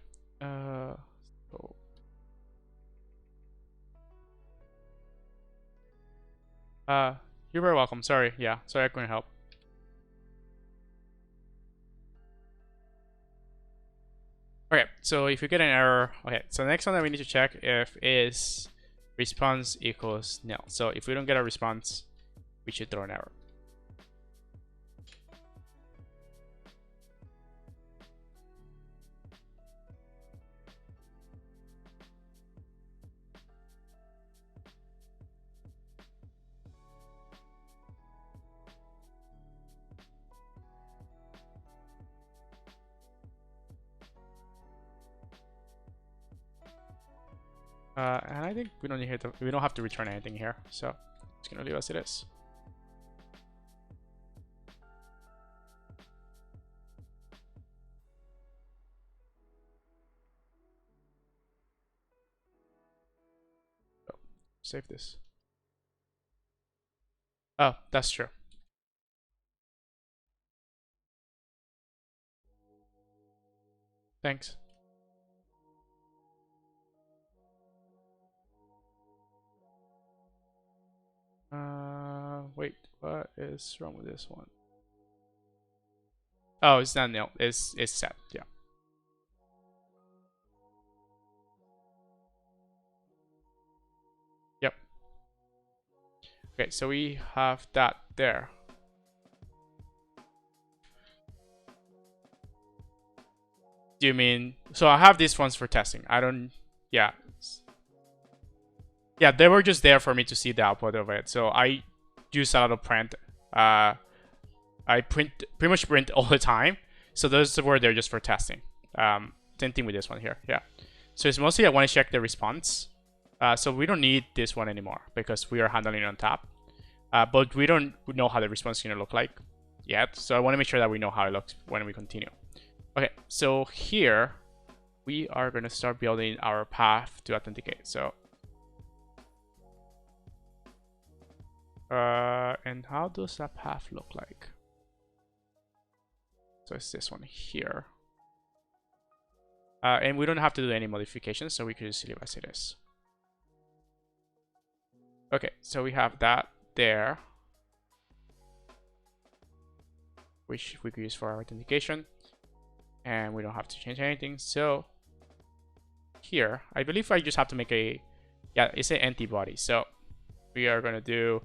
So you're very welcome. Sorry. Yeah, sorry I couldn't help. Okay, so if you get an error, okay, so the next one that we need to check if is response equals nil. So if we don't get a response, we should throw an error. And I think we don't have to return anything here, so it's gonna leave as it is. So, save this. Oh, that's true. Thanks. Wait, what is wrong with this one? Oh, it's not nil. It's set. Yeah. Yep. Okay, so we have that there. Do you mean so? I have these ones for testing. I don't. Yeah. Yeah, they were just there for me to see the output of it. So I use a lot of print. I pretty much print all the time. So those were there just for testing. Same thing with this one here. Yeah. So it's mostly I want to check the response. So we don't need this one anymore because we are handling it on top. But we don't know how the response is going to look like yet. So I want to make sure that we know how it looks when we continue. Okay, so here we are going to start building our path to authenticate. So, and how does that path look like? So it's this one here. And we don't have to do any modifications, so we can just leave as it is. Okay, so we have that there, which we could use for our authentication. And we don't have to change anything. So here, I believe I just have to make a, yeah, it's an antibody. So we are going to do,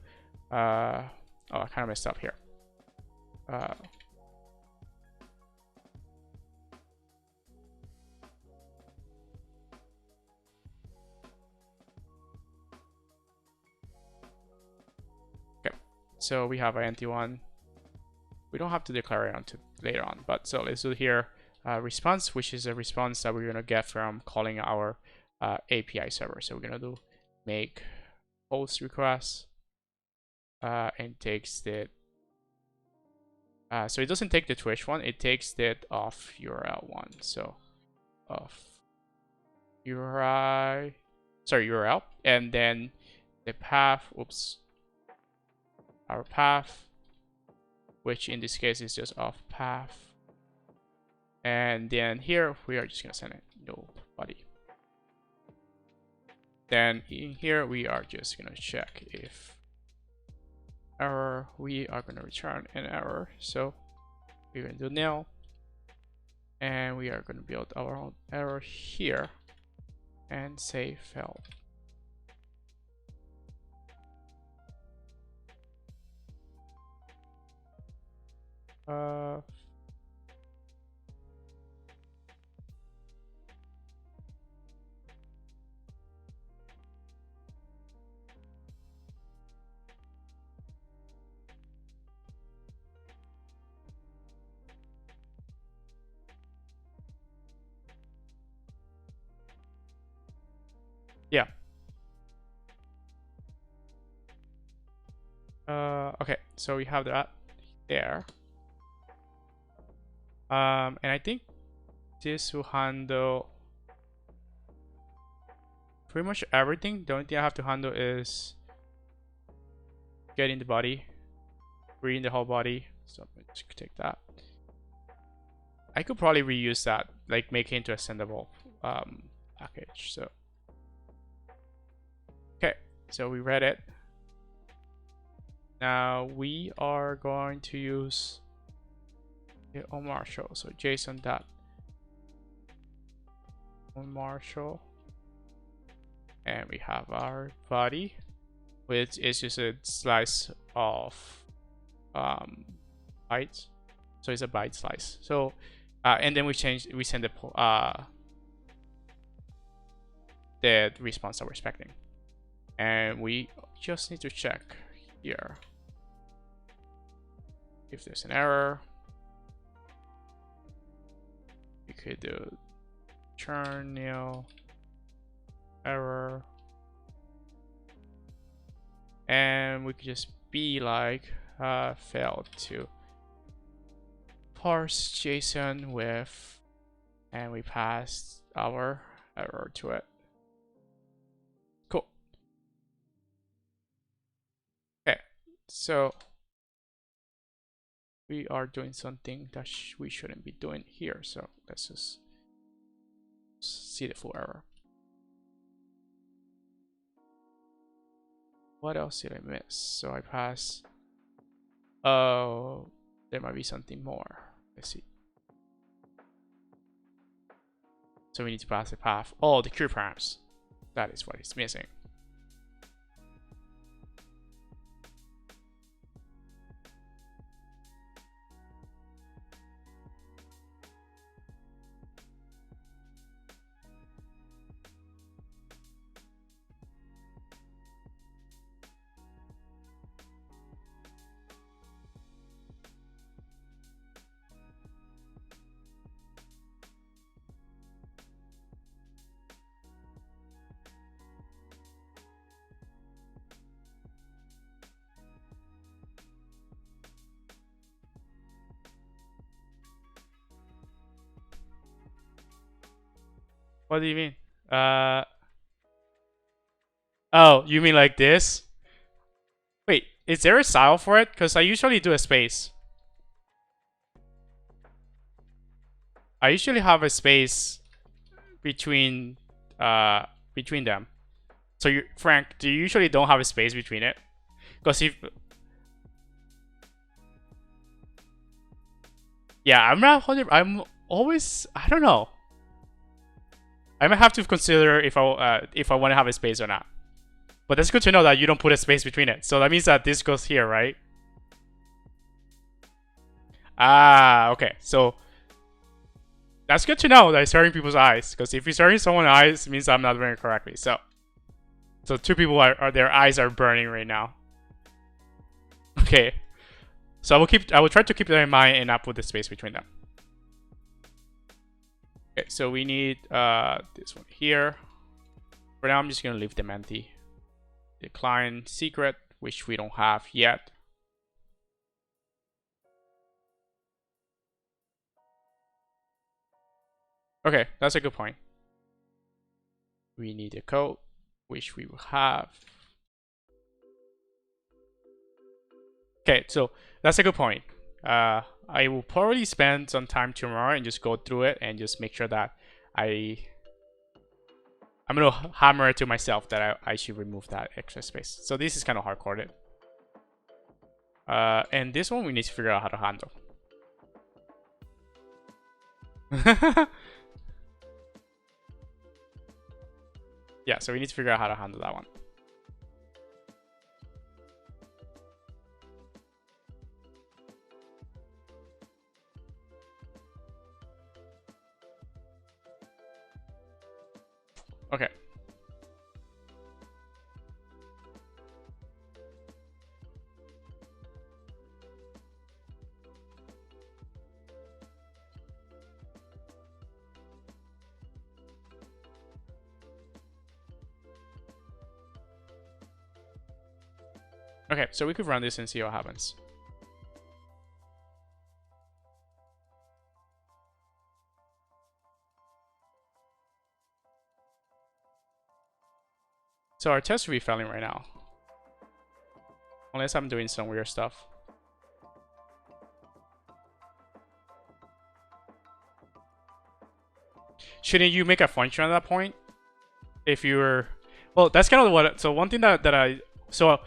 oh, I kind of messed up here. Okay, so we have an empty one. We don't have to declare it until later on, but so let's do here response, which is a response that we're going to get from calling our API server. So we're going to do make post request and takes the so it doesn't take the Twitch one, it takes that off URL one. So of URI, sorry, URL, and then the path, oops, our path, which in this case is just off path. And then here we are just gonna send it nobody. Then in here we are just gonna check if error, we are gonna return an error. So we're gonna do nil, and we are gonna build our own error here and say failed. Yeah. Okay, so we have that there. And I think this will handle pretty much everything. The only thing I have to handle is getting the body, reading the whole body. So I'm just gonna take that. I could probably reuse that, like make it into a sendable package. So okay, so we read it. Now we are going to use the onMarshal. So JSON dot onMarshal, and we have our body, which is just a slice of bytes. So it's a byte slice. So and then we send the response that we're expecting, and we just need to check here if there's an error. We could do churn nil error, and we could just be like failed to parse JSON with, and we passed our error to it. Cool. Okay, so we are doing something that we shouldn't be doing here. So let's just see the full error. What else did I miss? So I pass. Oh, there might be something more. Let's see. So we need to pass the path. Oh, the cure params. That is what is missing. What do you mean? Oh, you mean like this? Wait, is there a style for it? Because I usually do a space. I usually have a space between between them. So you, Frank, do you usually don't have a space between it? Because if yeah, I'm not 100. I'm always, I don't know. I might have to consider if I want to have a space or not. But that's good to know that you don't put a space between it. So that means that this goes here, right? Ah, okay. So that's good to know that it's hurting people's eyes. Because if it's hurting someone's eyes, it means I'm not doing it correctly. So two people are their eyes are burning right now. Okay. So I will try to keep that in mind and not put the space between them. Okay, so we need this one here. For now, I'm just gonna leave them empty. Decline secret, which we don't have yet. Okay, that's a good point. We need a code, which we will have. Okay, so that's a good point. I will probably spend some time tomorrow and just go through it and just make sure that I'm gonna hammer it to myself that I should remove that extra space. So this is kind of hard-coded. And this one we need to figure out how to handle. Yeah, so we need to figure out how to handle that one. Okay. Okay, so we could run this and see what happens. So our test will be failing right now. Unless I'm doing some weird stuff. Shouldn't you make a function at that point? If you're... Well, that's kind of what... So one thing that I... So,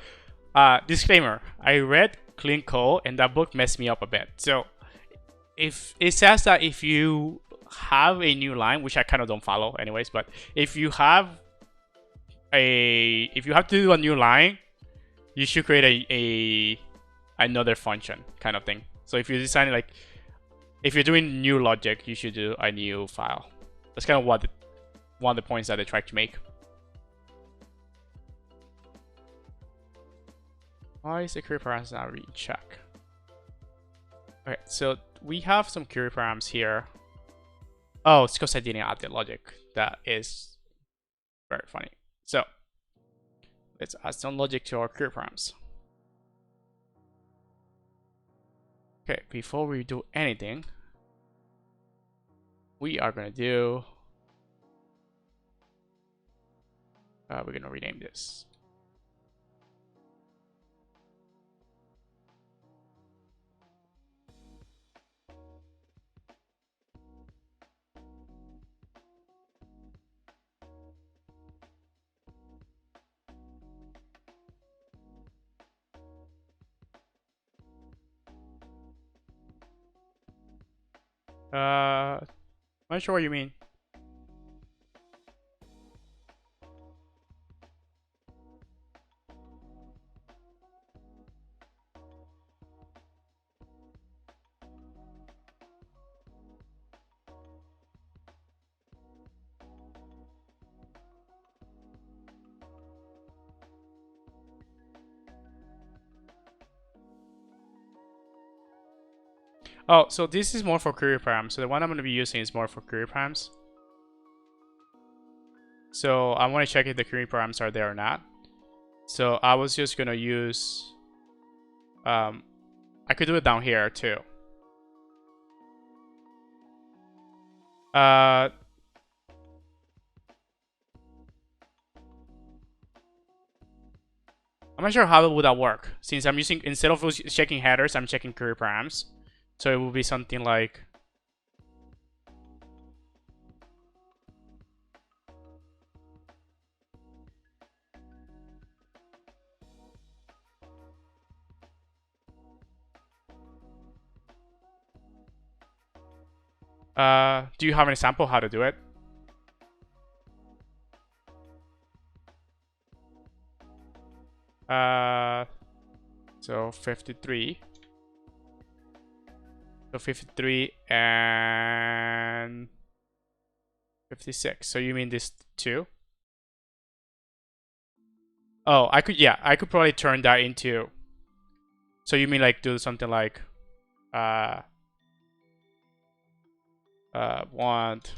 disclaimer. I read Clean Code and that book messed me up a bit. So, if it says that if you have a new line, which I kind of don't follow anyways, but if you have to do a new line, you should create another function kind of thing. So if you're designing like, if you're doing new logic, you should do a new file. That's kind of what one of the points that they try to make. Why is the query params not read check? Okay, so we have some query params here. Oh, it's because I didn't add the logic. That is very funny. So let's add some logic to our query params. Okay, before we do anything, we are gonna do. We're gonna rename this. Not sure what you mean. Oh, so this is more for query params. So the one I'm going to be using is more for query params. So I want to check if the query params are there or not. So I was just going to use... I could do it down here too. I'm not sure how would that work, since I'm using, instead of checking headers, I'm checking query params. So it will be something like do you have an example how to do it? So 53. So 53 and 56. So you mean this two? Oh, I could probably turn that into. So you mean like do something like want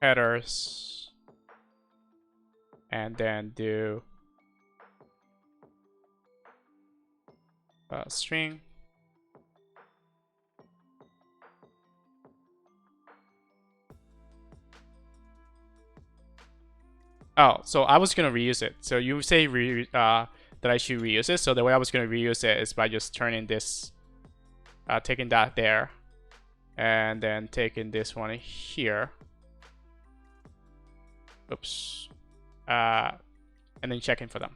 headers and then do string. Oh, so I was gonna reuse it. So you say that I should reuse it. So the way I was gonna reuse it is by just turning this, taking that there, and then taking this one here. Oops. And then checking for them.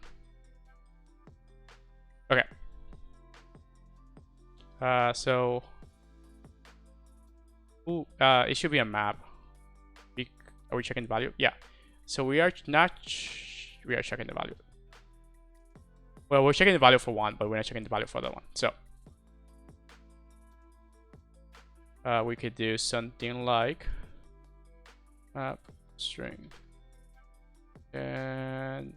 Okay. So. Ooh, it should be a map. Are we checking the value? Yeah. So we are not. We are checking the value. Well, we're checking the value for one, but we're not checking the value for the other one. So we could do something like map string and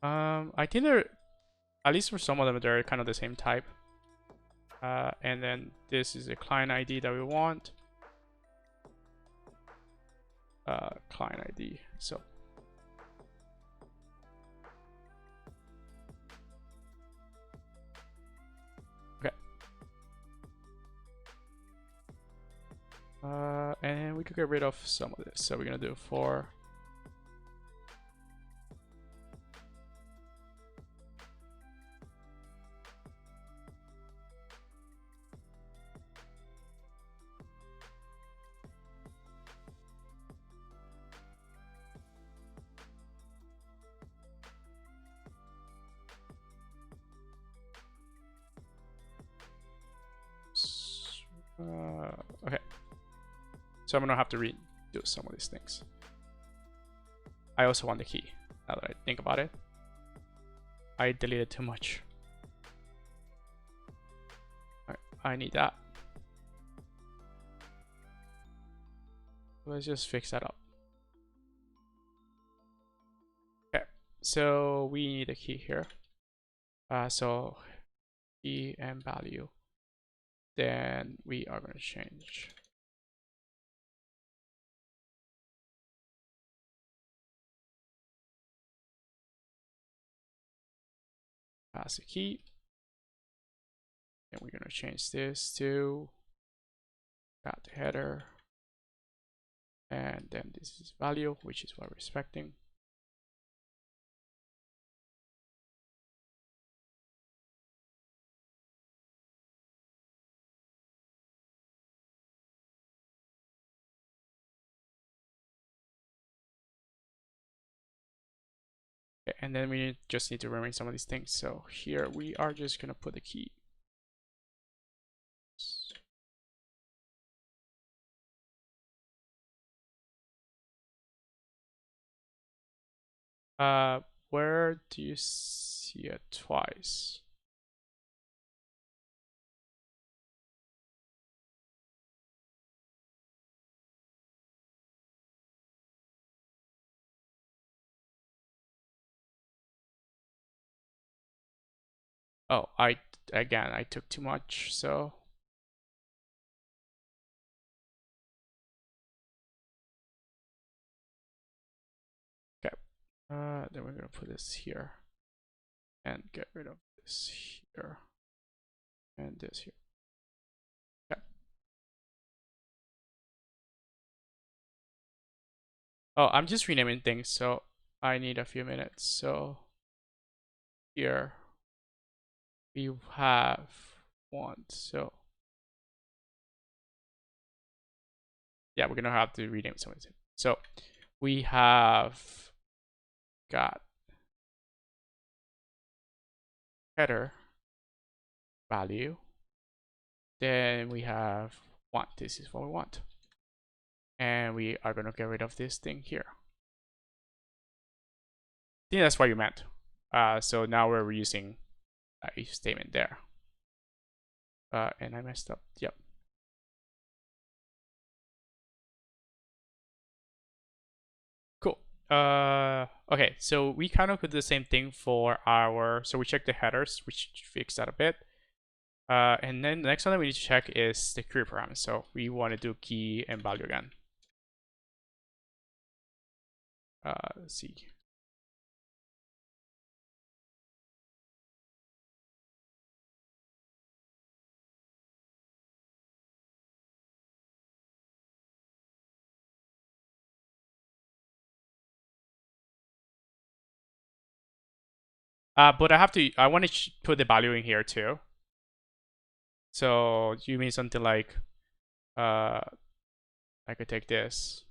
I think they're, at least for some of them, they're kind of the same type. And then this is a client ID that we want. Client ID. So okay. And we could get rid of some of this. So we're gonna do for okay. So I'm gonna have to redo some of these things. I also want the key. Now that I think about it, I deleted too much. All right, I need that. Let's just fix that up. Okay, so we need a key here. So key and value. Then we are going to change. Pass a key. And we're going to change this to got the header. And then this is value, which is what we're expecting. Okay, and then we just need to rename some of these things. So here we are just going to put the key. Where do you see it twice? Oh, I took too much, so okay. Then we're gonna put this here. and get rid of this here and this here. Okay. Oh, I'm just renaming things, so I need a few minutes. So here we have one. So yeah, we're gonna have to rename some of it. So we have got header value. Then we have want. This is what we want. And we are gonna get rid of this thing here. I think that's what you meant. So now we're reusing if statement there. And I messed up. Yep. Cool. Okay, so we kind of could do the same thing for our, so we check the headers, which fix that a bit. And then the next one that we need to check is the query parameters. So we want to do key and value again. Let's see. But I want to put the value in here too. So you mean something like, I could take this.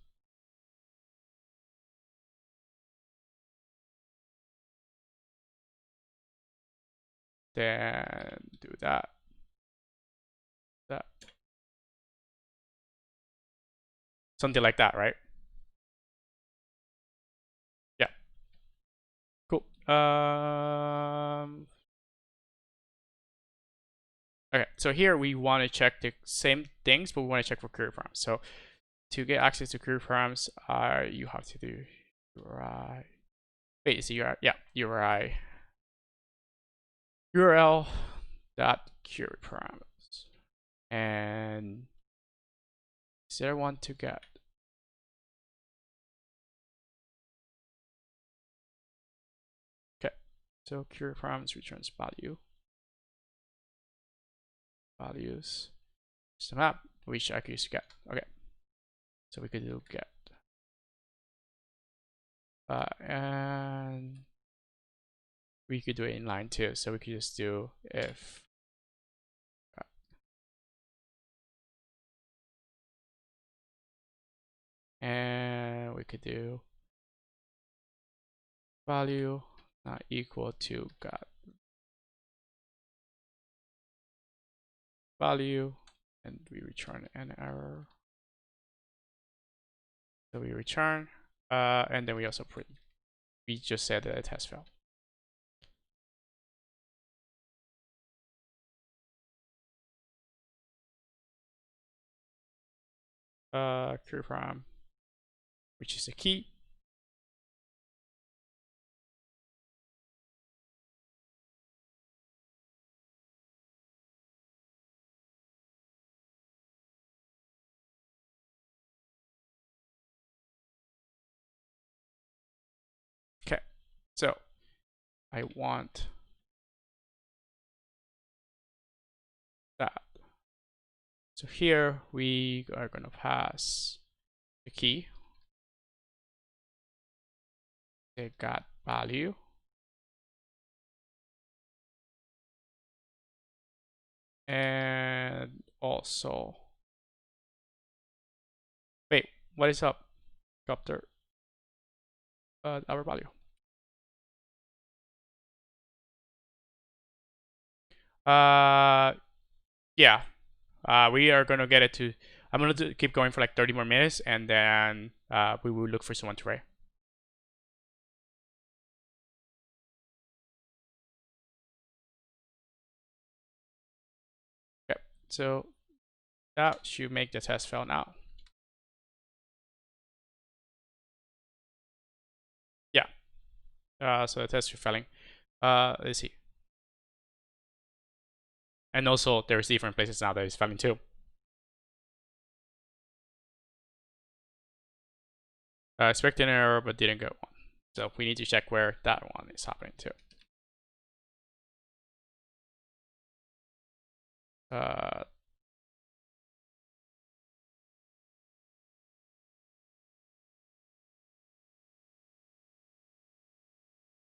Then do that. That. Something like that, right? Yeah. Cool. Okay, so here we want to check the same things, but we want to check for query params. So to get access to query params, you have to do URI. Wait, is it URI? Yeah, URI. URL dot query params. And is there one to get? Okay, so query params returns value. Values. System app, which I could use to get. Okay, so we could do get. And we could do it in line too. So we could just do if and we could do value not equal to got value, and we return an error. So we return, and then we also print. We just said that it has failed. Query param, which is the key. Okay, so I want that. So here we are going to pass the key, the got value, and also, wait, what is up? Chapter, our value. Yeah, we are gonna get it to. I'm gonna keep going for like 30 more minutes, and then we will look for someone to write. Okay, so that should make the test fail now. Yeah. So the test is failing. Let's see. And also, there's different places now that it's failing too. Expected an error, but didn't get one. So we need to check where that one is happening too. Uh,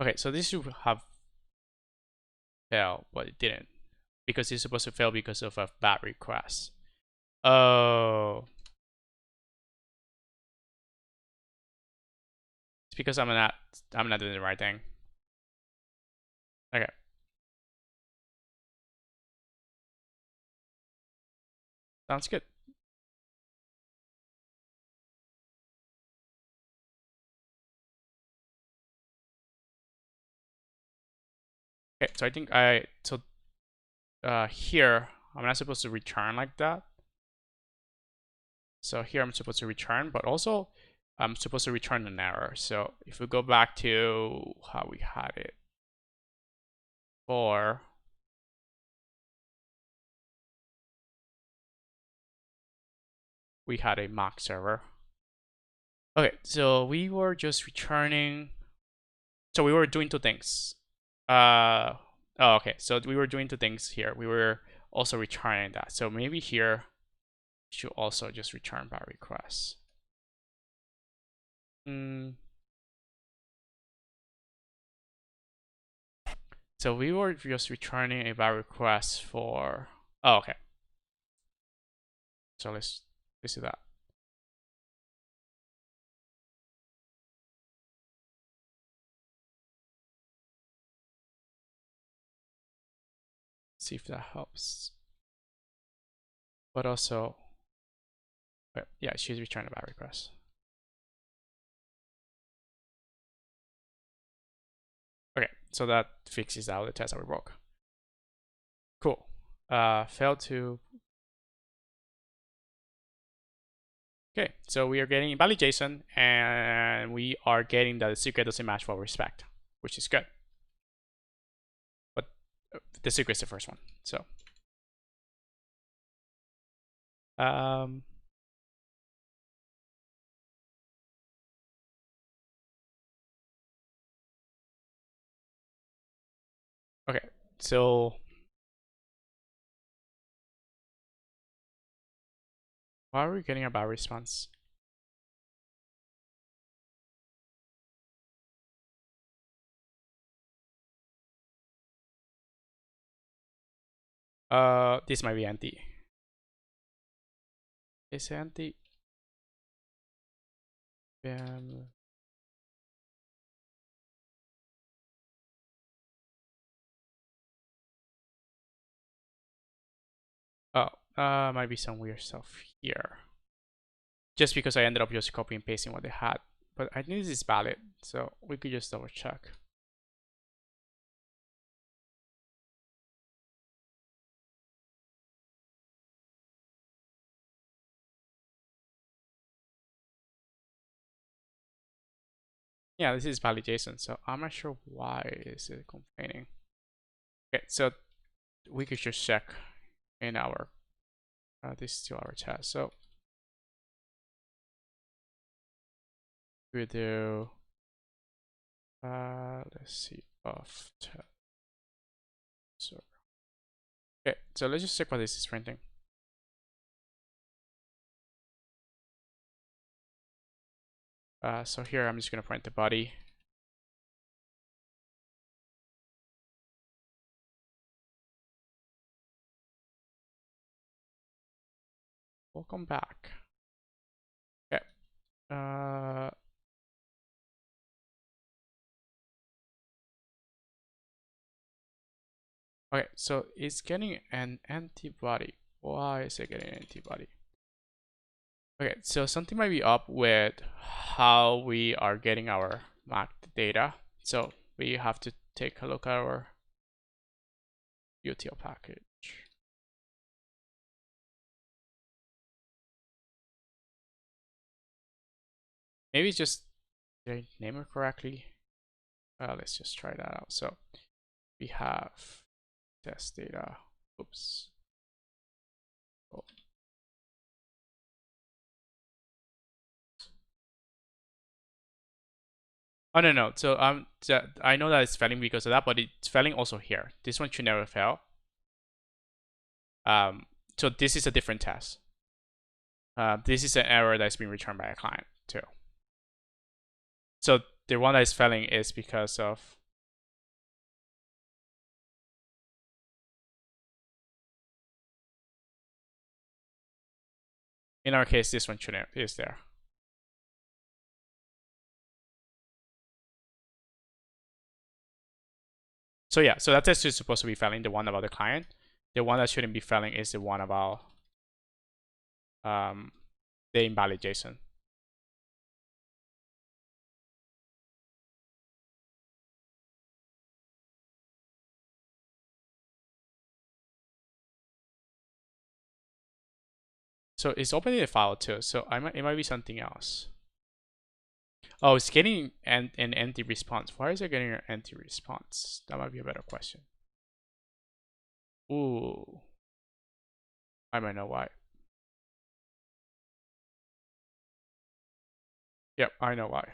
okay, so this should have failed, but it didn't because it's supposed to fail because of a bad request. Oh, it's because I'm not doing the right thing. Okay. Sounds good. Okay, so I think here I'm not supposed to return like that. So here I'm supposed to return, but also I'm supposed to return an error. So if we go back to how we had it before, we had a mock server. Okay, so we were just returning. So we were doing two things. Oh, okay. So we were doing two things here. We were also returning that. So maybe here we should also just return by request. So we were just returning a by request for. Oh, okay. So let's do that. See if that helps. But also, yeah, she's returning a by request. Okay, so that fixes out the test that we broke. Cool. Failed to. Okay, so we are getting invalid JSON, and we are getting that the secret doesn't match what we expect, which is good. But the secret is the first one. So, okay, so why are we getting a bad response? This might be empty. Is empty? Oh, might be some weird stuff here. Just because I ended up just copy and pasting what they had. But I think this is valid, so we could just double check. Yeah, this is valid JSON, so I'm not sure why is it complaining. Okay, so we could just check in our this is still our test. So we do let's see off test. So okay, so let's just check what this is printing. So here I'm just gonna print the body. Welcome back. Okay. Okay, so it's getting an antibody. Why is it getting an antibody? Okay, so something might be up with how we are getting our mapped data. So we have to take a look at our util package. Maybe it's just, did I name it correctly? Let's just try that out. So we have test data. Oops. Oh. Oh no. So I know that it's failing because of that, but it's failing also here. This one should never fail. So this is a different test. This is an error that's being returned by a client too. So the one that is failing is because of in our case this one is there. So yeah, so that test is supposed to be failing, the one about the client. The one that shouldn't be failing is the one about the invalid JSON. So it's opening the file too. So it might be something else. Oh, it's getting an empty response. Why is it getting an empty response? That might be a better question. Ooh, I might know why. Yep, I know why.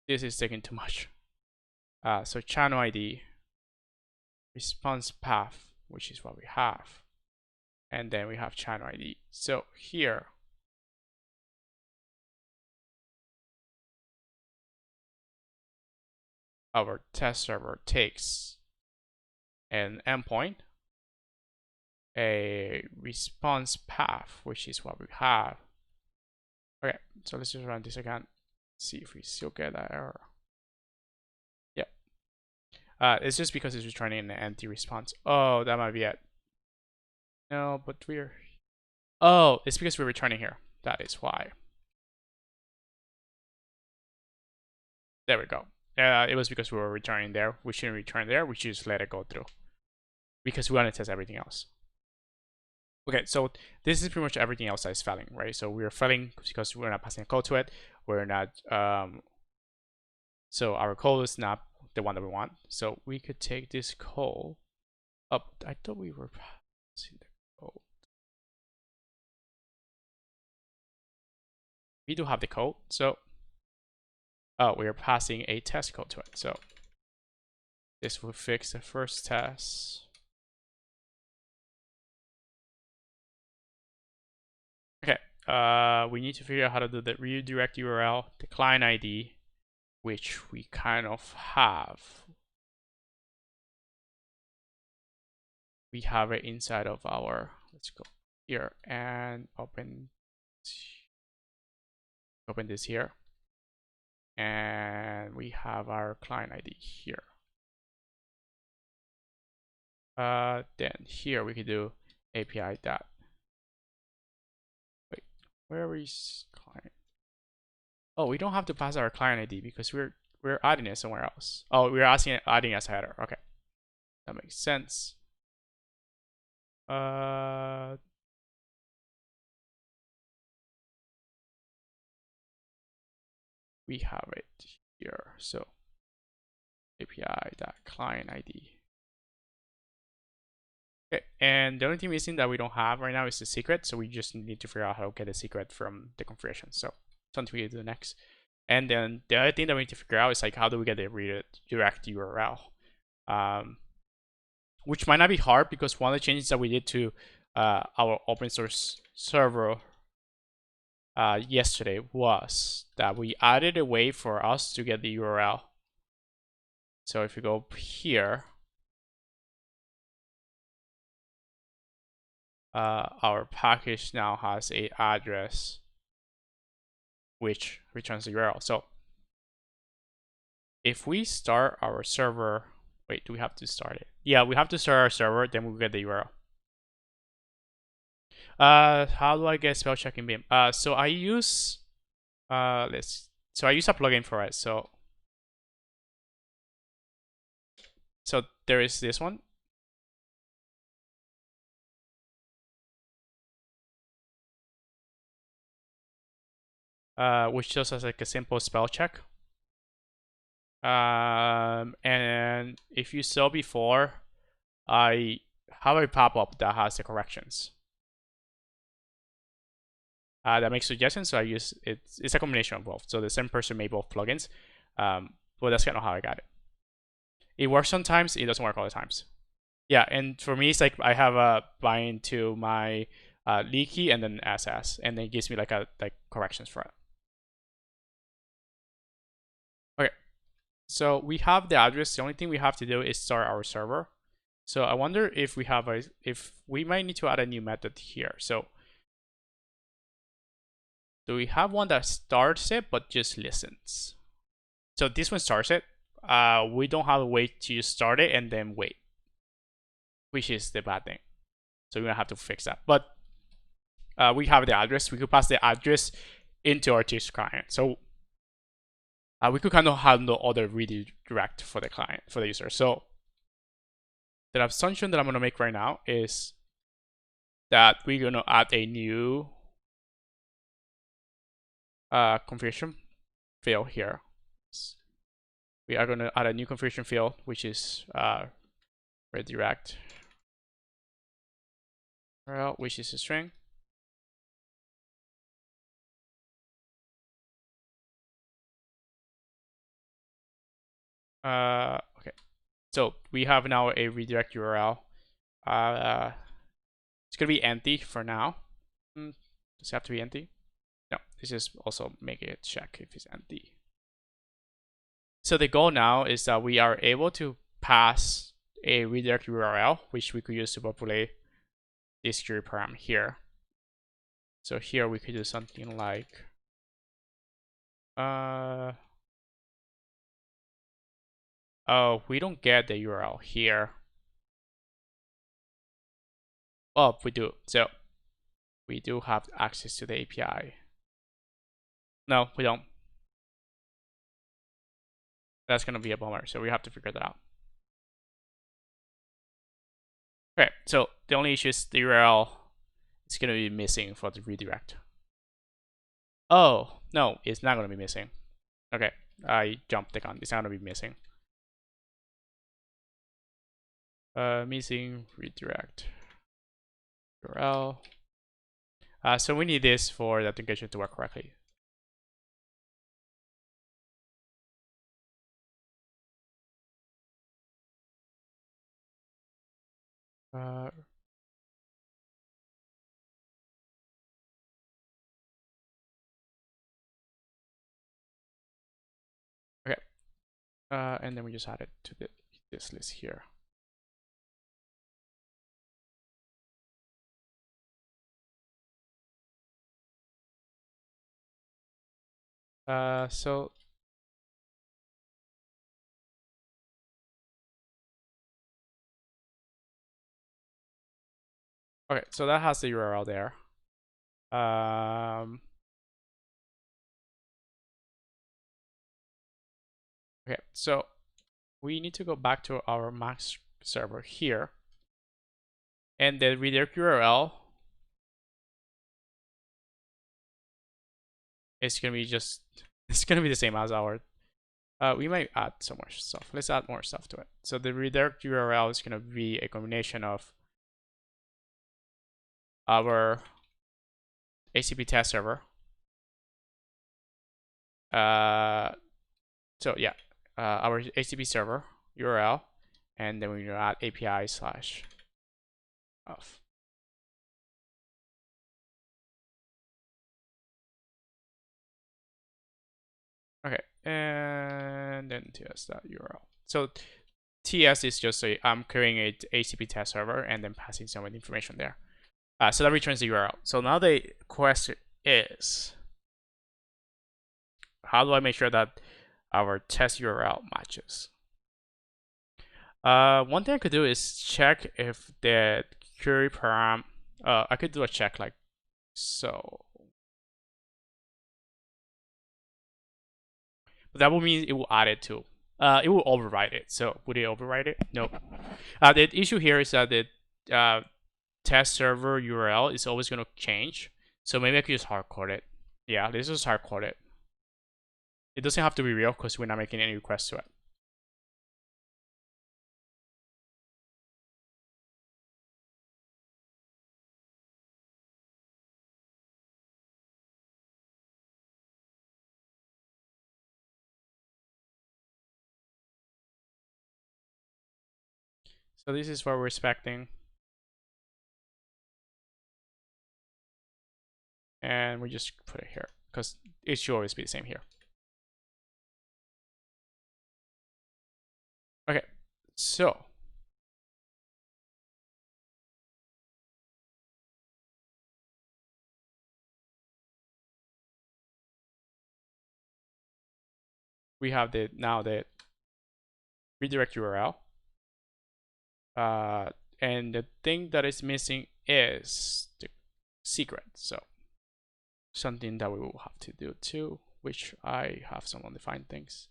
This is taking too much. So channel ID, response path, which is what we have, and then we have channel ID. So here, our test server takes an endpoint, a response path, which is what we have. Okay, so let's just run this again, see if we still get that error. Yep. It's just because it's returning an empty response. Oh, that might be it. No, but we're... Oh, it's because we're returning here. That is why. There we go. It was because we were returning there. We shouldn't return there. We should just let it go through. Because we want to test everything else. Okay, so this is pretty much everything else that is failing, right? So we're failing because we're not passing a code to it. We're not... so our code is not the one that we want. So we could take this code up. I thought we were passing the code. We do have the code, so we are passing a test code to it. So this will fix the first test. Okay, we need to figure out how to do the redirect URL, the client ID, which we kind of have. We have it inside of our, let's go here and open this here. And we have our client ID here. Then here we could do API dot. Wait, where is client? Oh, we don't have to pass our client ID because we're adding it somewhere else. Oh, we're adding as a header. Okay, that makes sense. We have it here. So API.client ID. Okay, and the only thing missing that we don't have right now is the secret. So we just need to figure out how to get the secret from the configuration. So something we do next. And then the other thing that we need to figure out is like how do we get the redirect URL, which might not be hard because one of the changes that we did to our open source server yesterday was that we added a way for us to get the URL. So if you go up here, our package now has an address which returns the URL. So if we start our server, wait, do we have to start it? Yeah, we have to start our server, then we'll get the URL. How do I get spell check in Beam? So I use I use a plugin for it. So there is this one. Which shows us like a simple spell check. And if you saw before, I have a pop-up that has the corrections. That makes suggestions, so I use it. It's a combination of both. So the same person made both plugins, but that's kind of how I got it. It works sometimes, it doesn't work all the times. Yeah, and for me, it's like I have a bind to my leaky and then SS, and then it gives me like corrections for it. Okay, so we have the address. The only thing we have to do is start our server. So I wonder if we might need to add a new method here. So do we have one that starts it but just listens? So this one starts it. We don't have a way to start it and then wait, which is the bad thing. So we're gonna have to fix that. But we have the address. We could pass the address into our TS client. So we could kind of handle all the redirect for the client, for the user. So the assumption that I'm gonna make right now is that we're gonna add a new configuration field here. We are gonna add a new configuration field, which is redirect URL, which is a string. Okay, so we have now a redirect URL. It's gonna be empty for now. Does it have to be empty? No, this is also making it check if it's empty. So the goal now is that we are able to pass a redirect URL, which we could use to populate this query param here. So here we could do something like oh, we don't get the URL here. Oh, we do. So we do have access to the API. No, we don't. That's gonna be a bummer. So we have to figure that out. Okay, so the only issue is the URL is gonna be missing for the redirect. Oh, no, it's not gonna be missing. Okay, I jumped the gun. It's not gonna be missing. Missing redirect URL. So we need this for the authentication to work correctly. Okay, and then we just add it to this list here. So okay, so that has the URL there. Okay, so we need to go back to our Max server here, and the redirect URL is gonna be it's gonna be the same as our. We might add some more stuff. Let's add more stuff to it. So the redirect URL is gonna be a combination of our ACP test server. So yeah, our ACP server URL, and then we're gonna add API/auth. Okay, and then ts.url. So ts is just I'm creating a ACP test server and then passing some information there. So that returns the URL. So now the question is, how do I make sure that our test URL matches? One thing I could do is check if the query param. I could do a check like so. But that will mean it will add it to. It will override it. So would it override it? No. The issue here is that the test server URL is always going to change. So maybe I could just hardcode it. Yeah, let's just hardcode it. It doesn't have to be real because we're not making any requests to it. So this is what we're expecting. And we just put it here because it should always be the same here. Okay, so we have the redirect URL. And the thing that is missing is the secret. So something that we will have to do too, which I have some undefined things.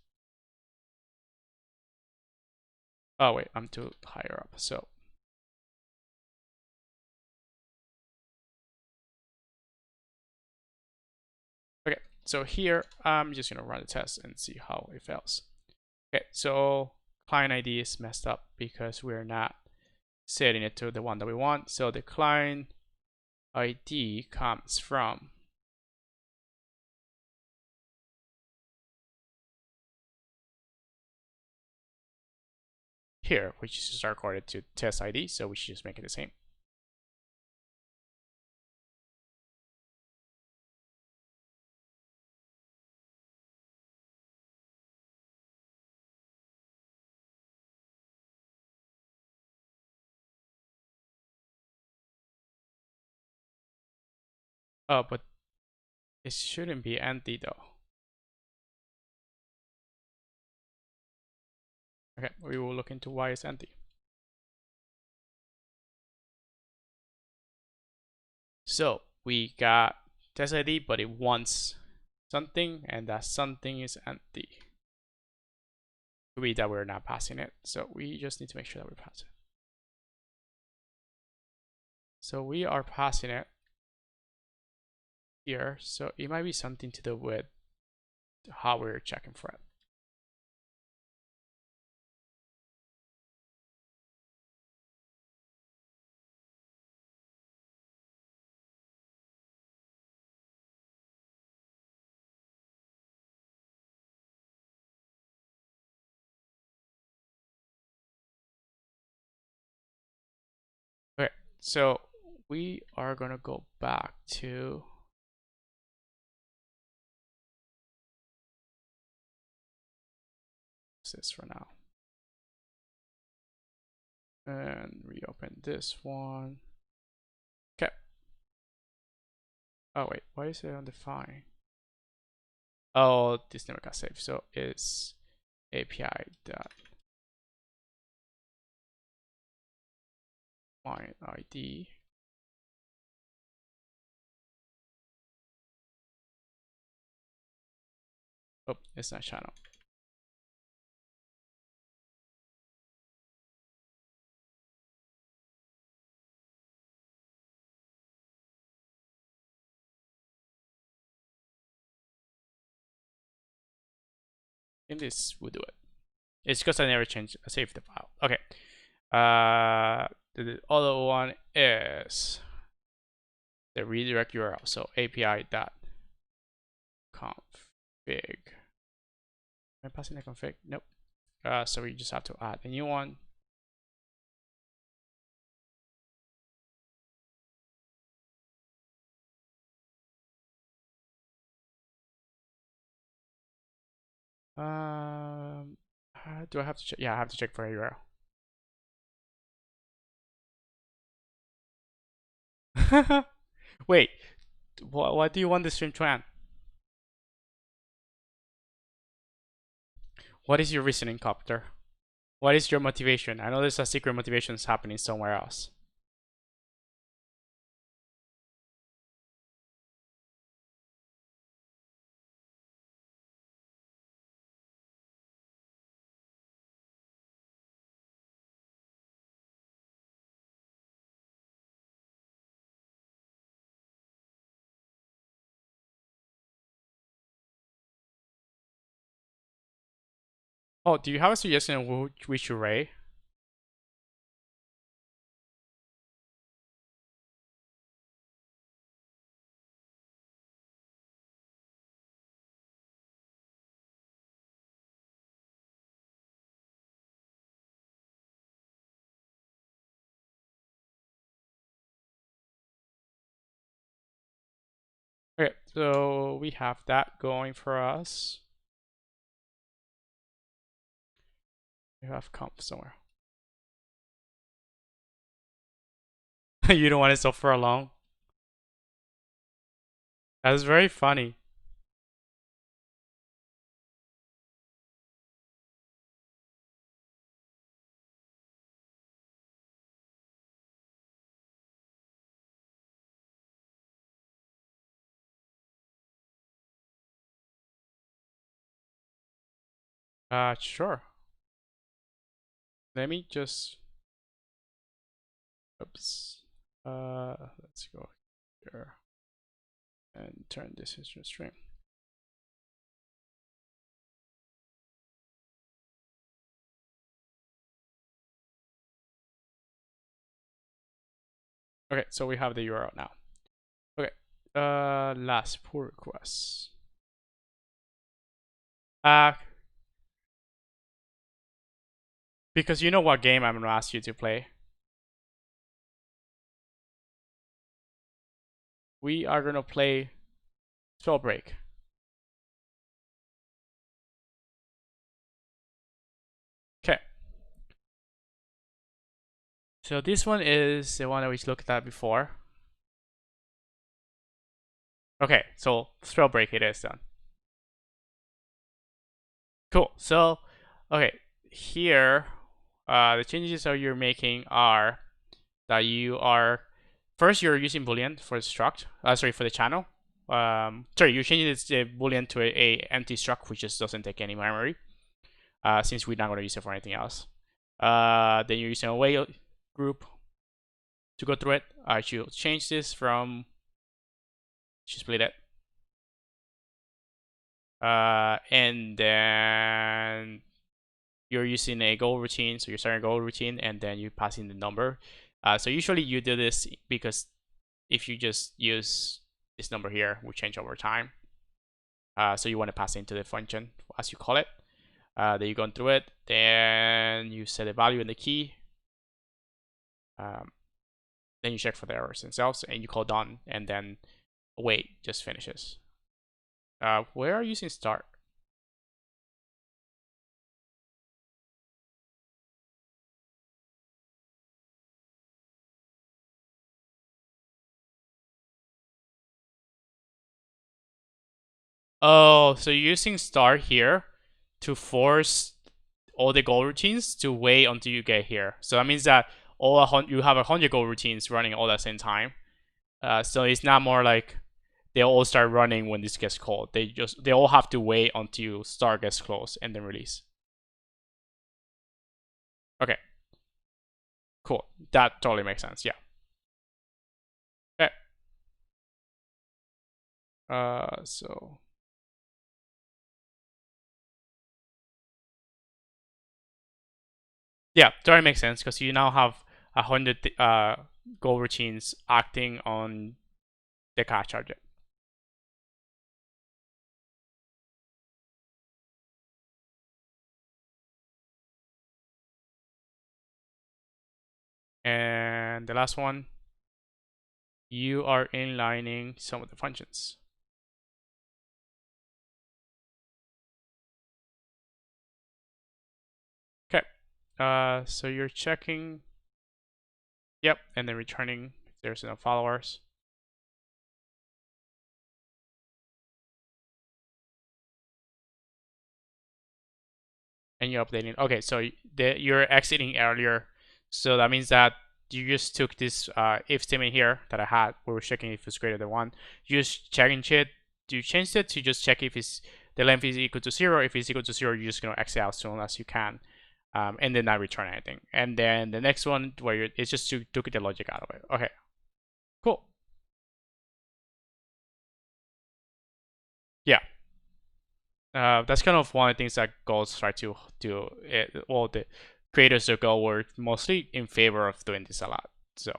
Oh wait, I'm too higher up. So okay, so here I'm just gonna run the test and see how it fails. Okay, so client ID is messed up because we're not setting it to the one that we want. So the client ID comes from here, which is just recorded to test ID. So we should just make it the same. Oh, but it shouldn't be empty though. Okay, we will look into why it's empty. So we got test ID, but it wants something, and that something is empty. Could be that we're not passing it, so we just need to make sure that we pass it. So we are passing it here, so it might be something to do with how we're checking for it. Okay, so we are gonna go back to this for now. And reopen this one. Okay. Oh wait, why is it undefined? Oh, this never got saved. So it's API dot client ID. Oh, it's not channel. And this will do it. It's because I never saved the file. Okay. The other one is the redirect URL. So API dot config. Am I passing the config? Nope. So we just have to add a new one. Do I have to check? Yeah, I have to check for a URL. Wait, what do you want the stream to end? What is your reasoning, Copter? What is your motivation? I know there's a secret motivation happening somewhere else. Oh, do you have a suggestion of which we should array? Okay, so we have that going for us. We have comp somewhere. You don't want it so far along? That's very funny. Sure. Let me just, oops. Let's go here and turn this into a string. Okay, so we have the URL now. Okay, last pull request. Because you know what game I'm gonna ask you to play. We are gonna play Spellbreak. Okay. So this one is the one that we looked at before. Okay, so Spellbreak it is then. Cool. So, okay, here, the changes that you're making are that you are first you're using boolean for the struct. Sorry, for the channel. Sorry, you're changing this boolean to a empty struct, which just doesn't take any memory. Since we're not going to use it for anything else. Then you're using a whale group to go through it. I should change this from, should split it. And then you're using a goal routine, so you're starting a goal routine, and then you pass in the number. So usually you do this because if you just use this number here, will change over time. So you want to pass into the function as you call it. Then you go through it, then you set a value in the key. Then you check for the errors themselves, and you call done, and then wait just finishes. Where are you using start? Oh, so you're using start here to force all the goal routines to wait until you get here. So that means that you have 100 goal routines running all at the same time. So it's not more like they all start running when this gets called. They all have to wait until start gets closed and then release. Okay. Cool. That totally makes sense. Yeah. Okay. So yeah, totally makes sense because you now have 100 goal routines acting on the cache object. And the last one, you are inlining some of the functions. Okay, so you're checking, yep, and then returning if there's enough followers. And you're updating. Okay, so you're exiting earlier, so that means that you just took this if statement here that I had, where we're checking if it's greater than 1. You just checking it. You changed it to just check if the length is equal to 0. If it's equal to 0, you're just gonna exit out as soon as you can, and then not return anything. And then the next one where it's just to took the logic out of it. Okay, cool. Yeah. That's kind of one of the things that Goals try to do. Well, the creators of Go were mostly in favor of doing this a lot. So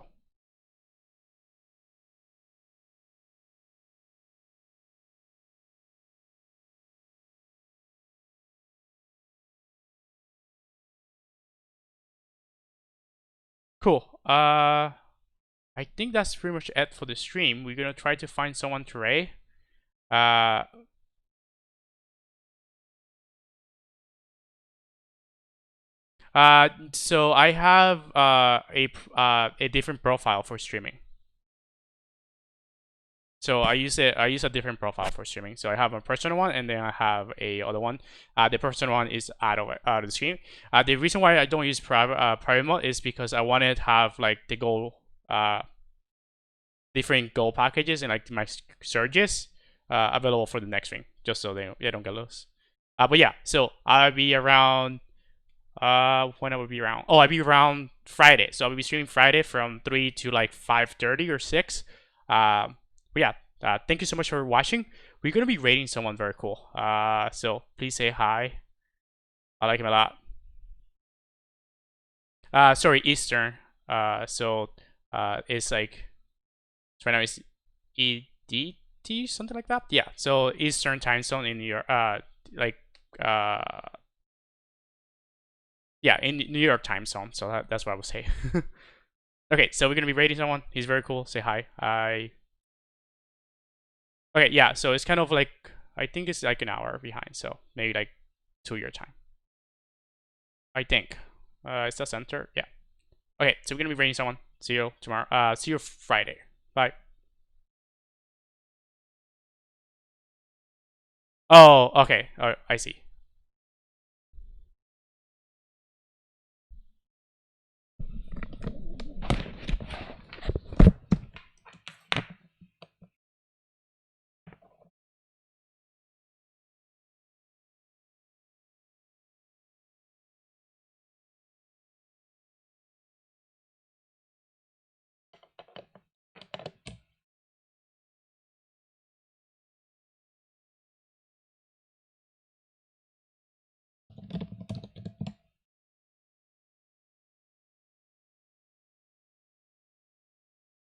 cool. I think that's pretty much it for the stream. We're gonna try to find someone to raid. So I have a different profile for streaming. So I use a different profile for streaming. So I have a personal one, and then I have a other one. The personal one is out of the stream. The reason why I don't use private mode is because I wanted to have like the goal different goal packages and like my surges available for the next stream, just so they don't get lost. But yeah, so I'll be around. When I will be around? Oh, I'll be around Friday. So I'll be streaming Friday from 3 to like 5:30 or 6. But yeah, thank you so much for watching. We're gonna be rating someone very cool. So please say hi. I like him a lot. Sorry, Eastern. So it's like right now it's EDT, something like that. Yeah. So Eastern time zone in New York. Like yeah, in New York time zone. So that's what I would say. Okay, so we're gonna be rating someone. He's very cool. Say hi. Hi. Okay, yeah. So it's kind of like I think it's like an hour behind. So maybe like 2 your time. I think. Is that center? Yeah. Okay, so we're gonna be rating someone. See you tomorrow. See you Friday. Bye. Oh, okay. I see.